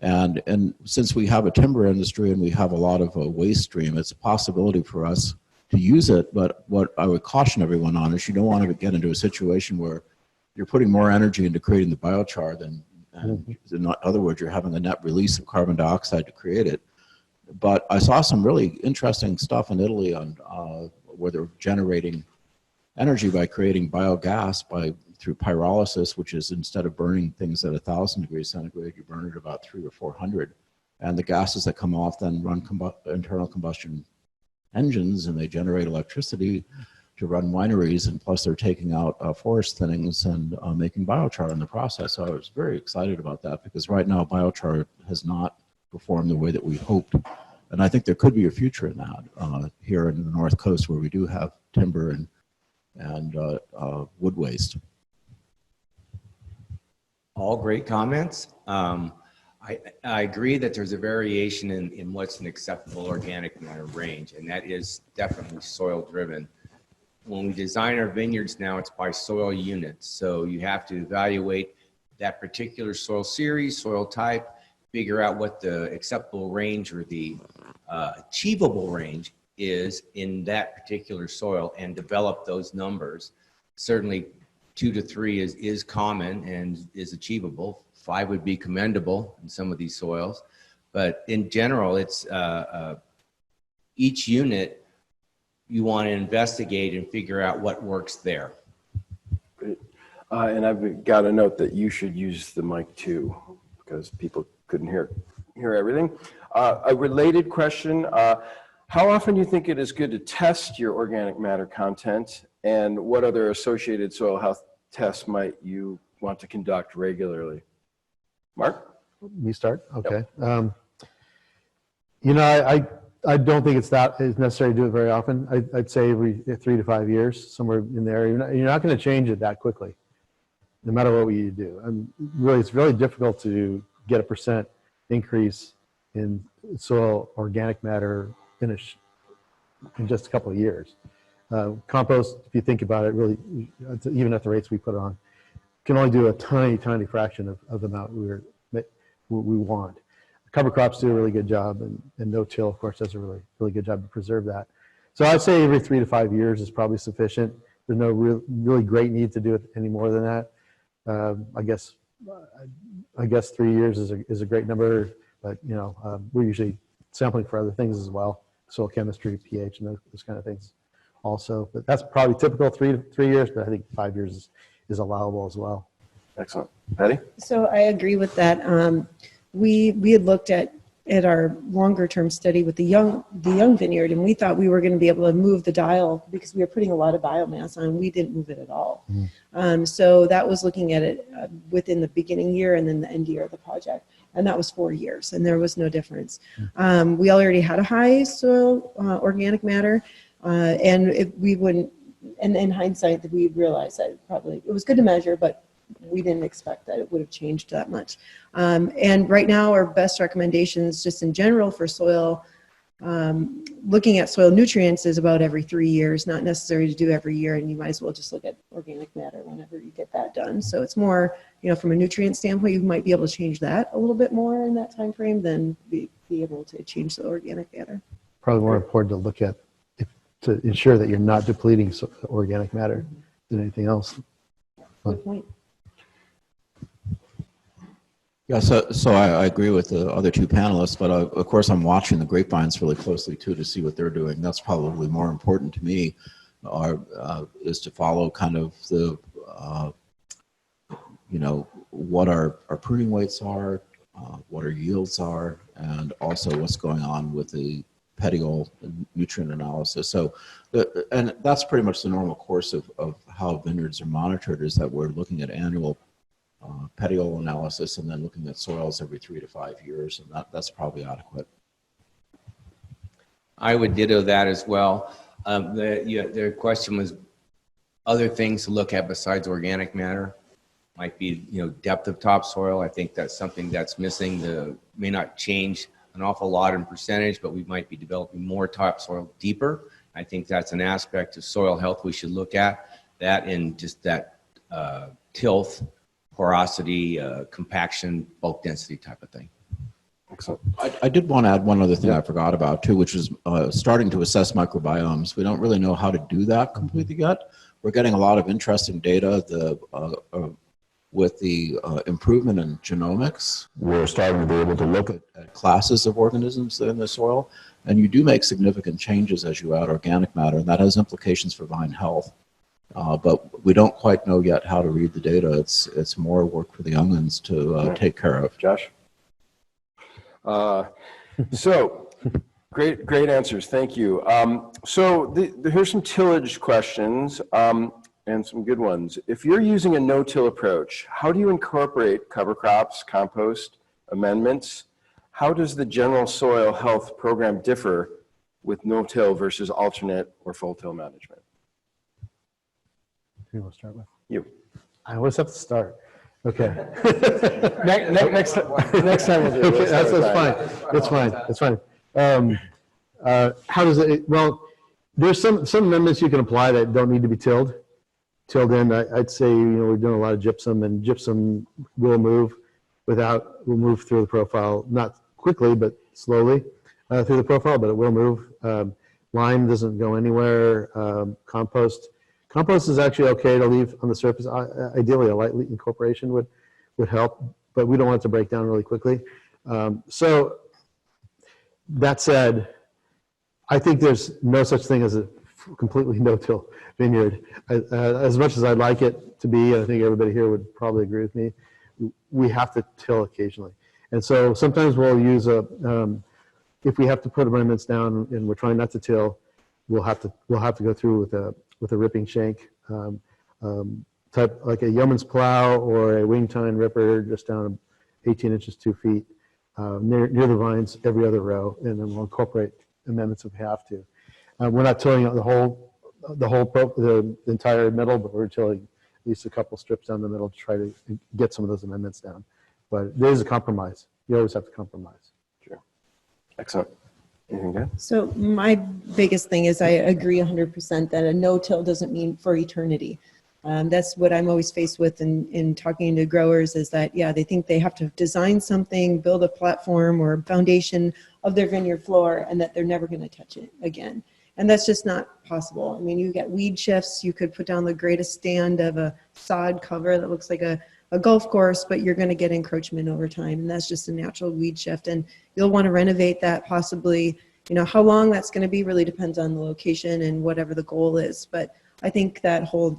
Speaker 7: And since we have a timber industry and we have a lot of waste stream, it's a possibility for us to use it. But what I would caution everyone on is you don't want to get into a situation where you're putting more energy into creating the biochar than, in other words, you're having a net release of carbon dioxide to create it. But I saw some really interesting stuff in Italy on where they're generating energy by creating biogas through pyrolysis, which is instead of burning things at 1,000 degrees centigrade, you burn it about 300 or 400. And the gases that come off then run internal combustion engines, and they generate electricity to run wineries, and plus they're taking out forest thinnings and making biochar in the process. So I was very excited about that, because right now biochar has not performed the way that we hoped. And I think there could be a future in that here in the North Coast, where we do have timber and wood waste.
Speaker 8: All great comments. I agree that there's a variation in what's an acceptable organic matter range, and that is definitely soil driven. When we design our vineyards now, it's by soil units. So you have to evaluate that particular soil series, soil type, figure out what the acceptable range or the achievable range is in that particular soil, and develop those numbers. Certainly 2 to 3 is common and is achievable. 5 would be commendable in some of these soils. But in general, it's each unit you want to investigate and figure out what works there.
Speaker 2: Great. And I've got a note that you should use the mic too, because people couldn't hear everything. A related question, how often do you think it is good to test your organic matter content, and what other associated soil health tests might you want to conduct regularly? Mark?
Speaker 5: Me start? Okay. Yep. You know, I don't think it's necessary to do it very often. I'd say every 3 to 5 years, somewhere in there. You're not going to change it that quickly, no matter what we do. It's really difficult to get a % increase in soil organic matter in just a couple of years. Compost, if you think about it, really, even at the rates we put on, can only do a tiny fraction of the amount we want. Cover crops do a really good job, and no-till, of course, does a really good job to preserve that. So I'd say every 3 to 5 years is probably sufficient. There's no really great need to do it any more than that. I guess 3 years is a great number, but you know, we're usually sampling for other things as well, soil chemistry, pH, and those kind of things also. But that's probably typical 3 years, but I think 5 years is allowable as well.
Speaker 2: Excellent. Patty?
Speaker 9: So I agree with that. We had looked at our longer term study with the young vineyard, and we thought we were going to be able to move the dial because we were putting a lot of biomass on. We didn't move it at all. So that was looking at it within the beginning year and then the end year of the project, and that was 4 years, and there was no difference. We already had a high soil organic matter, and we wouldn't. And in hindsight, we realized that probably it was good to measure, but we didn't expect that it would have changed that much. And right now, our best recommendations just in general for soil, looking at soil nutrients is about every 3 years, not necessary to do every year, and you might as well just look at organic matter whenever you get that done. So it's more, from a nutrient standpoint, you might be able to change that a little bit more in that time frame than be able to change the organic matter.
Speaker 5: Probably more important to look at to ensure that you're not depleting organic matter than anything else.
Speaker 9: Good point.
Speaker 7: Yeah, so I agree with the other two panelists, but of course I'm watching the grapevines really closely too to see what they're doing. That's probably more important to me, is to follow kind of the, what our pruning weights are, what our yields are, and also what's going on with the petiole nutrient analysis. So, and that's pretty much the normal course of how vineyards are monitored, is that we're looking at annual petiole analysis and then looking at soils every 3 to 5 years, and that's probably adequate.
Speaker 8: I would ditto that as well. Their question was other things to look at besides organic matter. Might be, depth of topsoil. I think that's something that's missing. May not change an awful lot in percentage, but we might be developing more topsoil deeper. I think that's an aspect of soil health we should look at. That and just that tilth, porosity, compaction, bulk density type of thing.
Speaker 2: Excellent.
Speaker 7: I did want to add one other thing I forgot about too, which is starting to assess microbiomes. We don't really know how to do that completely yet. We're getting a lot of interesting data. With the improvement in genomics, we're starting to be able to look at classes of organisms in the soil, and you do make significant changes as you add organic matter, and that has implications for vine health. But we don't quite know yet how to read the data. It's more work for the young'uns to take care of.
Speaker 2: Josh? So, great answers. Thank you. Here's some tillage questions. And some good ones. If you're using a no-till approach, how do you incorporate cover crops, compost, amendments? How does the general soil health program differ with no-till versus alternate or full-till management?
Speaker 5: Who do you want to start with?
Speaker 2: You.
Speaker 5: I always have to start. Okay.
Speaker 2: Next time we'll do it.
Speaker 5: Okay, that's fine. That's fine. How does it? Well, there's some amendments you can apply that don't need to be tilled in. I'd say we're doing a lot of gypsum, and gypsum will move through the profile, not quickly but slowly through the profile, but it will move. Lime doesn't go anywhere. Compost is actually okay to leave on the surface. Ideally, a light incorporation would help, but we don't want it to break down really quickly. So that said, I think there's no such thing as a completely no-till vineyard. As much as I'd like it to be, and I think everybody here would probably agree with me, we have to till occasionally. And so sometimes we'll use if we have to put amendments down and we're trying not to till, we'll have to go through with a ripping shank, type like a yeoman's plow or a wing tine ripper, just down 18 inches, 2 feet, near the vines every other row, and then we'll incorporate amendments if we have to. We're not tilling the entire middle, but we're tilling at least a couple strips down the middle to try to get some of those amendments down. But there is a compromise. You always have to compromise.
Speaker 2: Sure. Excellent. Anything good?
Speaker 9: So my biggest thing is I agree 100% that a no-till doesn't mean for eternity. That's what I'm always faced with in talking to growers, is that, they think they have to design something, build a platform or foundation of their vineyard floor, and that they're never going to touch it again. And that's just not possible. I mean, you get weed shifts. You could put down the greatest stand of a sod cover that looks like a golf course, but you're going to get encroachment over time. And that's just a natural weed shift. And you'll want to renovate that possibly. How long that's going to be really depends on the location and whatever the goal is. But I think that whole,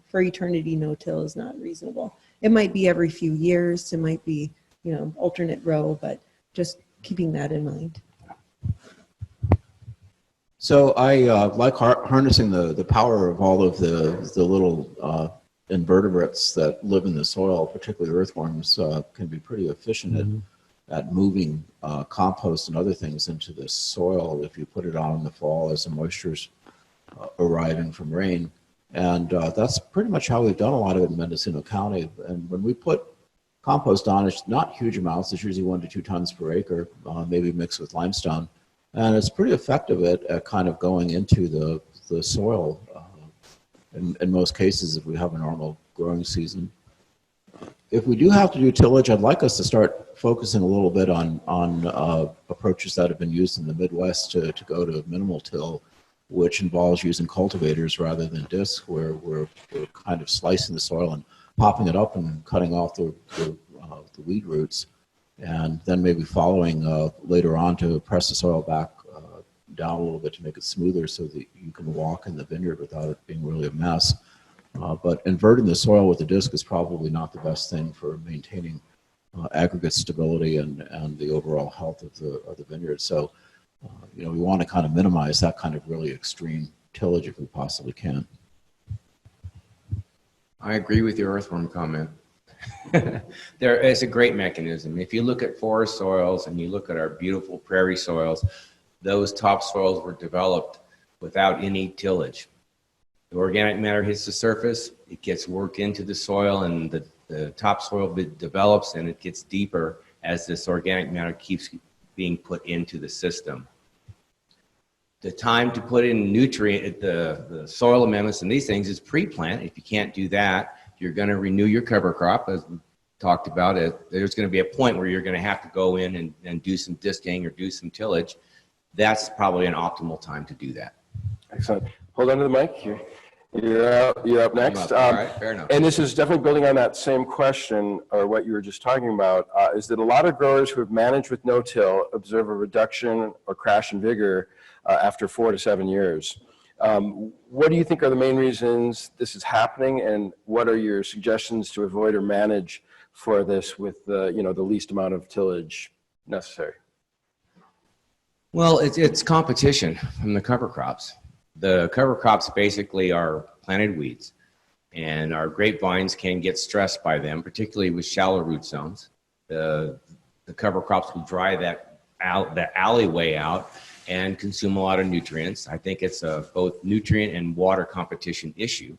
Speaker 9: for eternity no-till is not reasonable. It might be every few years. It might be, alternate row, but just keeping that in mind.
Speaker 7: So I like harnessing the power of all of the little invertebrates that live in the soil, particularly earthworms, can be pretty efficient at moving compost and other things into the soil if you put it on in the fall as the moisture's arriving from rain. And that's pretty much how we've done a lot of it in Mendocino County. And when we put compost on, it's not huge amounts. It's usually 1 to 2 tons per acre, maybe mixed with limestone. And it's pretty effective at kind of going into the soil in most cases if we have a normal growing season. If we do have to do tillage, I'd like us to start focusing a little bit on approaches that have been used in the Midwest to go to minimal till, which involves using cultivators rather than discs, where we're kind of slicing the soil and popping it up and cutting off the weed roots, and then maybe following later on to press the soil back down a little bit to make it smoother so that you can walk in the vineyard without it being really a mess. But inverting the soil with a disc is probably not the best thing for maintaining aggregate stability and the overall health of the vineyard. So, we want to kind of minimize that kind of really extreme tillage if we possibly can.
Speaker 8: I agree with your earthworm comment. There is a great mechanism. If you look at forest soils and you look at our beautiful prairie soils, those topsoils were developed without any tillage. The organic matter hits the surface, it gets worked into the soil, and the topsoil develops and it gets deeper as this organic matter keeps being put into the system. The time to put in the soil amendments and these things is pre-plant. If you can't do that, you're going to renew your cover crop, as we talked about it. There's going to be a point where you're going to have to go in and do some disking or do some tillage. That's probably an optimal time to do that.
Speaker 2: Excellent. Hold on to the mic. You're up next.
Speaker 8: All right, fair enough.
Speaker 2: And this is definitely building on that same question, or what you were just talking about, is that a lot of growers who have managed with no-till observe a reduction or crash in vigor after 4 to 7 years. What do you think are the main reasons this is happening, and what are your suggestions to avoid or manage for this with the least amount of tillage necessary?
Speaker 8: Well, it's competition from the cover crops. The cover crops basically are planted weeds, and our grapevines can get stressed by them, particularly with shallow root zones. The cover crops will dry that alleyway out and consume a lot of nutrients. I think it's a both nutrient and water competition issue.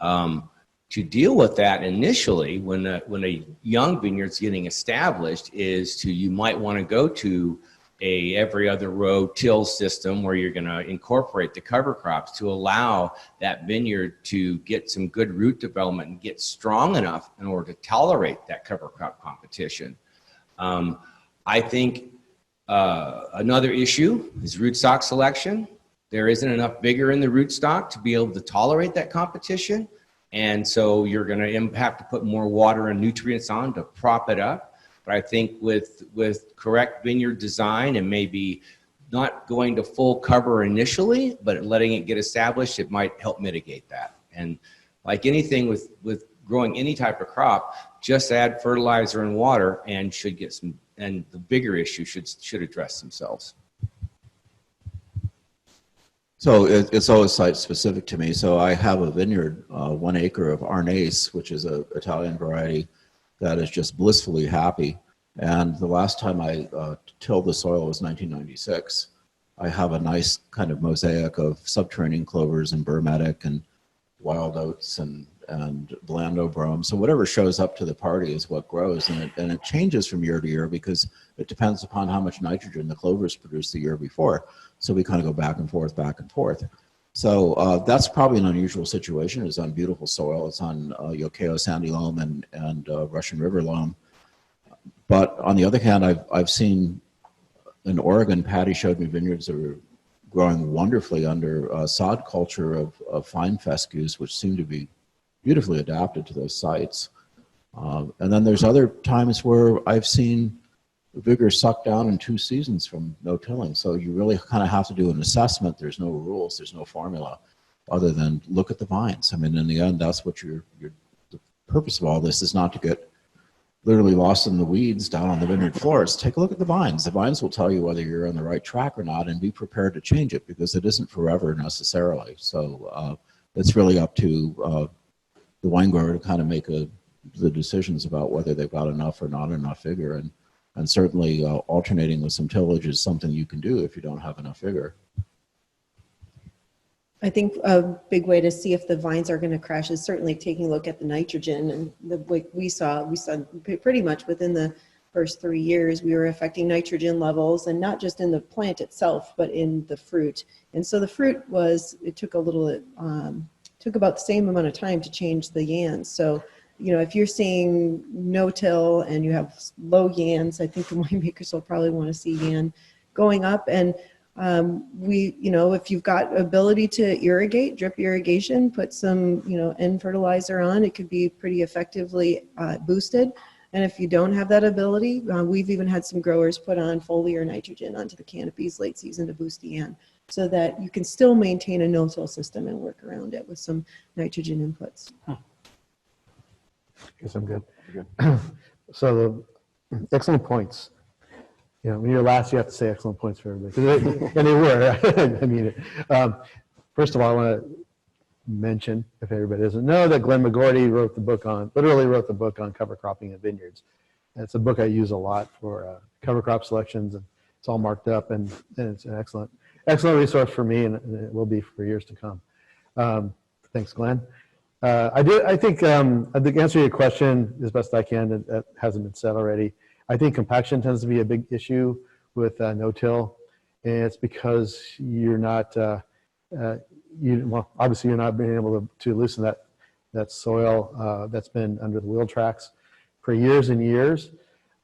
Speaker 8: To deal with that initially, when a young vineyard's getting established, you might want to go to a every other row till system where you're going to incorporate the cover crops to allow that vineyard to get some good root development and get strong enough in order to tolerate that cover crop competition. I think another issue is rootstock selection. There isn't enough vigor in the rootstock to be able to tolerate that competition. And so you're going to have to put more water and nutrients on to prop it up. But I think with correct vineyard design and maybe not going to full cover initially, but letting it get established, it might help mitigate that. And like anything with growing any type of crop, just add fertilizer and water and and the bigger issue should address themselves.
Speaker 7: So it's always site specific to me. So I have a vineyard, 1 acre of Arnace, which is an Italian variety that is just blissfully happy. And the last time I tilled the soil was 1996. I have a nice kind of mosaic of subterranean clovers and burmetic and wild oats and blando brome. So whatever shows up to the party is what grows, and it changes from year to year because it depends upon how much nitrogen the clovers produced the year before. So we kind of go back and forth, back and forth. So that's probably an unusual situation. It's on beautiful soil. It's on Yokayo sandy loam and Russian River loam. But on the other hand, I've seen in Oregon, Patty showed me vineyards that were growing wonderfully under sod culture of fine fescues, which seem to be beautifully adapted to those sites. And then there's other times where I've seen vigor sucked down in 2 seasons from no tilling. So you really kind of have to do an assessment. There's no rules, there's no formula other than look at the vines. I mean, in the end, that's what the purpose of all this is, not to get literally lost in the weeds down on the vineyard floors. Take a look at the vines. The vines will tell you whether you're on the right track or not, and be prepared to change it because it isn't forever necessarily. So it's really up to the wine grower to kind of make the decisions about whether they've got enough or not enough vigor. And certainly alternating with some tillage is something you can do if you don't have enough vigor.
Speaker 9: I think a big way to see if the vines are going to crash is certainly taking a look at the nitrogen. And like we saw pretty much within the first 3 years, we were affecting nitrogen levels, and not just in the plant itself, but in the fruit. And so the fruit it took took about the same amount of time to change the yans. So, you know, if you're seeing no-till and you have low yans, I think the winemakers will probably want to see yan going up. And if you've got ability to irrigate, drip irrigation, put some, N fertilizer on, it could be pretty effectively boosted. And if you don't have that ability, we've even had some growers put on foliar nitrogen onto the canopies late season to boost the N, so that you can still maintain a no-till system and work around it with some nitrogen inputs.
Speaker 5: Guess I'm good. So excellent points. When you're last, you have to say excellent points for everybody. And they were. I mean, first of all, I want to mention, if everybody doesn't know, that Glenn McGordy literally wrote the book on cover cropping in vineyards. And it's a book I use a lot for cover crop selections, and it's all marked up, and it's an excellent resource for me, and it will be for years to come. Thanks, Glenn. I think answer your question as best I can, that hasn't been said already. I think compaction tends to be a big issue with no-till, and it's because you're not, obviously you're not being able to loosen that soil that's been under the wheel tracks for years and years.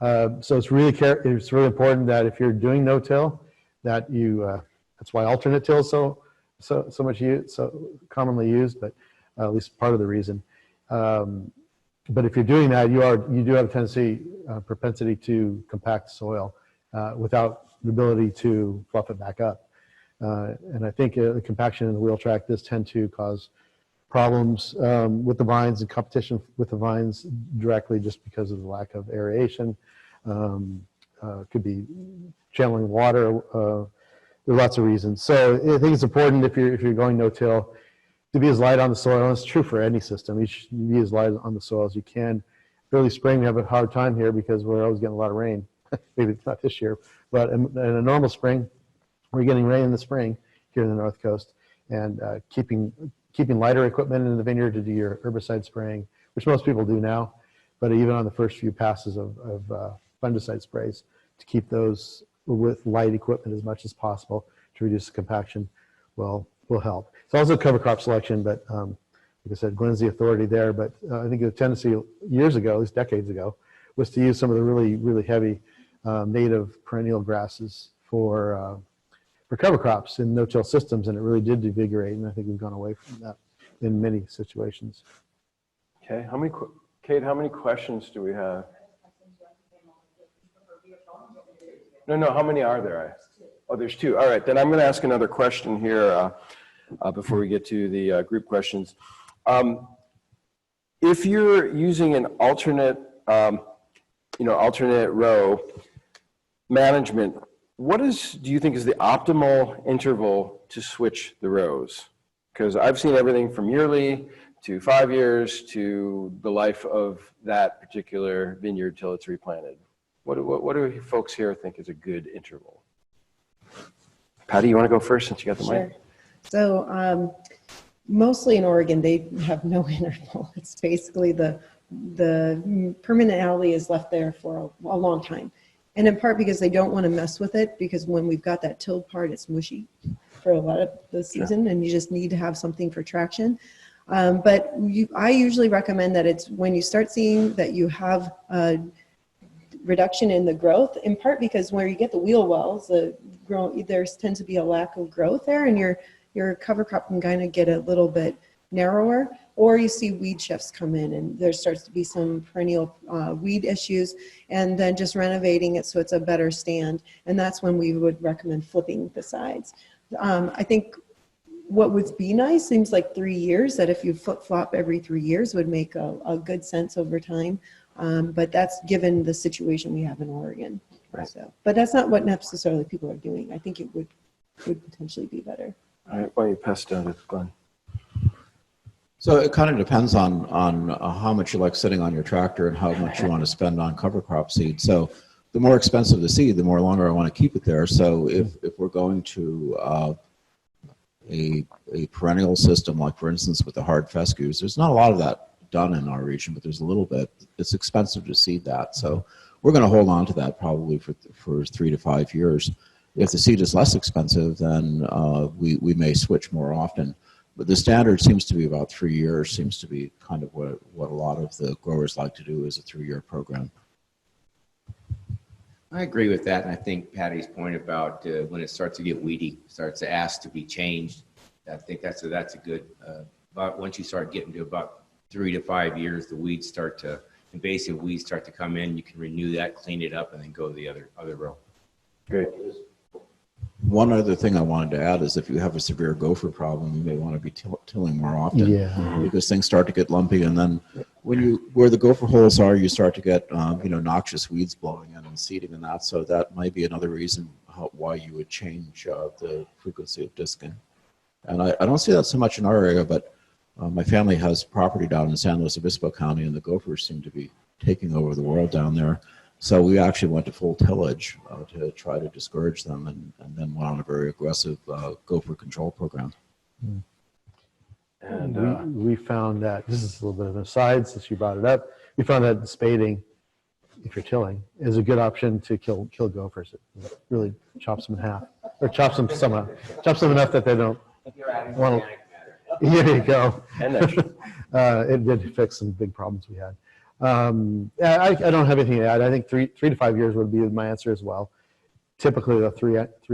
Speaker 5: So it's really important that if you're doing no-till, that you, that's why alternate till is so commonly used, but at least part of the reason. But if you're doing that, you do have a propensity to compact soil without the ability to fluff it back up. And I think the compaction in the wheel track does tend to cause problems with the vines and competition with the vines directly, just because of the lack of aeration. Could be channeling water. There are lots of reasons. So I think it's important, if you're going no-till, to be as light on the soil. And it's true for any system. You should be as light on the soil as you can. Early spring, we have a hard time here because we're always getting a lot of rain. Maybe it's not this year, but in a normal spring, we're getting rain in the spring here in the North Coast. And keeping lighter equipment in the vineyard to do your herbicide spraying, which most people do now, but even on the first few passes of fungicide sprays, to keep those with light equipment as much as possible to reduce the compaction will help. It's also cover crop selection, but like I said, Glenn's the authority there. But I think the tendency years ago, at least decades ago, was to use some of the really, really heavy native perennial grasses for cover crops in no-till systems, and it really did devigorate. And I think we've gone away from that in many situations.
Speaker 2: Okay, Kate, how many questions do we have? No, how many are there? Oh, there's two. All right, then I'm going to ask another question here before we get to the group questions. If you're using an alternate row management, what do you think is the optimal interval to switch the rows? Because I've seen everything from yearly to 5 years to the life of that particular vineyard till it's replanted. What do folks here think is a good interval? Patty, you want to go first since you got the mic?
Speaker 9: So mostly in Oregon, they have no interval. It's basically the permanent alley is left there for a long time. And in part because they don't want to mess with it, because when we've got that tilled part, it's mushy for a lot of the season, and you just need to have something for traction. But I usually recommend that it's when you start seeing that you have a reduction in the growth, in part because where you get the wheel wells, there tends to be a lack of growth there, and your cover crop can kind of get a little bit narrower, or you see weed shifts come in and there starts to be some perennial weed issues, and then just renovating it so it's a better stand. And that's when we would recommend flipping the sides. I think what would be nice, seems like 3 years, that if you flip-flop every 3 years would make a good sense over time. But that's given the situation we have in Oregon. Right. So, but that's not what necessarily people are doing. I think it would potentially be better.
Speaker 2: All right, why don't you pass down to Glenn?
Speaker 7: So it kind of depends on how much you like sitting on your tractor and how much you want to spend on cover crop seed. So the more expensive the seed, the more longer I want to keep it there. So if we're going to a perennial system, like for instance with the hard fescues, there's not a lot of that done in our region, but there's a little bit. It's expensive to seed that, so we're going to hold on to that probably for 3 to 5 years. If the seed is less expensive, then we may switch more often. But the standard seems to be about 3 years, seems to be kind of what a lot of the growers like to do is a 3-year program.
Speaker 8: I agree with that, and I think Patty's point about when it starts to get weedy, starts to ask to be changed. I think that's a good. But once you start getting to about 3 to 5 years, the weeds invasive weeds start to come in. You can renew that, clean it up, and then go to the other row.
Speaker 2: Great.
Speaker 7: One other thing I wanted to add is if you have a severe gopher problem, you may want to be tilling more often.
Speaker 5: Yeah.
Speaker 7: Because things start to get lumpy, and then where the gopher holes are, you start to get noxious weeds blowing in and seeding and that. So that might be another reason why you would change the frequency of disking. And I don't see that so much in our area, but my family has property down in San Luis Obispo County, and the gophers seem to be taking over the world down there. So we actually went to full tillage to try to discourage them, and then went on a very aggressive gopher control program.
Speaker 5: And we found that, this is a little bit of an aside since you brought it up, we found that spading, if you're tilling, is a good option to kill gophers. It really chops them in half, or chops them enough that they don't want to. Here you go.
Speaker 2: And nitrogen.
Speaker 5: It did fix some big problems we had. Yeah, I don't have anything to add. I think 3 to 5 years would be my answer as well. Typically, the 3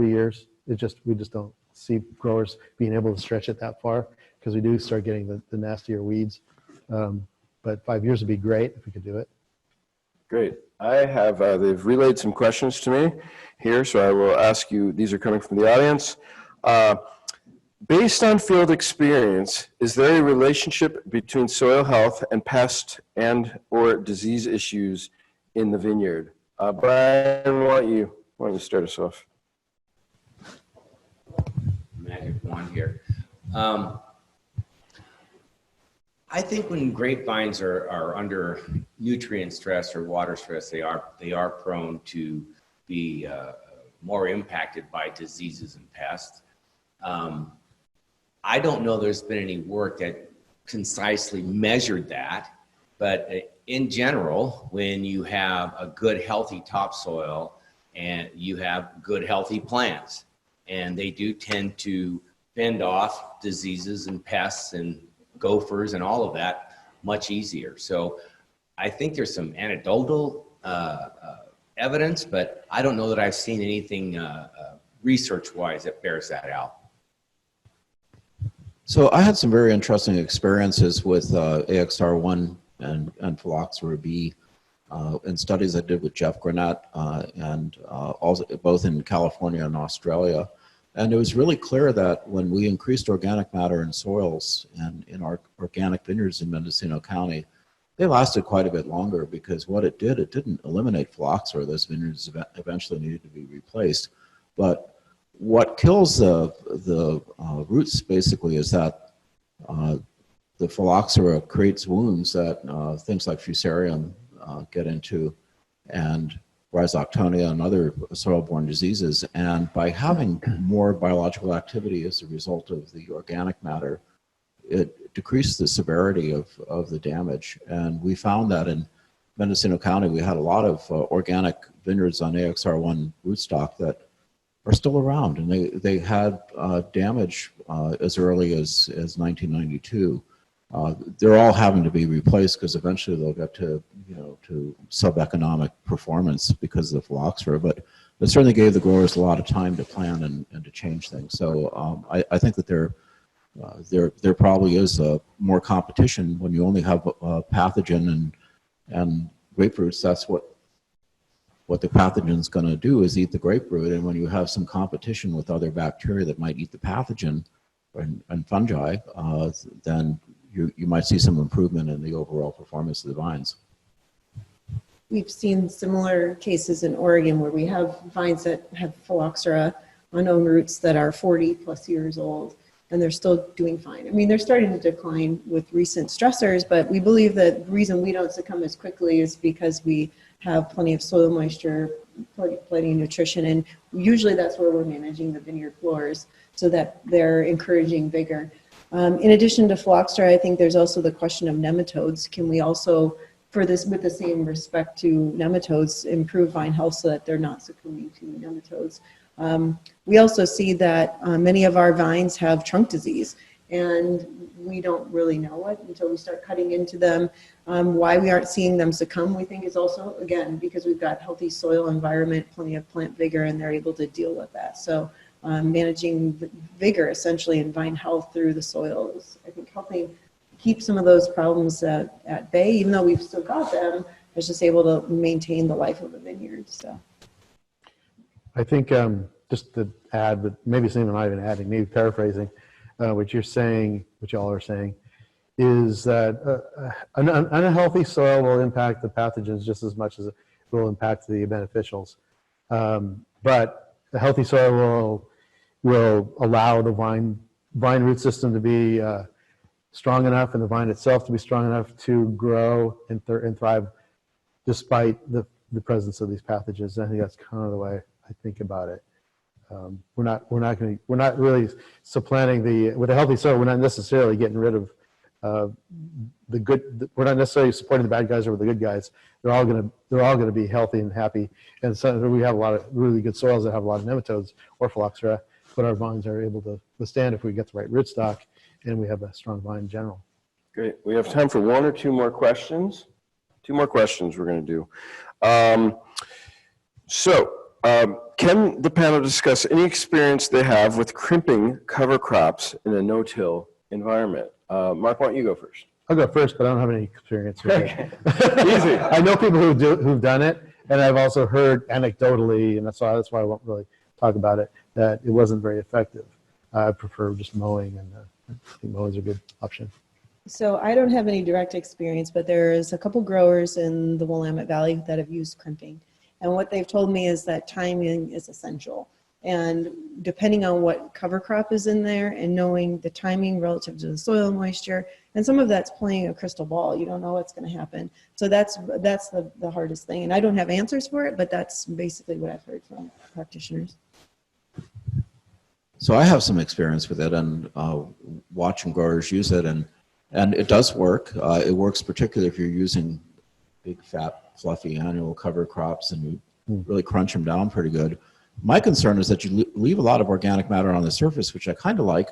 Speaker 5: years, we just don't see growers being able to stretch it that far, because we do start getting the nastier weeds. But 5 years would be great if we could do it.
Speaker 2: Great. I have, they've relayed some questions to me here, so I will ask you, these are coming from the audience. Based on field experience, is there a relationship between soil health and pest and/or disease issues in the vineyard? Brian, why don't you start us off?
Speaker 8: Magic wand here. I think when grapevines are under nutrient stress or water stress, they are prone to be more impacted by diseases and pests. I don't know there's been any work that concisely measured that, but in general, when you have a good healthy topsoil and you have good healthy plants, and they do tend to fend off diseases and pests and gophers and all of that much easier. So I think there's some anecdotal evidence, but I don't know that I've seen anything research-wise that bears that out.
Speaker 7: So I had some very interesting experiences with AXR1 and Phylloxera B in studies I did with Jeff Granette and also both in California and Australia. And it was really clear that when we increased organic matter in soils and in our organic vineyards in Mendocino County, they lasted quite a bit longer, because what it didn't eliminate phylloxera. Those vineyards eventually needed to be replaced. But what kills the roots basically is that the phylloxera creates wounds that things like fusarium get into, and rhizoctonia and other soil-borne diseases. And by having more biological activity as a result of the organic matter, it decreased the severity of the damage. And we found that in Mendocino County, we had a lot of organic vineyards on AXR1 rootstock that are still around, and they had damage as early as 1992. They're all having to be replaced because eventually they'll get to sub-economic performance because of the phylloxera. But it certainly gave the growers a lot of time to plan and to change things. So I think that there probably is more competition when you only have a pathogen and grapefruits. That's what the pathogen's going to do is eat the grapefruit. And when you have some competition with other bacteria that might eat the pathogen and fungi, then you might see some improvement in the overall performance of the vines.
Speaker 9: We've seen similar cases in Oregon where we have vines that have phylloxera on own roots that are 40 plus years old, and they're still doing fine. I mean, they're starting to decline with recent stressors, but we believe that the reason we don't succumb as quickly is because we have plenty of soil moisture, plenty of nutrition, and usually that's where we're managing the vineyard floors. so that they're encouraging vigor. In addition to phylloxera, I think there's also the question of nematodes. Can we also, for this, with the same respect to nematodes, improve vine health so that they're not succumbing to nematodes? We also see that many of our vines have trunk disease, and we don't really know it until we start cutting into them. Why we aren't seeing them succumb, we think, is also, again, because we've got healthy soil environment, plenty of plant vigor, and they're able to deal with that. So managing vigor, essentially, and vine health through the soil is, I think, helping keep some of those problems at bay. Even though we've still got them, it's just able to maintain the life of the vineyard. So
Speaker 5: I think just to add, but maybe it's even not even adding, maybe paraphrasing, what you're saying, what y'all are saying, is that an unhealthy soil will impact the pathogens just as much as it will impact the beneficials. But a healthy soil will allow the vine root system to be strong enough and the vine itself to be strong enough to grow and thrive despite the presence of these pathogens. I think that's kind of the way I think about it. We're not really supplanting with a healthy soil. We're not necessarily getting rid of we're not necessarily supporting the bad guys over the good guys. They're all going to be healthy and happy. And so we have a lot of really good soils that have a lot of nematodes or phylloxera, but our vines are able to withstand if we get the right rootstock and we have a strong vine in general.
Speaker 2: Great. We have time for one or two more questions. Two more questions we're going to do. Can the panel discuss any experience they have with crimping cover crops in a no-till environment? Mark, why don't you go first?
Speaker 5: I'll go first, but I don't have any experience with it.
Speaker 2: Easy.
Speaker 5: I know people who've done it, and I've also heard anecdotally, and that's why I won't really talk about it, that it wasn't very effective. I prefer just mowing, and I think mowing is a good option.
Speaker 9: So I don't have any direct experience, but there's a couple growers in the Willamette Valley that have used crimping. And what they've told me is that timing is essential. And depending on what cover crop is in there and knowing the timing relative to the soil moisture, and some of that's playing a crystal ball. You don't know what's going to happen. So that's the hardest thing. And I don't have answers for it, but that's basically what I've heard from practitioners.
Speaker 7: So I have some experience with it and watching growers use it, and it does work. It works particularly if you're using big, fat, fluffy annual cover crops and you really crunch them down pretty good. My concern is that you leave a lot of organic matter on the surface, which I kind of like,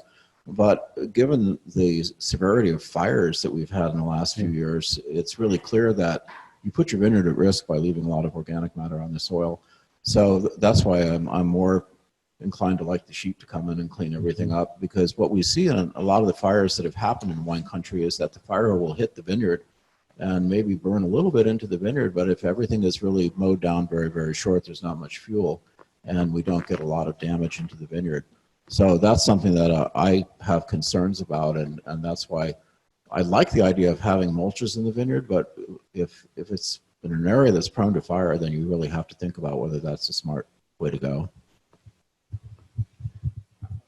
Speaker 7: but given the severity of fires that we've had in the last few years, it's really clear that you put your vineyard at risk by leaving a lot of organic matter on the soil. So that's why I'm more inclined to like the sheep to come in and clean everything up, because what we see in a lot of the fires that have happened in wine country is that the fire will hit the vineyard and maybe burn a little bit into the vineyard, but if everything is really mowed down very, very short, there's not much fuel, and we don't get a lot of damage into the vineyard. So that's something that I have concerns about, and that's why I like the idea of having mulches in the vineyard, but if it's in an area that's prone to fire, then you really have to think about whether that's a smart way to go.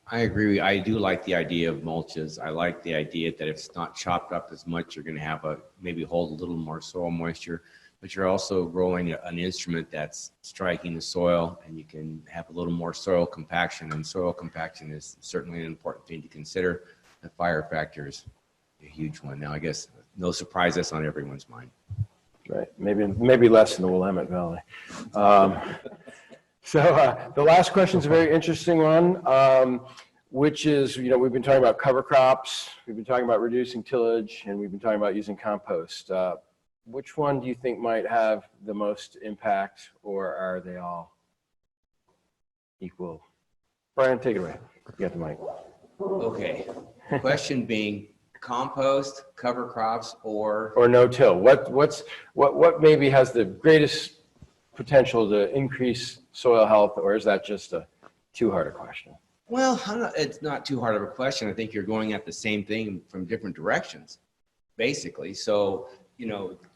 Speaker 8: I agree. I do like the idea of mulches. I like the idea that if it's not chopped up as much, you're going to have maybe hold a little more soil moisture, but you're also growing an instrument that's striking the soil, and you can have a little more soil compaction, and soil compaction is certainly an important thing to consider. The fire factor is a huge one. Now, I guess no surprise, that's on everyone's mind.
Speaker 2: Right. Maybe less in the Willamette Valley. So the last question is a very interesting one, which is, we've been talking about cover crops, we've been talking about reducing tillage, and we've been talking about using compost. Which one do you think might have the most impact, or are they all equal? Brian, take it away. You got the mic.
Speaker 8: Okay. Question being compost, cover crops, or
Speaker 2: no-till. What maybe has the greatest potential to increase soil health, or is that just too hard a question?
Speaker 8: Well, it's not too hard of a question. I think you're going at the same thing from different directions, basically. So,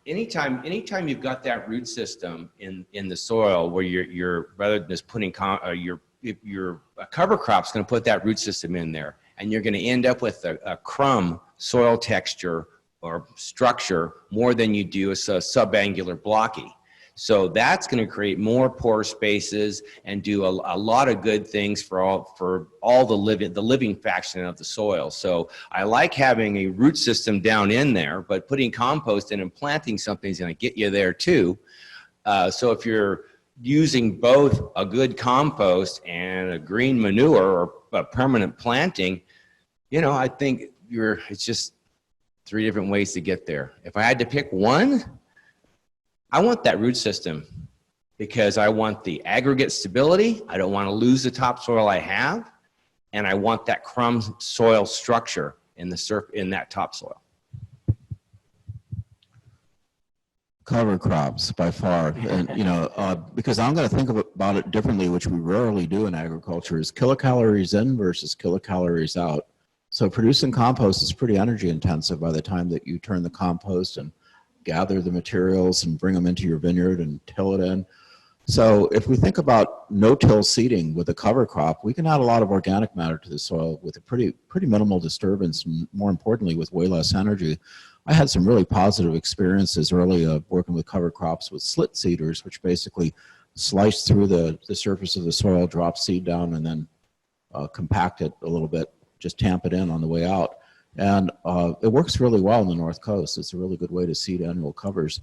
Speaker 8: anytime you've got that root system in the soil where you're rather than just putting your cover crop's going to put that root system in there, and you're going to end up with a crumb soil texture or structure more than you do a subangular blocky. So that's going to create more pore spaces and do a lot of good things for all the living fraction of the soil. So I like having a root system down in there, but putting compost in and planting something is going to get you there too. So if you're using both a good compost and a green manure or a permanent planting, you know, I think it's just 3 different ways to get there. If I had to pick one, I want that root system because I want the aggregate stability. I don't want to lose the topsoil I have, and I want that crumb soil structure in that topsoil.
Speaker 10: Cover crops by far, and you know, because I'm going to think about it differently, which we rarely do in agriculture, is kilocalories in versus kilocalories out. So producing compost is pretty energy intensive by the time that you turn the compost and gather the materials and bring them into your vineyard and till it in. So if we think about no-till seeding with a cover crop, we can add a lot of organic matter to the soil with a pretty minimal disturbance, and more importantly, with way less energy. I had some really positive experiences early working with cover crops with slit seeders, which basically slice through the surface of the soil, drop seed down, and then compact it a little bit, just tamp it in on the way out. And it works really well on the North Coast. It's a really good way to seed annual covers.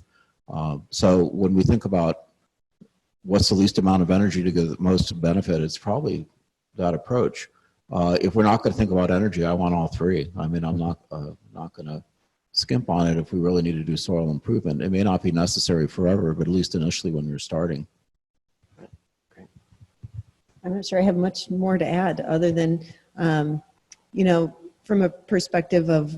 Speaker 10: So when we think about what's the least amount of energy to get the most benefit, it's probably that approach. If we're not going to think about energy, I want all 3. I mean, I'm not going to skimp on it if we really need to do soil improvement. It may not be necessary forever, but at least initially when we're starting.
Speaker 2: Great.
Speaker 9: I'm not sure I have much more to add other than, you know, from a perspective of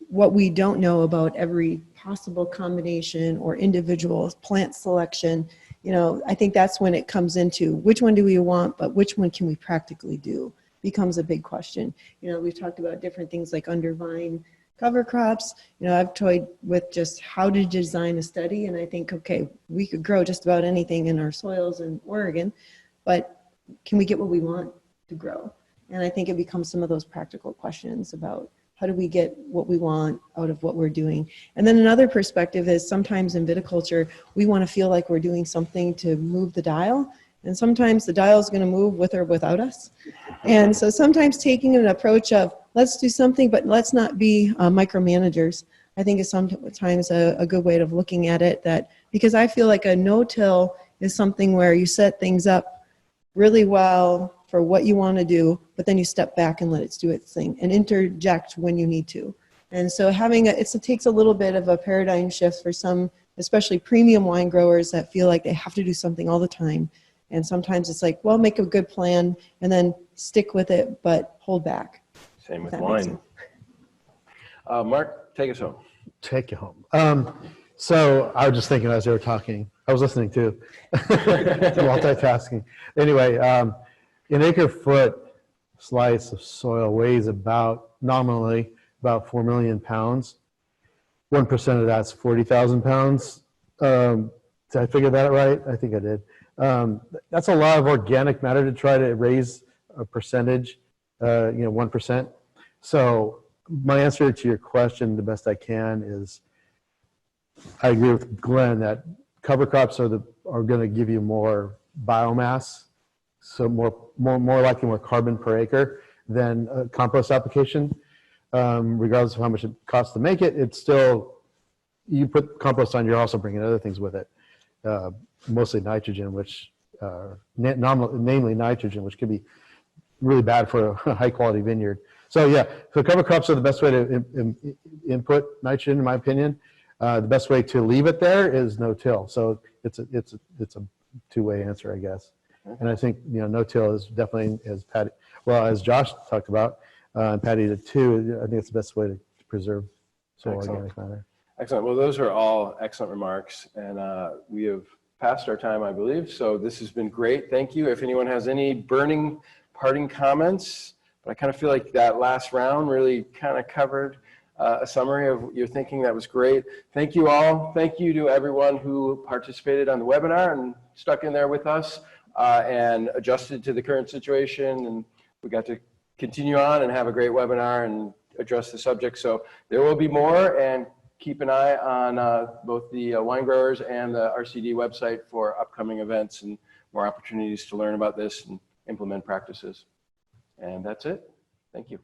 Speaker 9: what we don't know about every possible combination or individual plant selection, you know, I think that's when it comes into which one do we want, but which one can we practically do becomes a big question. You know, we've talked about different things like undervine cover crops. You know, I've toyed with just how to design a study, and I think, okay, we could grow just about anything in our soils in Oregon, but can we get what we want to grow? And I think it becomes some of those practical questions about how do we get what we want out of what we're doing. And then another perspective is sometimes in viticulture, we want to feel like we're doing something to move the dial. And sometimes the dial is going to move with or without us. And so sometimes taking an approach of let's do something, but let's not be micromanagers, I think is sometimes a good way of looking at it. That because I feel like a no-till is something where you set things up really well for what you want to do, but then you step back and let it do its thing and interject when you need to. And so it takes a little bit of a paradigm shift for some, especially premium wine growers that feel like they have to do something all the time. And sometimes it's like, well, make a good plan and then stick with it, but hold back.
Speaker 2: Same with wine. Mark, take us home.
Speaker 5: Take you home. So I was just thinking as they were talking, I was listening too, multitasking. Anyway, an acre foot slice of soil weighs nominally about 4 million pounds. 1% of that's 40,000 pounds. Did I figure that right? I think I did. That's a lot of organic matter to try to raise a percentage, 1%. So my answer to your question, the best I can, is I agree with Glenn that cover crops are going to give you more biomass, so more likely more carbon per acre than a compost application. Regardless of how much it costs to make it, it's still, you put compost on, you're also bringing other things with it. Mostly nitrogen, which namely nitrogen, which could be really bad for a high quality vineyard. So yeah, so cover crops are the best way to input nitrogen, in my opinion. The best way to leave it there is no-till. So it's a two-way answer, I guess. And I think no-till is definitely, as Josh talked about, and Patty did too. I think it's the best way to preserve soil organic matter.
Speaker 2: Excellent. Well, those are all excellent remarks, and we have passed our time, I believe. So this has been great. Thank you. If anyone has any burning parting comments, but I kind of feel like that last round really kind of covered a summary of your thinking. That was great. Thank you all. Thank you to everyone who participated on the webinar and stuck in there with us and adjusted to the current situation. And we got to continue on and have a great webinar and address the subject. So there will be more, and keep an eye on both the wine growers and the RCD website for upcoming events and more opportunities to learn about this and implement practices. And that's it. Thank you.